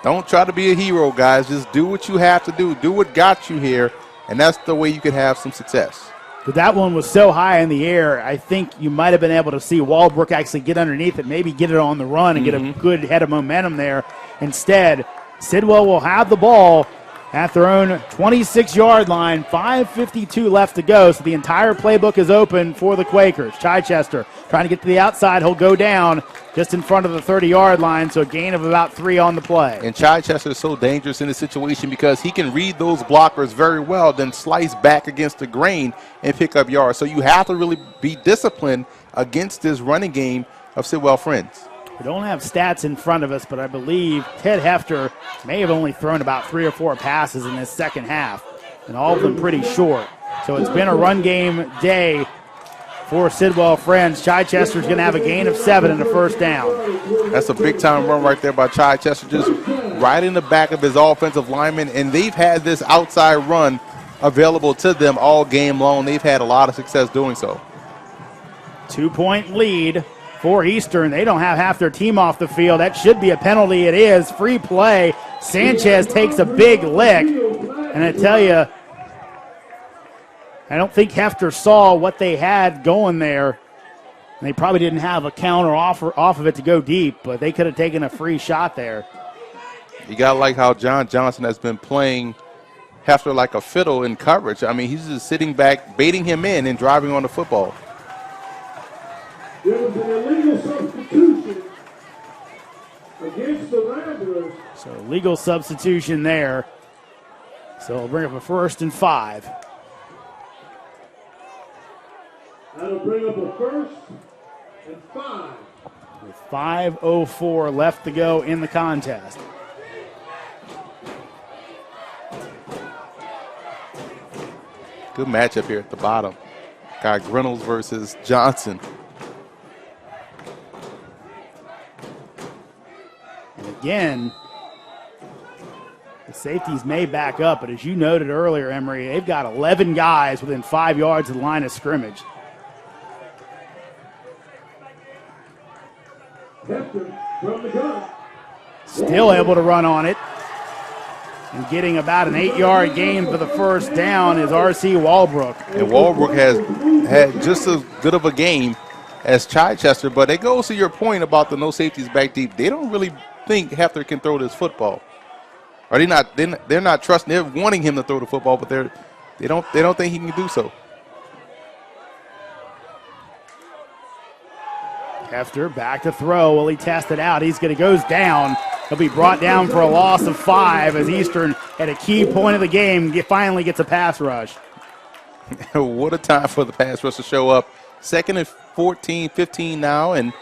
Don't try to be a hero, guys. Just do what you have to do. Do what got you here, and that's the way you can have some success. But that one was so high in the air, I think you might have been able to see Waldbrook actually get underneath it, maybe get it on the run and get a good head of momentum there. Instead, Sidwell will have the ball at their own 26-yard line. 5:52 left to go, so the entire playbook is open for the Quakers. Chichester trying to get to the outside. He'll go down just in front of the 30-yard line, so a gain of about 3 on the play. And Chichester is so dangerous in this situation because he can read those blockers very well, then slice back against the grain and pick up yards. So you have to really be disciplined against this running game of Sidwell Friends. We don't have stats in front of us, but I believe Ted Hefter may have only thrown about 3 or 4 passes in this second half, and all of them pretty short. So it's been a run game day for Sidwell Friends. Chichester's going to have a gain of 7 and a first down. That's a big-time run right there by Chichester, just right in the back of his offensive lineman, and they've had this outside run available to them all game long. They've had a lot of success doing so. 2-point lead for Eastern. They don't have half their team off the field. That should be a penalty. It is. Free play. Sanchez takes a big lick. And I tell you, I don't think Hefter saw what they had going there. And they probably didn't have a counter off of it to go deep, but they could have taken a free shot there. You got to like how John Johnson has been playing Hefter like a fiddle in coverage. I mean, he's just sitting back, baiting him in and driving on the football. There was an illegal substitution against the Ramblers. So legal substitution there. So we'll bring up a 1st and 5. That'll bring up a 1st and 5. With 5:04 left to go in the contest. Good matchup here at the bottom. Got Reynolds versus Johnson. Again, the safeties may back up, but as you noted earlier, Emory, they've got 11 guys within 5 yards of the line of scrimmage. Hefter from the gun. Still able to run on it. And getting about an 8-yard gain for the first down is R.C. Walbrook. And Walbrook has had just as good of a game as Chichester, but it goes to your point about the no safeties back deep. They don't really think Hefter can throw this football, or they're not trusting. They're wanting him to throw the football, but they don't think he can do so. Hefter back to throw. Will he test it out? Goes down. He'll be brought down for a loss of 5 as Eastern at a key point of the game finally gets a pass rush. What a time for the pass rush to show up. 2nd and 14, 15 now, and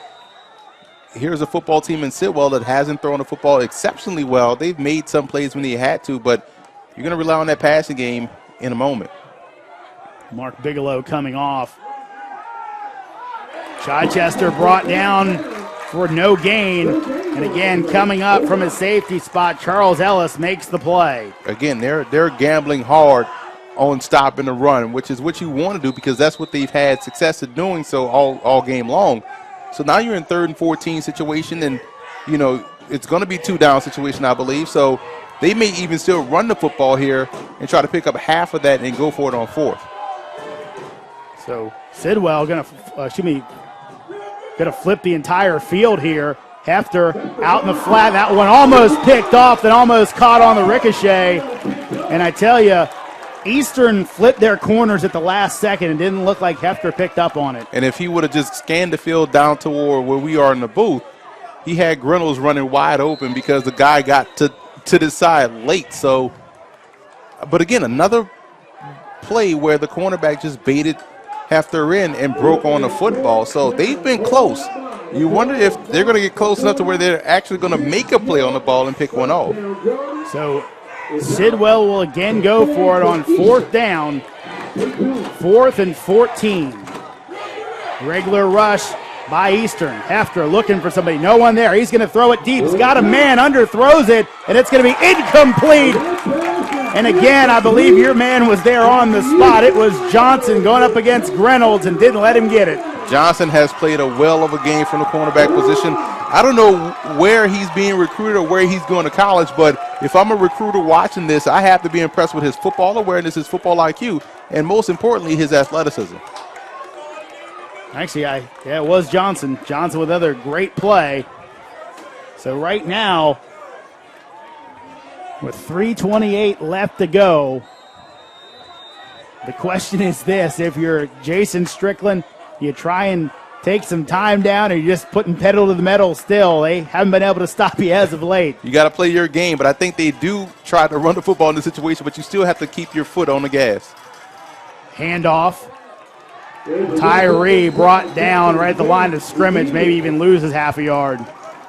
here's a football team in Sidwell that hasn't thrown the football exceptionally well. They've made some plays when they had to, but you're going to rely on that passing game in a moment. Mark Bigelow coming off. Chichester brought down for no gain. And again, coming up from his safety spot, Charles Ellis makes the play. Again, they're gambling hard on stopping the run, which is what you want to do because that's what they've had success at doing so all game long. So now you're in 3rd and 14 situation, and, you know, it's going to be 2-down situation, I believe. So they may even still run the football here and try to pick up half of that and go for it on 4th. So Sidwell going to flip the entire field here. Hefter out in the flat. That one almost picked off, then almost caught on the ricochet. And I tell you, Eastern flipped their corners at the last second and didn't look like Hefter picked up on it. And if he would have just scanned the field down toward where we are in the booth, he had Reynolds running wide open because the guy got to the side late. So, but again, another play where the cornerback just baited Hefter in and broke on the football. So they've been close. You wonder if they're going to get close enough to where they're actually going to make a play on the ball and pick one off. So Sidwell will again go for it on 4th down. 4th and 14. Regular rush by Eastern. Hefter looking for somebody. No one there. He's going to throw it deep. He's got a man, underthrows it, and it's going to be incomplete. And again, I believe your man was there on the spot. It was Johnson going up against Reynolds and didn't let him get it. Johnson has played a well of a game from the cornerback position. I don't know where he's being recruited or where he's going to college, but if I'm a recruiter watching this, I have to be impressed with his football awareness, his football IQ, and most importantly, his athleticism. Actually, it was Johnson. Johnson with another great play. So right now, With 3:28 left to go, the question is this: if you're Jason Strickland, you try and take some time down, or you're just putting pedal to the metal still. They haven't been able to stop you as of late. You got to play your game, but I think they do try to run the football in this situation, but you still have to keep your foot on the gas. Handoff. Tyree brought down right at the line of scrimmage, maybe even loses half a yard.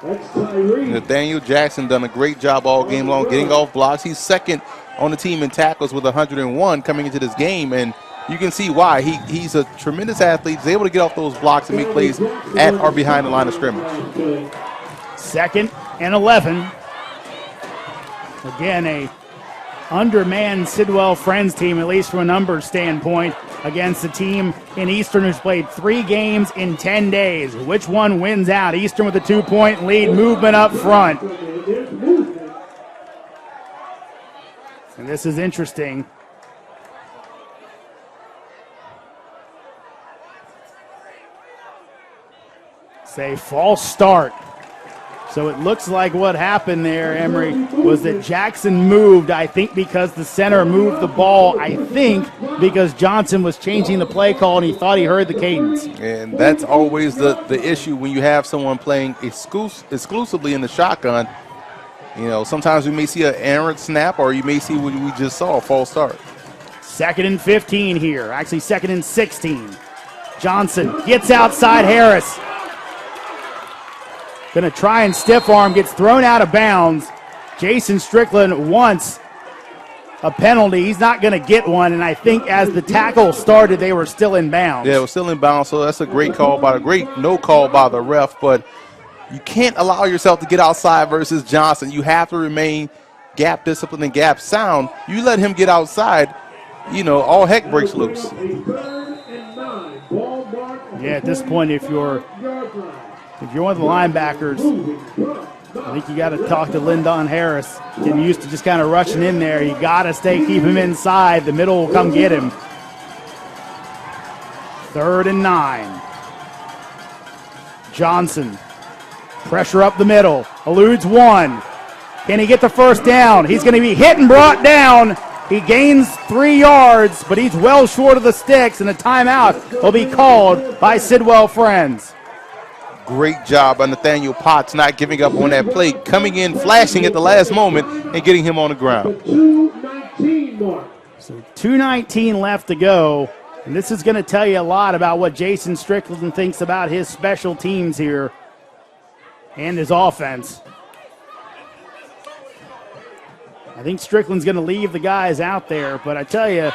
Nathaniel Jackson done a great job all game long getting off blocks. He's second on the team in tackles with 101 coming into this game, and you can see why. He's a tremendous athlete. He's able to get off those blocks and make plays at or behind the line of scrimmage. 2nd and 11. Again, a undermanned Sidwell Friends team, at least from a numbers standpoint, against a team in Eastern who's played 3 games in 10 days. Which one wins out? Eastern with a 2-point lead, movement up front. And this is interesting. Say false start. So it looks like what happened there, Emory, was that Jackson moved, I think because the center moved the ball, I think because Johnson was changing the play call and he thought he heard the cadence. And that's always the issue when you have someone playing exclusively in the shotgun. You know, sometimes we may see an errant snap, or you may see what we just saw, a false start. 2nd and 15 here, actually 2nd and 16. Johnson gets outside Harris. Going to try and stiff arm, gets thrown out of bounds. Jason Strickland wants a penalty. He's not going to get one, and I think as the tackle started, they were still in bounds. Yeah, it was still in bounds, so that's a great call by the great no call by the ref, but you can't allow yourself to get outside versus Johnson. You have to remain gap disciplined and gap sound. You let him get outside, you know, all heck breaks loose. Yeah, at this point, if you're one of the linebackers, I think you got to talk to Lyndon Harris. Getting used to just kind of rushing in there. You got to keep him inside. The middle will come get him. 3rd and 9. Johnson, pressure up the middle, eludes one. Can he get the first down? He's going to be hit and brought down. He gains 3 yards, but he's well short of the sticks, and a timeout will be called by Sidwell Friends. Great job by Nathaniel Potts not giving up on that play, coming in, flashing at the last moment, and getting him on the ground. So 2:19 left to go, and this is going to tell you a lot about what Jason Strickland thinks about his special teams here and his offense. I think Strickland's going to leave the guys out there, but I tell you,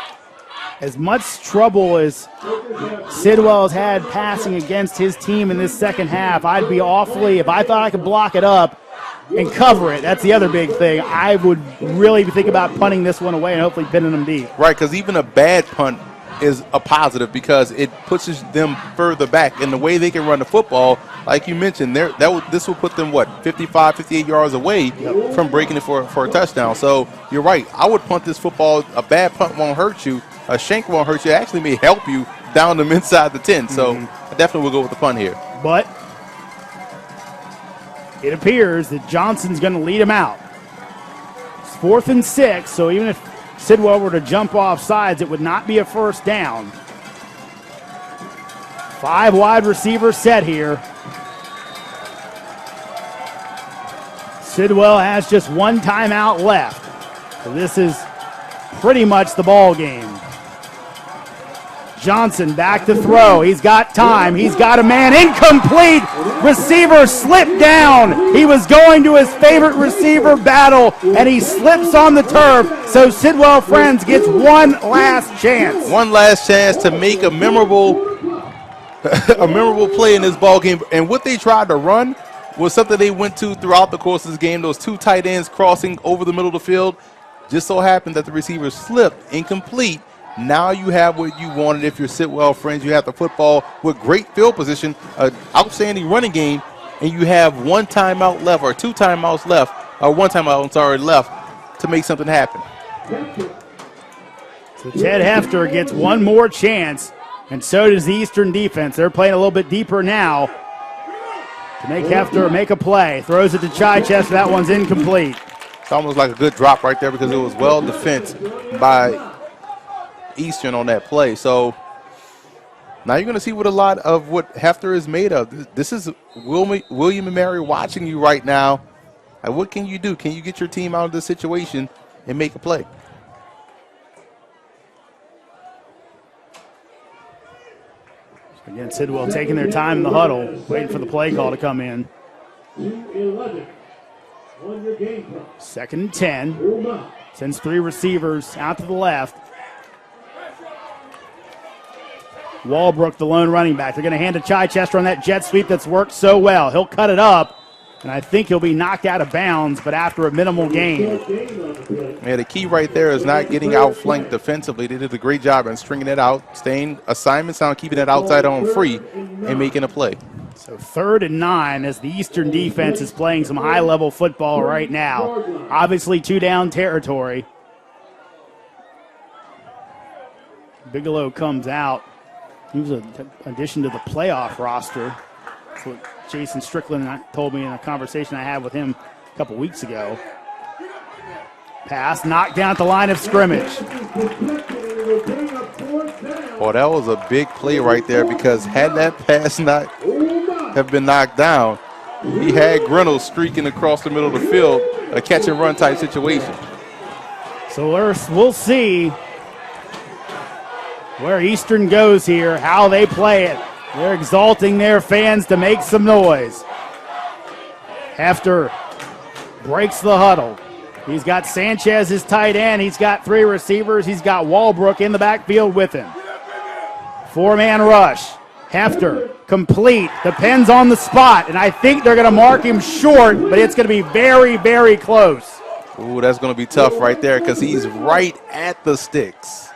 as much trouble as Sidwell has had passing against his team in this second half, I'd be awfully, if I thought I could block it up and cover it, that's the other big thing, I would really think about punting this one away and hopefully pinning them deep. Right, because even a bad punt is a positive because it pushes them further back. And the way they can run the football, like you mentioned, this will put them, 55, 58 yards away from breaking it for a touchdown. So you're right. I would punt this football. A bad punt won't hurt you. A shank won't hurt you. It actually may help you down them inside the 10. So I definitely will go with the punt here. But it appears that Johnson's going to lead him out. It's 4th and 6, so even if Sidwell were to jump off sides, it would not be a first down. 5 wide receivers set here. Sidwell has just 1 timeout left. So this is pretty much the ball game. Johnson back to throw. He's got time. He's got a man. Incomplete. Receiver slipped down. He was going to his favorite receiver battle, and he slips on the turf. So Sidwell Friends gets one last chance. One last chance to make a memorable play in this ball game. And what they tried to run was something they went to throughout the course of this game. Those 2 tight ends crossing over the middle of the field. Just so happened that the receiver slipped, incomplete. Now you have what you wanted if you're Sidwell Friends. You have the football with great field position, an outstanding running game, and you have 1 timeout left, or 2 timeouts left, or 1 timeout, left to make something happen. So Ted Hefter gets one more chance, and so does the Eastern defense. They're playing a little bit deeper now to make Hefter make a play. Throws it to Chichester. That one's incomplete. It's almost like a good drop right there because it was well defensed by Eastern on that play. So now you're going to see what a lot of what Hefter is made of. This is William and Mary watching you right now. And what can you do? Can you get your team out of this situation and make a play? Again, Sidwell taking their time in the huddle, waiting for the play call to come in. 2-11 on your game clock. 2nd and 10. Sends 3 receivers out to the left. Walbrook, the lone running back. They're going to hand to Chichester on that jet sweep that's worked so well. He'll cut it up, and I think he'll be knocked out of bounds, but after a minimal gain. Yeah, the key right there is not getting outflanked defensively. They did a great job in stringing it out, staying assignment sound, keeping it outside on free, and making a play. So 3rd and 9 as the Eastern defense is playing some high-level football right now. Obviously 2-down territory. Bigelow comes out. He was an addition to the playoff roster. That's what Jason Strickland told me in a conversation I had with him a couple weeks ago. Pass knocked down at the line of scrimmage. Well, that was a big play right there because had that pass not have been knocked down, he had Grinnell streaking across the middle of the field, a catch and run type situation. So we'll see where Eastern goes here, how they play it. They're exalting their fans to make some noise. Hefter breaks the huddle. He's got Sanchez, his tight end. He's got 3 receivers. He's got Walbrook in the backfield with him. 4-man rush. Hefter, complete, depends on the spot, and I think they're going to mark him short, but it's going to be very, very close. Ooh, that's going to be tough right there because he's right at the sticks.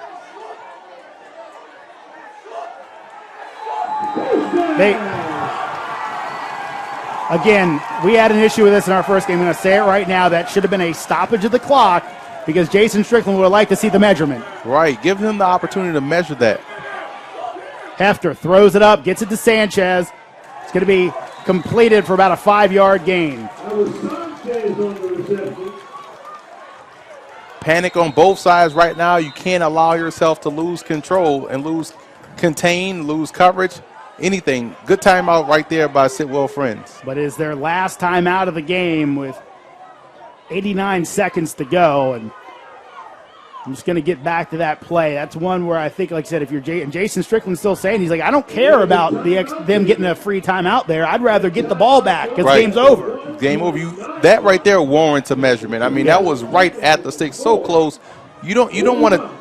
Again, we had an issue with this in our first game. I'm going to say it right now. That should have been a stoppage of the clock because Jason Strickland would like to see the measurement. Right, give him the opportunity to measure that. Hefter throws it up, gets it to Sanchez. It's going to be completed for about a 5-yard gain. Panic on both sides right now. You can't allow yourself to lose control and lose coverage. Anything. Good timeout right there by Sidwell Friends. But is their last time out of the game with 89 seconds to go. And I'm just going to get back to that play. That's one where I think, like I said, if you're and Jason Strickland's still saying, he's like, I don't care about them getting a free timeout there. I'd rather get the ball back because game's over. Game over. That right there warrants a measurement. I mean, that was right at the stick, so close. You don't want to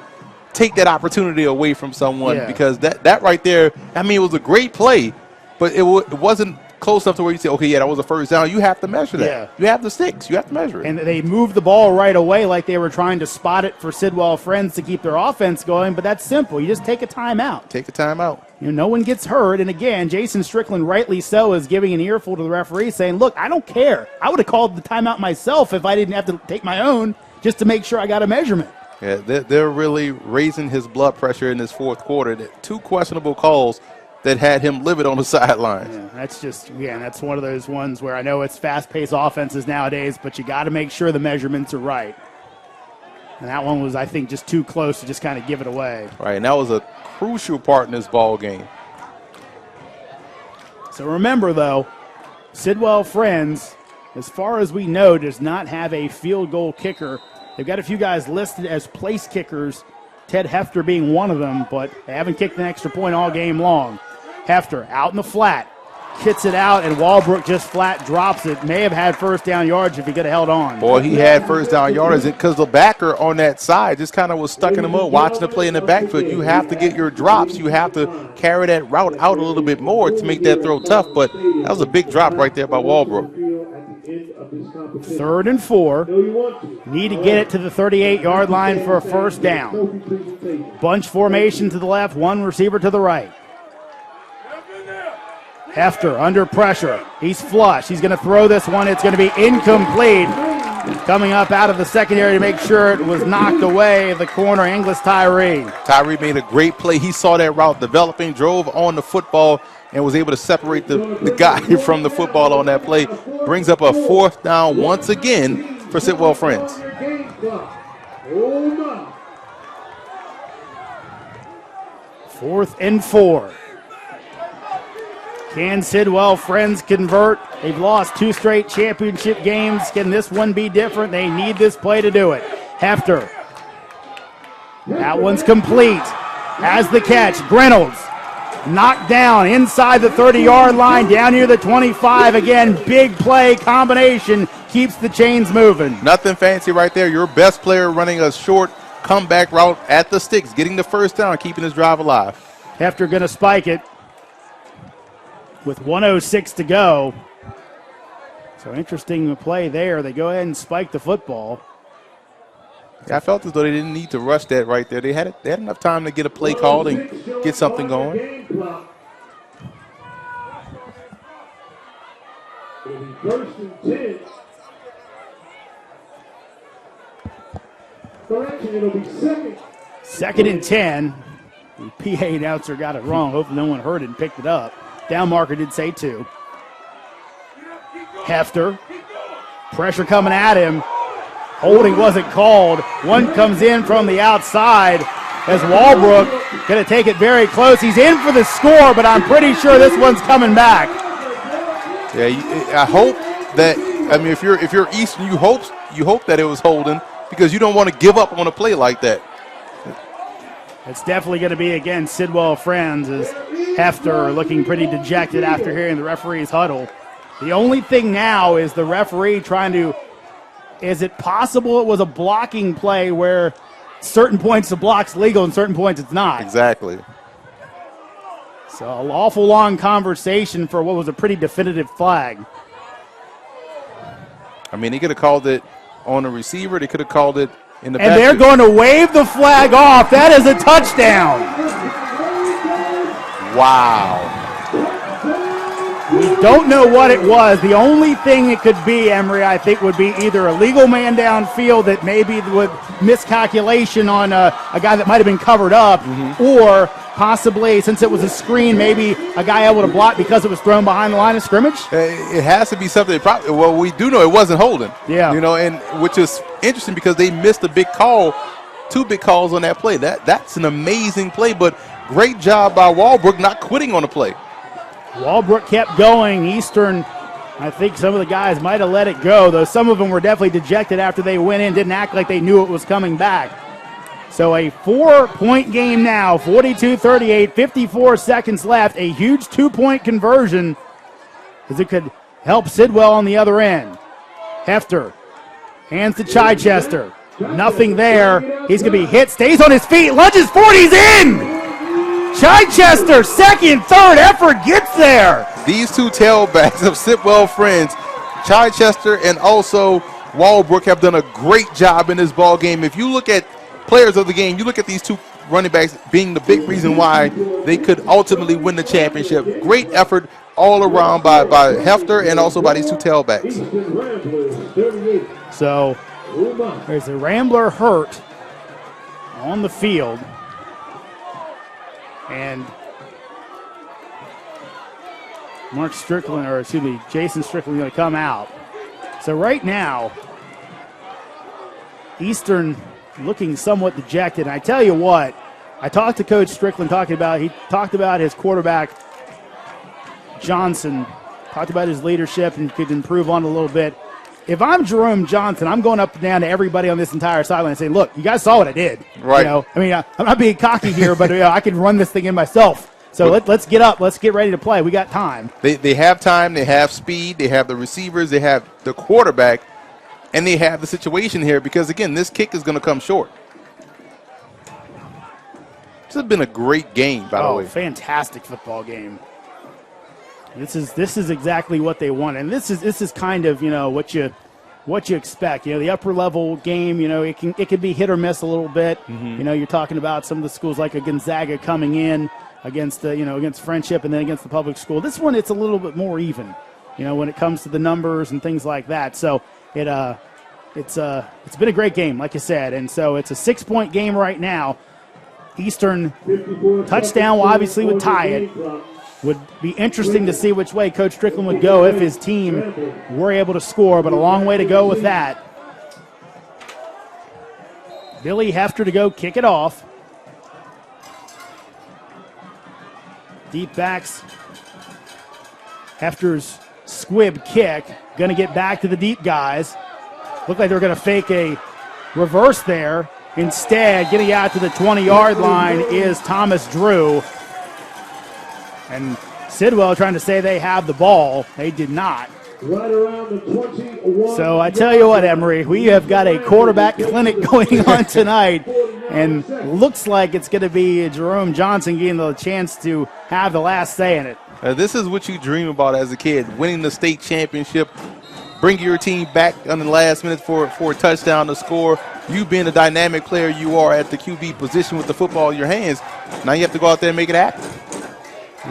take that opportunity away from someone because that right there, I mean, it was a great play, but it wasn't close enough to where you say, okay, yeah, that was a first down. You have to measure that. Yeah. You have the sticks. You have to measure it. And they moved the ball right away like they were trying to spot it for Sidwell Friends to keep their offense going, but that's simple. You just take a timeout. Take a timeout. No one gets hurt. And again, Jason Strickland, rightly so, is giving an earful to the referee saying, look, I don't care. I would have called the timeout myself if I didn't have to take my own just to make sure I got a measurement. Yeah, they're really raising his blood pressure in this fourth quarter. 2 questionable calls that had him livid on the sidelines. Yeah, that's one of those ones where I know it's fast-paced offenses nowadays, but you got to make sure the measurements are right. And that one was, I think, just too close to just kind of give it away. Right, and that was a crucial part in this ball game. So remember, though, Sidwell Friends, as far as we know, does not have a field goal kicker. They've got a few guys listed as place kickers, Ted Hefter being one of them, but they haven't kicked an extra point all game long. Hefter out in the flat, hits it out, and Walbrook just flat drops it. May have had first down yardage if he could have held on. Boy, he had first down yardage because the backer on that side just kind of was stuck in the mud watching the play in the backfield. You have to get your drops. You have to carry that route out a little bit more to make that throw tough, but that was a big drop right there by Walbrook. 3rd and 4. Need to get it to the 38-yard line for a first down. Bunch formation to the left, 1 receiver to the right. Hefter under pressure. He's flush. He's going to throw this one. It's going to be incomplete. Coming up out of the secondary to make sure it was knocked away, the corner, Inglis Tyree. Tyree made a great play. He saw that route developing, drove on the football, and was able to separate the guy from the football on that play. Brings up a 4th down once again for Sidwell Friends. Game clock. Hold on. 4th and 4. Can Sidwell Friends convert? They've lost 2 straight championship games. Can this one be different? They need this play to do it. Hefter. That one's complete. Has the catch. Reynolds knocked down inside the 30-yard line, down near the 25. Again, big play combination keeps the chains moving. Nothing fancy right there. Your best player running a short comeback route at the sticks, getting the first down, keeping his drive alive. Hefter going to spike it with 1:06 to go. So interesting play there. They go ahead and spike the football. I felt as though they didn't need to rush that right there. They had enough time to get a play called and get something going. Game clock. It'll be 1st and 10. Correction, it'll be 2nd and 10. The PA announcer got it wrong. Hopefully no one heard it and picked it up. Down marker did say 2. Hefter. Pressure coming at him. Holding wasn't called. One comes in from the outside as Walbrook going to take it very close. He's in for the score, but I'm pretty sure this one's coming back. Yeah, I hope that, I mean, if you're Eastern, you hope that it was holding because you don't want to give up on a play like that. It's definitely going to be, again, Sidwell Friends as Hefter looking pretty dejected after hearing the referee's huddle. The only thing now is the referee trying to, is it possible it was a blocking play where certain points the block's legal and certain points it's not? Exactly. So an awful long conversation for what was a pretty definitive flag. I mean, they could have called it on the receiver. They could have called it in the And back. they're going to wave the flag off. That is a touchdown. Wow. We don't know what it was. The only thing it could be, Emory, I think, would be either a legal man downfield that maybe with miscalculation on a guy that might have been covered up, or possibly, since it was a screen, maybe a guy able to block because it was thrown behind the line of scrimmage. It has to be something. Well, we do know it wasn't holding. Yeah. You know, and which is interesting because they missed a big call, 2 big calls on that play. That's an amazing play, but great job by Walbrook not quitting on the play. Walbrook kept going. Eastern, I think some of the guys might have let it go, though some of them were definitely dejected after they went in, didn't act like they knew it was coming back. So a 4-point game now, 42-38, 54 seconds left. A huge 2-point conversion as it could help Sidwell on the other end. Hefter hands to Chichester. Nothing there. He's going to be hit, stays on his feet, lunges forward, he's in! Chichester, second, third effort, gets there. These 2 tailbacks of Sidwell Friends, Chichester and also Walbrook, have done a great job in this ball game. If you look at players of the game, you look at these 2 running backs being the big reason why they could ultimately win the championship. Great effort all around by Hefter and also by these 2 tailbacks. So there's a Rambler hurt on the field. And Jason Strickland going to come out. So right now, Eastern looking somewhat dejected. And I tell you what, I talked to Coach Strickland he talked about his quarterback, Johnson, talked about his leadership and could improve on it a little bit. If I'm Jerome Johnson, I'm going up and down to everybody on this entire sideline and saying, look, you guys saw what I did. Right. You know, I mean, I'm not being cocky here, but I can run this thing in myself. So let's get up. Let's get ready to play. We got time. They have time. They have speed. They have the receivers. They have the quarterback. And they have the situation here because, again, this kick is going to come short. This has been a great game, by the way. Fantastic football game. This is exactly what they want, and this is kind of, you know, what you expect. You know, the upper level game, you know, it can be hit or miss a little bit. You know, you're talking about some of the schools like a Gonzaga coming in against against Friendship and then against the public school. This one, it's a little bit more even, you know, when it comes to the numbers and things like that. So it's been a great game, like you said, and so it's a 6-point game right now. Eastern touchdown obviously would tie it. Would be interesting to see which way Coach Strickland would go if his team were able to score, but a long way to go with that. Billy Hefter to go kick it off. Deep backs. Hefter's squib kick. Going to get back to the deep guys. Looked like they were going to fake a reverse there. Instead, getting out to the 20-yard line is Thomas Drew. And Sidwell trying to say they have the ball. They did not. Right around the 21. So I tell you what, Emory, we have got a quarterback clinic going on tonight, and looks like it's going to be Jerome Johnson getting the chance to have the last say in it. This is what you dream about as a kid, winning the state championship, bringing your team back on the last minute for a touchdown to score. You being the dynamic player you are at the QB position with the football in your hands, now you have to go out there and make it happen.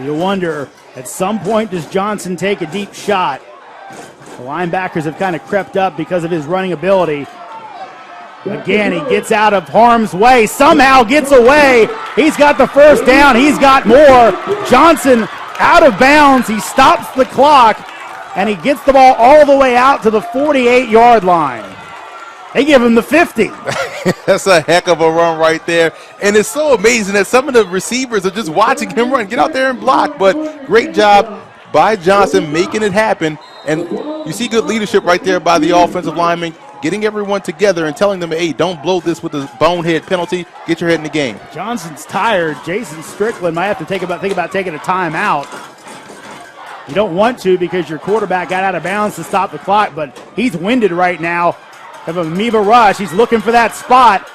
You wonder, at some point, does Johnson take a deep shot? The linebackers have kind of crept up because of his running ability. Again, he gets out of harm's way, somehow gets away. He's got the first down. He's got more. Johnson out of bounds. He stops the clock, and he gets the ball all the way out to the 48-yard line. They give him the 50. That's a heck of a run right there. And it's so amazing that some of the receivers are just watching him run. Get out there and block. But great job by Johnson making it happen. And you see good leadership right there by the offensive lineman, getting everyone together and telling them, hey, don't blow this with a bonehead penalty. Get your head in the game. Johnson's tired. Jason Strickland might have to think about taking a timeout. You don't want to because your quarterback got out of bounds to stop the clock, but he's winded right now. Have a Amoeba rush. He's looking for that spot.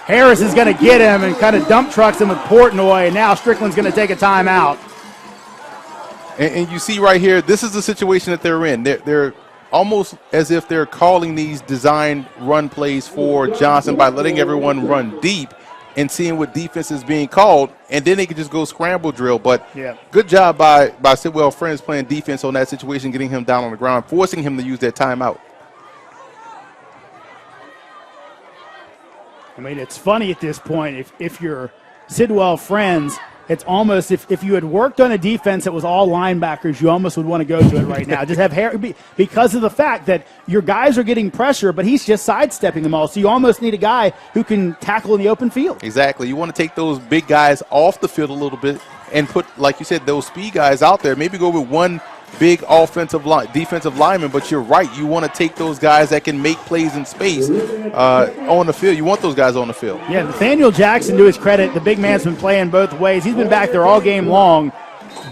Harris is going to get him and kind of dump trucks him with Portnoy, and now Strickland's going to take a timeout. And you see right here, this is the situation that they're in. They're almost as if they're calling these design run plays for Johnson by letting everyone run deep and seeing what defense is being called, and then they can just go scramble drill. But good job by Sidwell Friends playing defense on that situation, getting him down on the ground, forcing him to use that timeout. I mean, it's funny at this point. If you're Sidwell Friends, it's almost if you had worked on a defense that was all linebackers, you almost would want to go to it right now. Just have Harris, because of the fact that your guys are getting pressure, but he's just sidestepping them all. So you almost need a guy who can tackle in the open field. Exactly. You want to take those big guys off the field a little bit and put, like you said, those speed guys out there. Maybe go with one big defensive lineman, but you're right. You want to take those guys that can make plays in space on the field. You want those guys on the field. Yeah, Nathaniel Jackson, to his credit, the big man's been playing both ways. He's been back there all game long,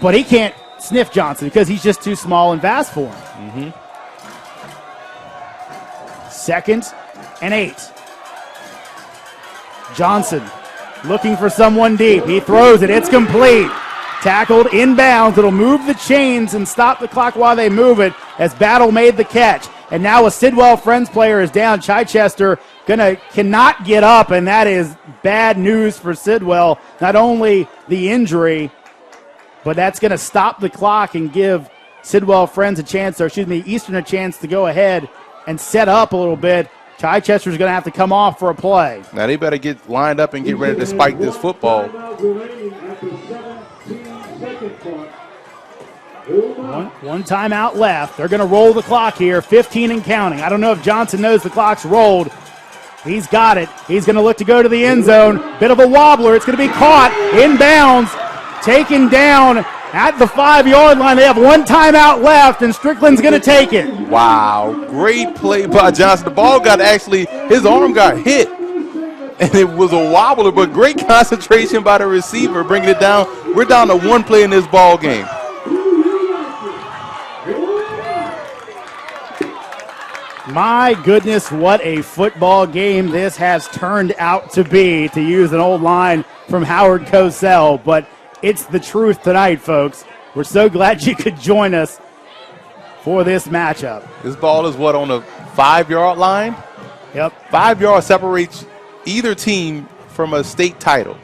but he can't sniff Johnson because he's just too small and fast for him. 2nd and 8. Johnson looking for someone deep. He throws it. It's complete. Tackled inbounds. It'll move the chains and stop the clock while they move it as Battle made the catch. And now a Sidwell Friends player is down. Chichester cannot get up, and that is bad news for Sidwell. Not only the injury, but that's going to stop the clock and give Sidwell Friends Eastern a chance to go ahead and set up a little bit. Chichester's going to have to come off for a play. Now they better get lined up and get ready to spike this football. One timeout left. They're going to roll the clock here, 15 and counting. I don't know if Johnson knows the clock's rolled. He's got it. He's going to look to go to the end zone. Bit of a wobbler. It's going to be caught inbounds, taken down at the 5-yard line. They have one timeout left, and Strickland's going to take it. Wow, great play by Johnson. The ball his arm got hit, and it was a wobbler, but great concentration by the receiver, bringing it down. We're down to one play in this ball game. My goodness, what a football game this has turned out to be, to use an old line from Howard Cosell. But it's the truth tonight, folks. We're so glad you could join us for this matchup. This ball is on the 5-yard line? Yep. 5 yards separates either team from a state title.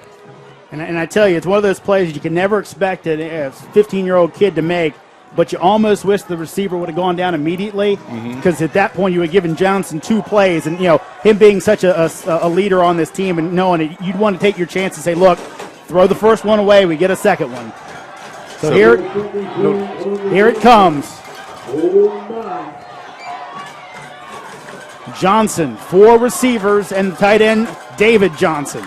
And I tell you, it's one of those plays you can never expect a 15-year-old kid to make, but you almost wish the receiver would have gone down immediately, because at that point you would have given Johnson 2 plays, and him being such a leader on this team and knowing it, you'd want to take your chance and say, look, throw the first one away, we get a second one. So here it comes. Johnson, 4 receivers, and tight end David Johnson.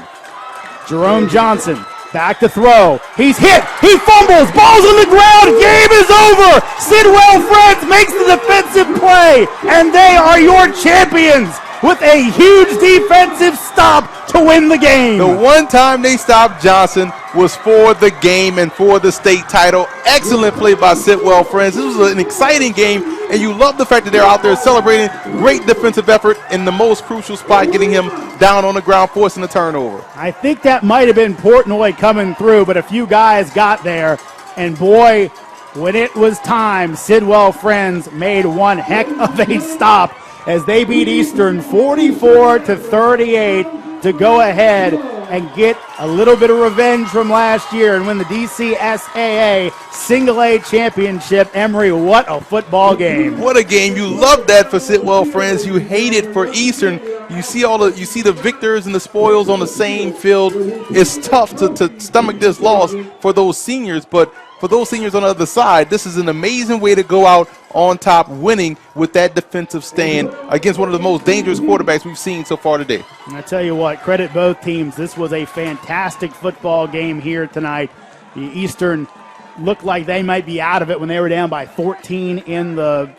Jerome Johnson, back to throw. He's hit. He fumbles. Ball's on the ground. Game is over. Sidwell Friends makes the defensive play, and they are your champions with a huge defensive stop to win the game. The one time they stopped Johnson was for the game and for the state title. Excellent play by Sidwell Friends. This was an exciting game, and you love the fact that they're out there celebrating. Great defensive effort in the most crucial spot, getting him down on the ground, forcing the turnover. I think that might have been Portnoy coming through, but a few guys got there, and boy, when it was time, Sidwell Friends made one heck of a stop as they beat Eastern 44-38 to go ahead and get a little bit of revenge from last year and win the DCSAA Single A Championship. Emory, what a football game. What a game. You love that for Sidwell Friends. You hate it for Eastern. You see the victors and the spoils on the same field. It's tough to stomach this loss for those seniors, but for those seniors on the other side, this is an amazing way to go out on top, winning with that defensive stand against one of the most dangerous quarterbacks we've seen so far today. And I tell you what, credit both teams. This was a fantastic football game here tonight. Eastern looked like they might be out of it when they were down by 14 in the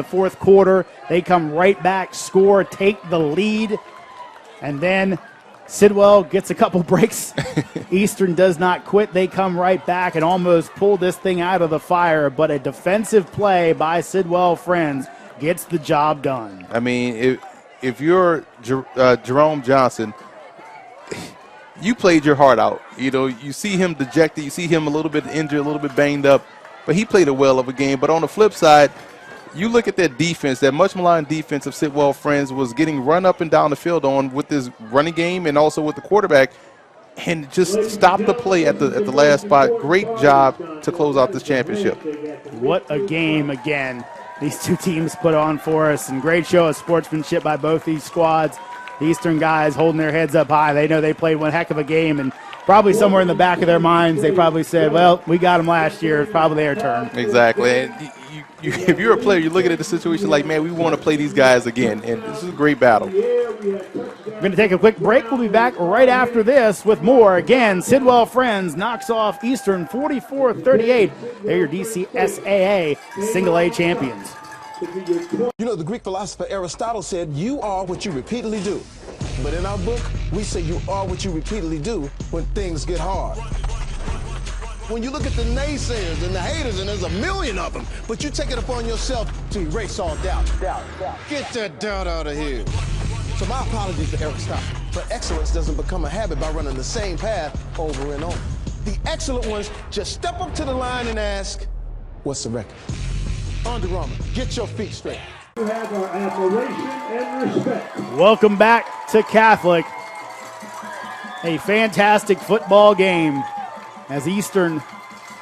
fourth quarter. They come right back, score, take the lead, and then Sidwell gets a couple breaks. Eastern does not quit. They come right back and almost pull this thing out of the fire, but a defensive play by Sidwell Friends gets the job done. I mean, if you're Jerome Johnson, you played your heart out. You know, you see him dejected, you see him a little bit injured, a little bit banged up, but he played a well of a game. But on the flip side, you look at that defense, that much maligned defense of Sidwell Friends was getting run up and down the field on with this running game and also with the quarterback, and just stopped the play at the last spot. Great job to close out this championship. What a game again these two teams put on for us, and great show of sportsmanship by both these squads. The Eastern guys holding their heads up high. They know they played one heck of a game, and probably somewhere in the back of their minds they probably said, well, we got them last year. It's probably their turn. Exactly. And if you're a player, you're looking at the situation like, man, we want to play these guys again, and this is a great battle. We're going to take a quick break. We'll be back right after this with more. Again, Sidwell Friends knocks off Eastern 44-38. They're your DCSAA Single A champions. You know, the Greek philosopher Aristotle said, you are what you repeatedly do. But in our book, we say you are what you repeatedly do when things get hard. When you look at the naysayers and the haters, and there's a million of them, but you take it upon yourself to erase all doubt. Get that doubt out of here. So my apologies to Aristotle, but excellence doesn't become a habit by running the same path over and over. The excellent ones just step up to the line and ask, what's the record? Under Armour, get your feet straight. You have our admiration and respect. Welcome back to Catholic. A fantastic football game as Eastern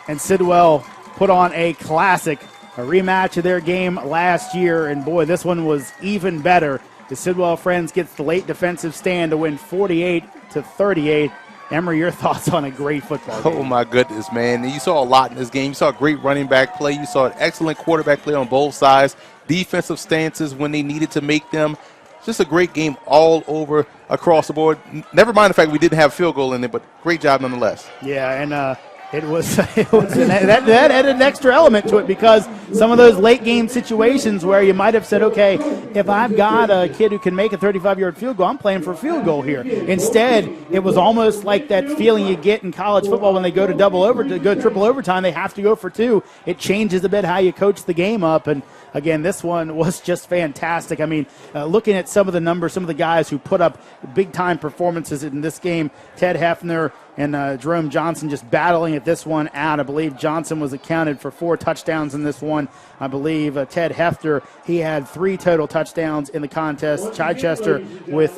and Sidwell put on a classic, a rematch of their game last year. And boy, this one was even better. The Sidwell Friends gets the late defensive stand to win 48-38. Emory, your thoughts on a great football game? Oh, my goodness, man. You saw a lot in this game. You saw a great running back play. You saw an excellent quarterback play on both sides. Defensive stances when they needed to make them. Just a great game all over across the board. Never mind the fact we didn't have a field goal in it, but great job nonetheless. Yeah, and that added an extra element to it because some of those late game situations where you might have said, okay, if I've got a kid who can make a 35-yard field goal, I'm playing for a field goal here. Instead, it was almost like that feeling you get in college football when they go to triple overtime, they have to go for two. It changes a bit how you coach the game up, and again, this one was just fantastic. I mean, looking at some of the numbers, some of the guys who put up big-time performances in this game, Ted Hefner and Jerome Johnson just battling at this one out. I believe Johnson was accounted for 4 touchdowns in this one. I believe Ted Hefner, he had 3 total touchdowns in the contest. Chichester with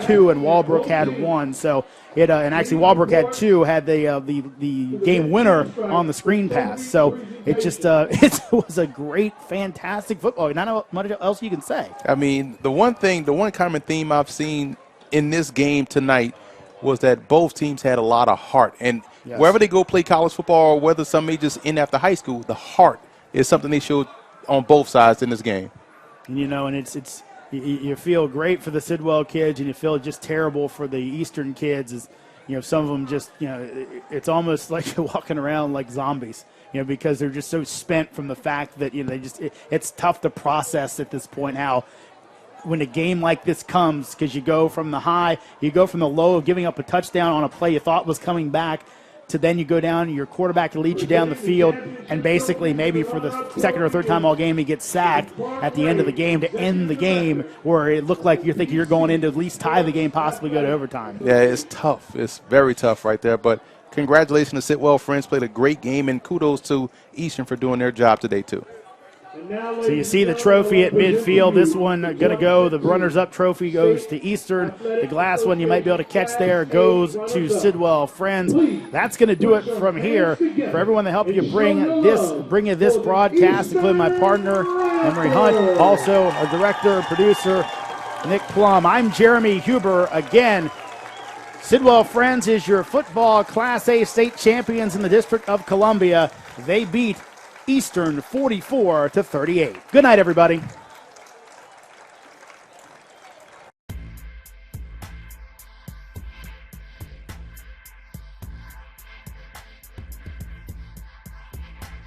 2, and Walbrook had 1. So and actually Walbrook had 2, had the game winner on the screen pass. So it just it was a great, fantastic football. Not much else you can say. I mean, the one common theme I've seen in this game tonight was that both teams had a lot of heart. And yes, wherever they go play college football, or whether some may just end after high school, the heart is something they showed on both sides in this game. And and it's you feel great for the Sidwell kids, and you feel just terrible for the Eastern kids. As some of them just, it's almost like walking around like zombies, because they're just so spent from the fact that it's tough to process at this point how when a game like this comes, because you go from the high, you go from the low of giving up a touchdown on a play you thought was coming back, to then you go down, your quarterback leads you down the field, and basically maybe for the second or third time all game he gets sacked at the end of the game to end the game, where it looked like you're thinking you're going in to at least tie the game, possibly go to overtime. Yeah, it's tough. It's very tough right there. But congratulations to Sidwell Friends. Played a great game, and kudos to Eastern for doing their job today too. So you see the trophy at midfield. This one going to go, the runners-up trophy goes to Eastern. The glass one you might be able to catch there goes to Sidwell Friends. That's going to do it from here. For everyone that helped you bring you this broadcast, including my partner, Emory Hunt, also our director, producer, Nick Plum. I'm Jeremy Huber. Again, Sidwell Friends is your football Class A state champions in the District of Columbia. They beat Eastern 44-38. Good night, everybody.